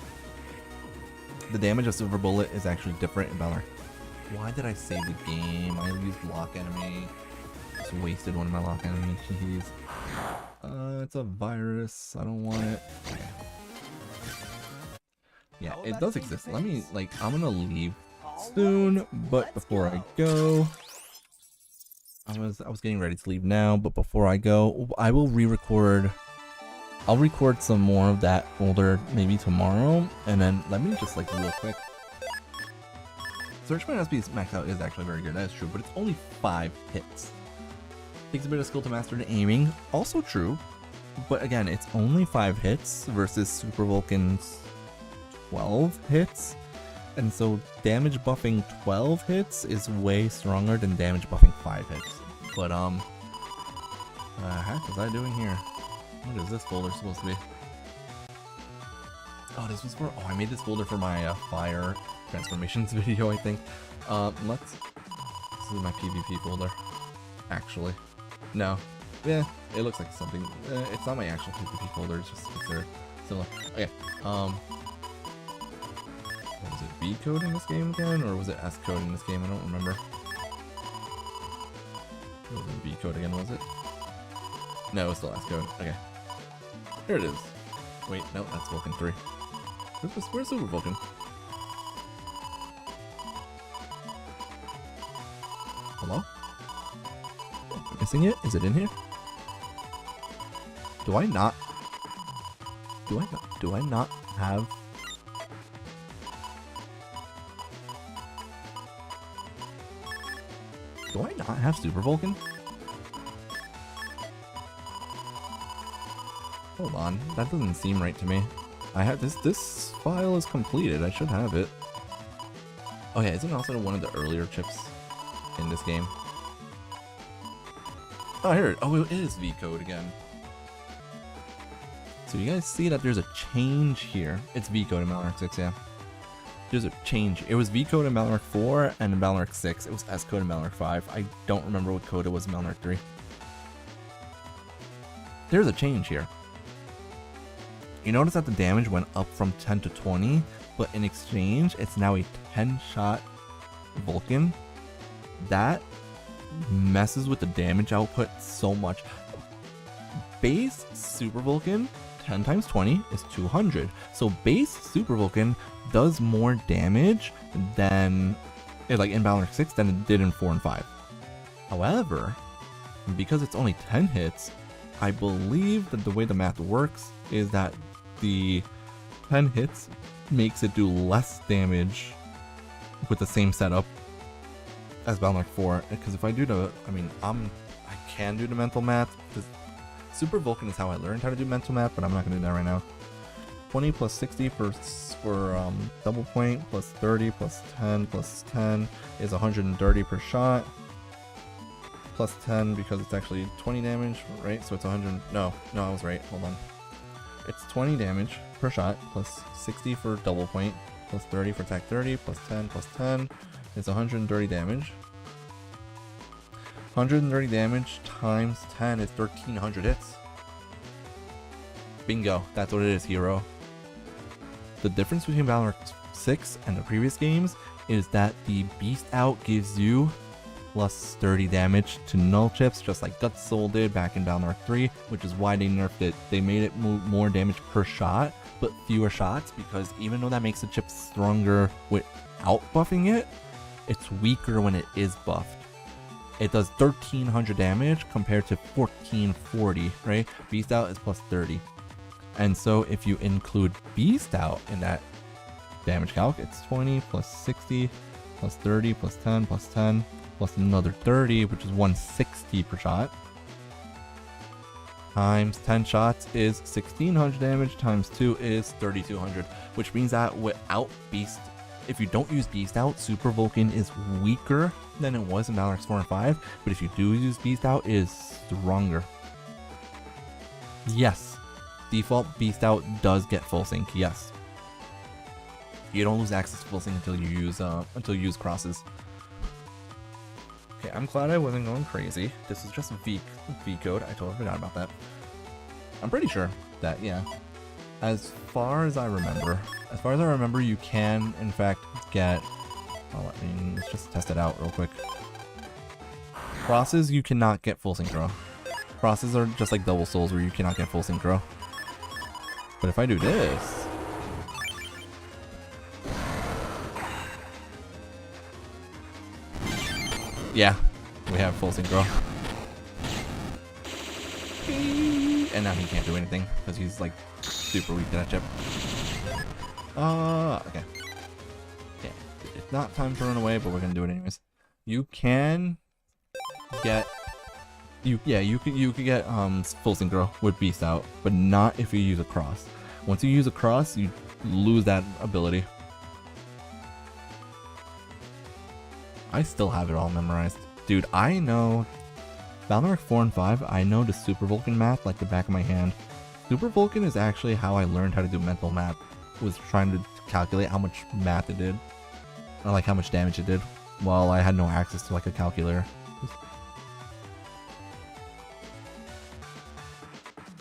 The damage of Silver Bullet is actually different in Balnark. Why did I save the game? I used Lock Enemy. Just wasted one of my Lock Enemy keys. It's a virus. I don't want it. Okay. Yeah, it does exist. Let me, like, I'm gonna leave soon, but before I go, I was getting ready to leave now, but before I go, I will re-record. I'll record some more of that folder maybe tomorrow, and then let me just, like, real quick. Searchman SP max out is actually very good, that is true, but it's only 5 hits. Takes a bit of skill to master the aiming, also true, but again, it's only 5 hits versus Super Vulcan's 12 hits, and so damage buffing 12 hits is way stronger than damage buffing 5 hits. But heck was I doing here? What is this folder supposed to be? Oh, this was for, oh, I made this folder for my fire transformations video, I think. This is my PvP folder, actually. No, yeah, it looks like something. It's not my actual PvP folder, it's just because they're similar. Okay, was it B code in this game again, or was it S code in this game? I don't remember. It wasn't B code again, was it? No, it was still S code. Okay. Here it is. Wait, no, that's Vulcan 3. Where's Super Vulcan? Hello? Am I missing it? Is it in here? Do I not have... Do I not have Super Vulcan? Hold on, that doesn't seem right to me. I have this file is completed, I should have it. Oh yeah, isn't it also one of the earlier chips in this game? Oh, here, oh, it is V code again. So you guys see that there's a change here. It's V code in Balnark 6, yeah. There's a change. It was V code in Balnark 4 and in Balnark 6. It was S code in Balnark 5. I don't remember what code it was in Balnark 3. There's a change here. You notice that the damage went up from 10 to 20, but in exchange, it's now a 10-shot Vulcan. That messes with the damage output so much. Base Super Vulcan 10 times 20 is 200. So base Super Vulcan does more damage than, like in Balnark 6 than it did in 4 and 5. However, because it's only 10 hits, I believe that the way the math works is that the 10 hits makes it do less damage with the same setup as Balnark 4, because if I do the, I can do the mental math, because Super Vulcan is how I learned how to do mental math, but I'm not going to do that right now. 20 plus 60 for double point, plus 30 plus 10 plus 10 is 130 per shot. Plus 10 because it's actually 20 damage, right? So it's 100, no, I was right, hold on. It's 20 damage per shot, plus 60 for double point, plus 30 for attack 30, plus 10 is 130 damage. 130 damage times 10 is 1300 hits. Bingo, that's what it is, hero. The difference between Balnark 6 and the previous games is that the Beast Out gives you plus 30 damage to null chips, just like Guts Soul did back in Balnark 3, which is why they nerfed it. They made it more damage per shot, but fewer shots, because even though that makes the chip stronger without buffing it, it's weaker when it is buffed. It does 1300 damage compared to 1440, right? Beast Out is plus 30. And so if you include Beast Out in that damage calc, it's 20 plus 60 plus 30 plus 10 plus 10 plus another 30, which is 160 per shot. Times 10 shots is 1600 damage, times 2 is 3200, which means that without Beast, if you don't use Beast Out, Super Vulcan is weaker than it was in Balnark 4 and 5, but if you do use Beast Out, it is stronger. Yes, default Beast Out does get full sync, yes. You don't lose access to full sync until you use crosses. Okay, I'm glad I wasn't going crazy. This is just V code. I totally forgot about that. I'm pretty sure that, yeah. As far as I remember, you can, in fact, get... Oh, let's just test it out real quick. Crosses, you cannot get full synchro. Crosses are just like double souls where you cannot get full synchro. But if I do this... Yeah, we have full synchro. And now he can't do anything because he's like super weak to that chip. Okay. Yeah, it's not time to run away, but we're gonna do it anyways. You can get you could get full synchro with Beast Out, but not if you use a cross. Once you use a cross, you lose that ability. I still have it all memorized. Dude, I know Balnark 4 and 5, I know the Super Vulcan math like the back of my hand. Super Vulcan is actually how I learned how to do mental math. Was trying to calculate how much math it did. Or like how much damage it did. While I had no access to like a calculator.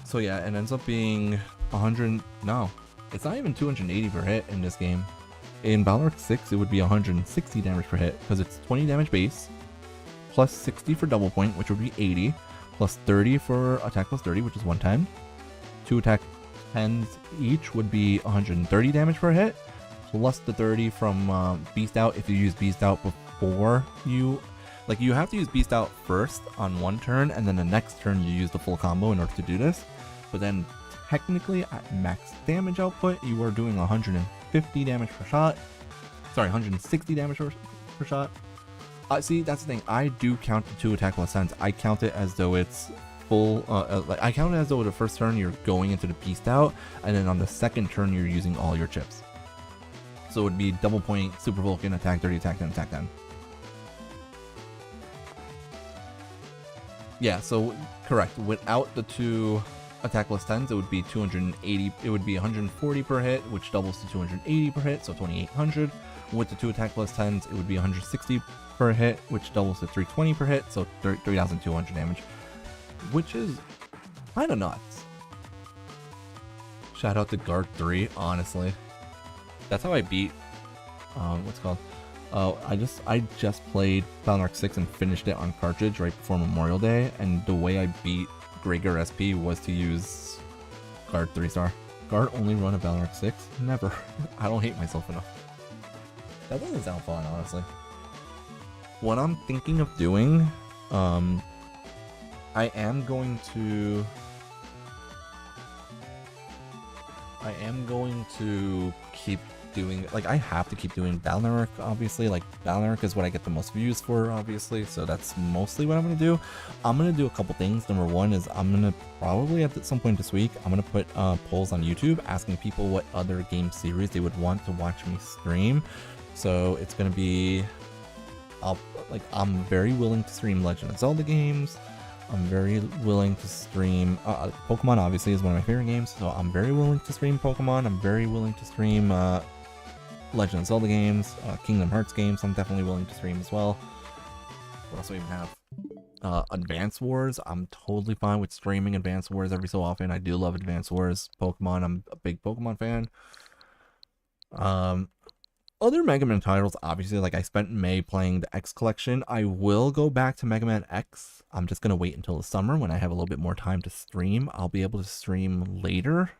So yeah, it ends up being 100... No, it's not even 280 per hit in this game. In Balnark 6, it would be 160 damage per hit, because it's 20 damage base, plus 60 for double point, which would be 80, plus 30 for attack plus 30, which is 110. 2 attack 10s each would be 130 damage per hit, plus the 30 from Beast Out if you use Beast Out before you... Like, you have to use Beast Out first on one turn, and then the next turn you use the full combo in order to do this. But then, technically, at max damage output, you are doing 150 damage per shot. Sorry, 160 damage per shot. See, that's the thing. I do count the 2 attack plus 10s. I count it as though it's full. Like, I count it as though the first turn you're going into the Beast Out, and then on the second turn you're using all your chips. So it would be double point, Super Vulcan, attack 30, attack 10, attack 10. Yeah, so correct. Without the 2 attack plus 10s, it would be 280. It would be 140 per hit, which doubles to 280 per hit, so 2800. With the 2 attack plus 10s, it would be 160 per hit, which doubles to 320 per hit, so 3,200 damage, which is kind of nuts. Shout out to Guard 3, honestly. That's how I beat, what's it called? I just played Balnark 6 and finished it on cartridge right before Memorial Day, and the way I beat Gregor SP was to use Guard 3-star. Guard only run a Balnark 6? Never. I don't hate myself enough. That doesn't sound fun, honestly. What I'm thinking of doing, I am going to keep doing, like, I have to keep doing Battle Network, obviously. Like, Battle Network is what I get the most views for, obviously, so that's mostly what I'm gonna do. I'm gonna do a couple things. Number one is I'm gonna probably at some point this week, I'm gonna put polls on YouTube asking people what other game series they would want to watch me stream. So it's gonna be, I'm very willing to stream Legend of Zelda games. I'm very willing to stream Pokemon, obviously, is one of my favorite games, so I'm very willing to stream Pokemon. I'm very willing to stream Legend of Zelda games, Kingdom Hearts games. I'm definitely willing to stream as well. What else do we even have? Advance Wars. I'm totally fine with streaming Advance Wars every so often. I do love Advance Wars. Pokemon, I'm a big Pokemon fan. Other Mega Man titles, obviously, like I spent May playing the X Collection. I will go back to Mega Man X. I'm just going to wait until the summer when I have a little bit more time to stream. I'll be able to stream later.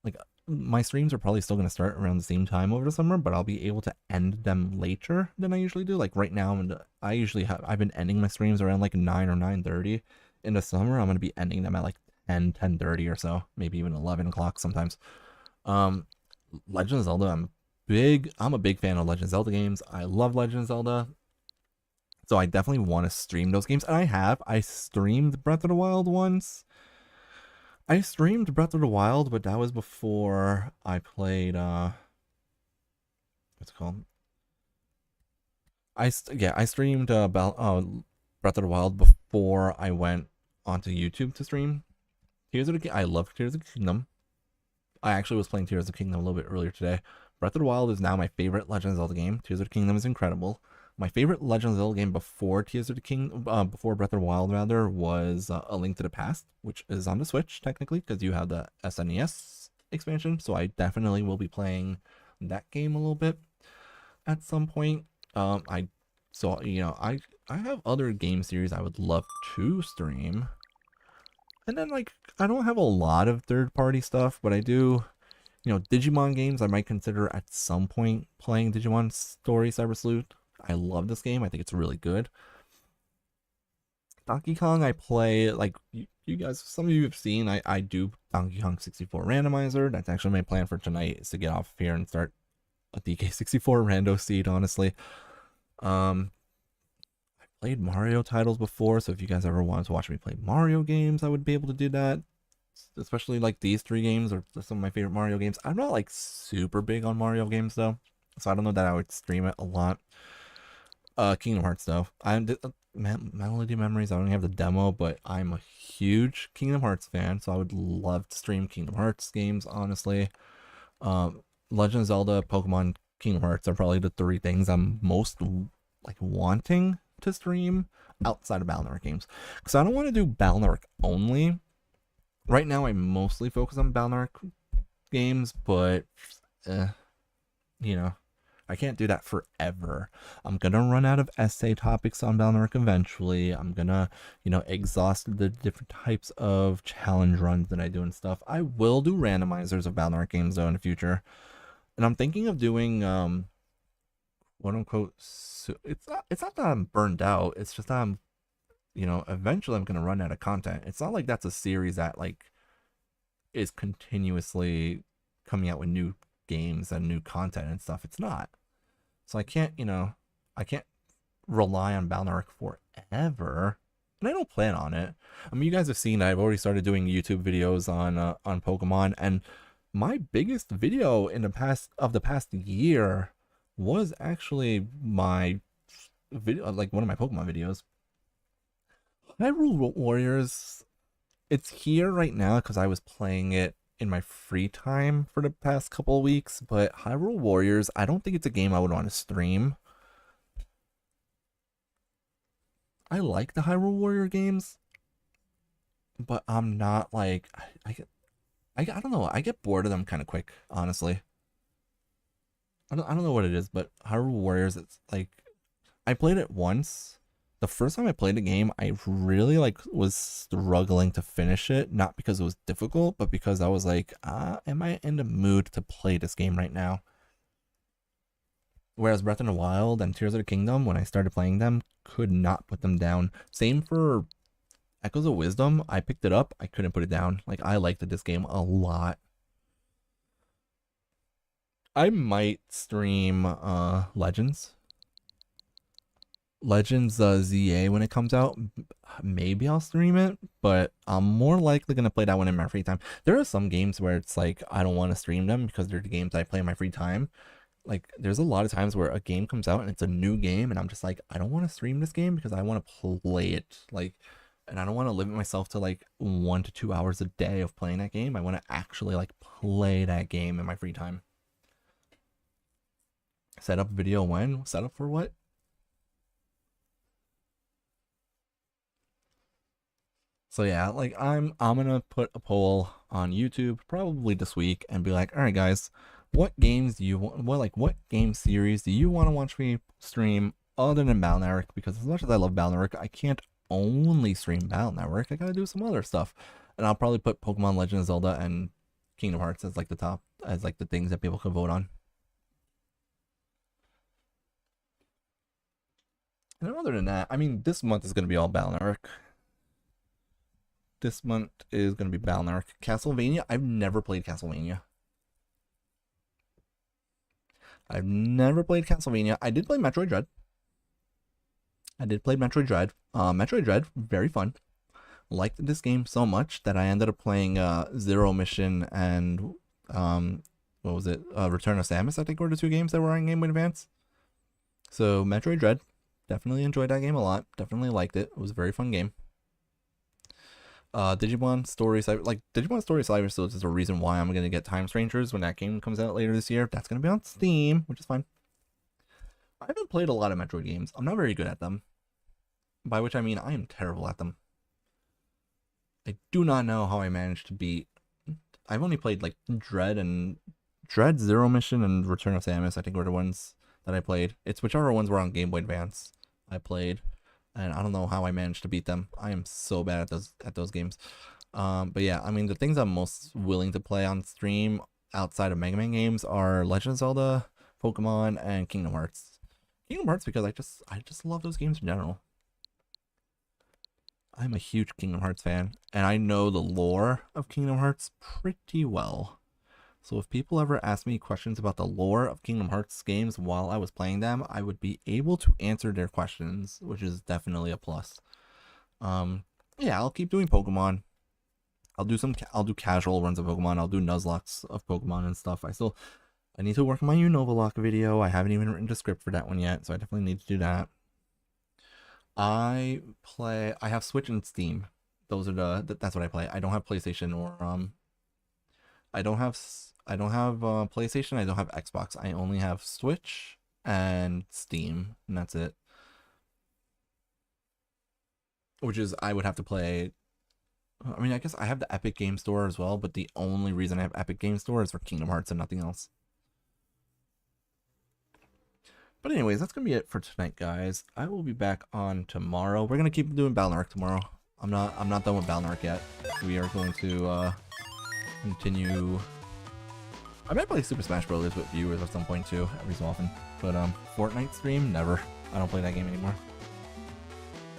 Like, my streams are probably still going to start around the same time over the summer, but I'll be able to end them later than I usually do. Like right now, I've been ending my streams around like 9 or 9:30. In the summer, I'm going to be ending them at like 10:30 or so, maybe even 11 o'clock sometimes. Legend of Zelda, I'm a big fan of Legend of Zelda games. I love Legend of Zelda. So I definitely want to stream those games. And I streamed Breath of the Wild once. I streamed Breath of the Wild, but that was before I played, what's it called? I streamed Breath of the Wild before I went onto YouTube to stream Tears of the Kingdom. I love Tears of the Kingdom. I actually was playing Tears of the Kingdom a little bit earlier today. Breath of the Wild is now my favorite Legend of Zelda game. Tears of the Kingdom is incredible. My favorite Legend of Zelda game before Tears of the Kingdom, before Breath of the Wild rather, was A Link to the Past, which is on the Switch technically because you have the SNES expansion. So I definitely will be playing that game a little bit at some point. I have other game series I would love to stream, and then like I don't have a lot of third-party stuff, but I do. Digimon games I might consider at some point playing Digimon Story Cyber Sleuth. I love this game. I think it's really good. Donkey Kong I play, like you guys, some of you have seen, I do Donkey Kong 64 Randomizer. That's actually my plan for tonight, is to get off here and start a DK64 rando seed, honestly. I played Mario titles before, so if you guys ever wanted to watch me play Mario games, I would be able to do that. Especially like these 3 games are some of my favorite Mario games. I'm not like super big on Mario games though, so I don't know that I would stream it a lot. Kingdom Hearts though, Melody Memories, I don't have the demo, but I'm a huge Kingdom Hearts fan, so I would love to stream Kingdom Hearts games, honestly. Legend of Zelda, Pokemon, Kingdom Hearts are probably the 3 things I'm most like wanting to stream outside of Battle Network games, because I don't want to do Battle Network only. Right now, I mostly focus on Battle Network games, but, I can't do that forever. I'm gonna run out of essay topics on Battle Network eventually. I'm gonna, exhaust the different types of challenge runs that I do and stuff. I will do randomizers of Battle Network games, though, in the future. And I'm thinking of doing, quote-unquote, it's not that I'm burned out. It's just that I'm eventually I'm going to run out of content. It's not like that's a series that like is continuously coming out with new games and new content and stuff. It's not. So I can't rely on Battle Network forever. And I don't plan on it. I mean, you guys have seen I've already started doing YouTube videos on Pokemon, and my biggest video in the past year was actually my video, like one of my Pokemon videos. Hyrule Warriors, it's here right now because I was playing it in my free time for the past couple of weeks, but Hyrule Warriors, I don't think it's a game I would want to stream. I like the Hyrule Warrior games, but I'm not like, I don't know, I get bored of them kind of quick, honestly. I don't know what it is, but Hyrule Warriors, it's like, I played it once. The first time I played the game, I really was struggling to finish it, not because it was difficult, but because I was like, am I in the mood to play this game right now? Whereas Breath of the Wild and Tears of the Kingdom, when I started playing them, could not put them down. Same for Echoes of Wisdom. I picked it up, I couldn't put it down. Like, I liked this game a lot. I might stream Legends ZA when it comes out. Maybe I'll stream it, but I'm more likely gonna play that one in my free time. There are some games where it's like I don't want to stream them because they're the games I play in my free time. Like there's a lot of times where a game comes out and it's a new game and I'm just like, I don't want to stream this game because I want to play it. Like, and I don't want to limit myself to like 1 to 2 hours a day of playing that game. I want to actually like play that game in my free time. Set up video when? Set up for what? So yeah, like I'm gonna put a poll on YouTube probably this week and be like, all right guys, what games do you want? What game series do you want to watch me stream other than Battle Network? Because as much as I love Battle Network, I can't only stream Battle Network. I gotta do some other stuff, and I'll probably put Pokemon, Legend of Zelda, and Kingdom Hearts as like the top, as like the things that people can vote on. And other than that, I mean, this month is gonna be all Battle Network. This month is going to be Battle Network. Castlevania, I've never played Castlevania. I did play Metroid Dread. Metroid Dread, very fun. Liked this game so much that I ended up playing Zero Mission and what was it? Return of Samus, I think were the 2 games that were on Game Boy Advance. So Metroid Dread, definitely enjoyed that game a lot. Definitely liked it. It was a very fun game. Digimon Story Cyber, like Digimon Story Cyber Still is a reason why I'm gonna get Time Strangers when that game comes out later this year. That's gonna be on Steam, which is fine. I haven't played a lot of Metroid games. I'm not very good at them. By which I mean I am terrible at them. I do not know how I managed to beat. I've only played like Dread, Zero Mission, and Return of Samus, I think were the ones that I played. It's whichever ones were on Game Boy Advance I played. And I don't know how I managed to beat them. I am so bad at those games. But yeah, I mean the things I'm most willing to play on stream outside of Mega Man games are Legend of Zelda, Pokemon, and Kingdom Hearts. Kingdom Hearts because I just love those games in general. I'm a huge Kingdom Hearts fan, and I know the lore of Kingdom Hearts pretty well. So if people ever ask me questions about the lore of Kingdom Hearts games while I was playing them, I would be able to answer their questions, which is definitely a plus. Yeah, I'll keep doing Pokemon. I'll do casual runs of Pokemon. I'll do Nuzlocks of Pokemon and stuff. I need to work on my Unova video. I haven't even written the script for that one yet, so I definitely need to do that. I have Switch and Steam. Those are that's what I play. I don't have PlayStation or I don't have PlayStation. I don't have Xbox. I only have Switch and Steam, and that's it. Which is, I would have to play. I mean, I guess I have the Epic Game Store as well, but the only reason I have Epic Game Store is for Kingdom Hearts and nothing else. But anyways, that's gonna be it for tonight, guys. I will be back on tomorrow. We're gonna keep doing Battle Network tomorrow. I'm not done with Battle Network yet. We are going to continue. I might play Super Smash Bros. With viewers at some point too, every so often. But Fortnite stream, never. I don't play that game anymore.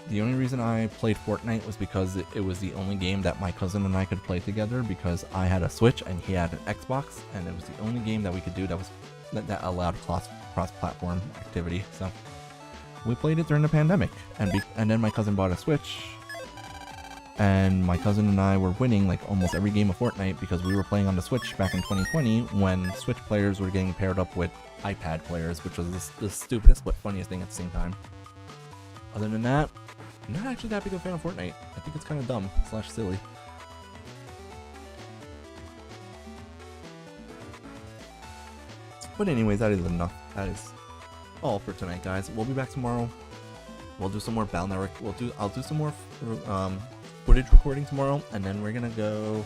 The only reason I played Fortnite was because it was the only game that my cousin and I could play together because I had a Switch and he had an Xbox, and it was the only game that we could do that allowed cross-platform activity. So we played it during the pandemic, and then my cousin bought a Switch. And my cousin and I were winning like almost every game of Fortnite because we were playing on the Switch back in 2020 when Switch players were getting paired up with iPad players, which was the stupidest but funniest thing at the same time. Other than that, I'm not actually that big of a fan of Fortnite. I think it's kind of dumb / silly. But anyways, that is enough. That is all for tonight, guys. We'll be back tomorrow. We'll do some more Battle Network. I'll do some more footage recording tomorrow, and then we're gonna go.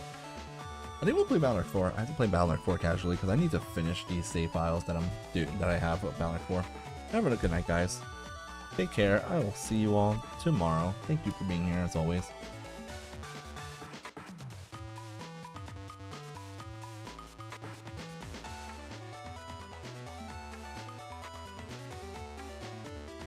I think we'll play Battle Network 4. I have to play Battle Network 4 casually because I need to finish these save files that I have of Battle Network 4. Have a good night, guys. Take care. I will see you all tomorrow. Thank you for being here as always.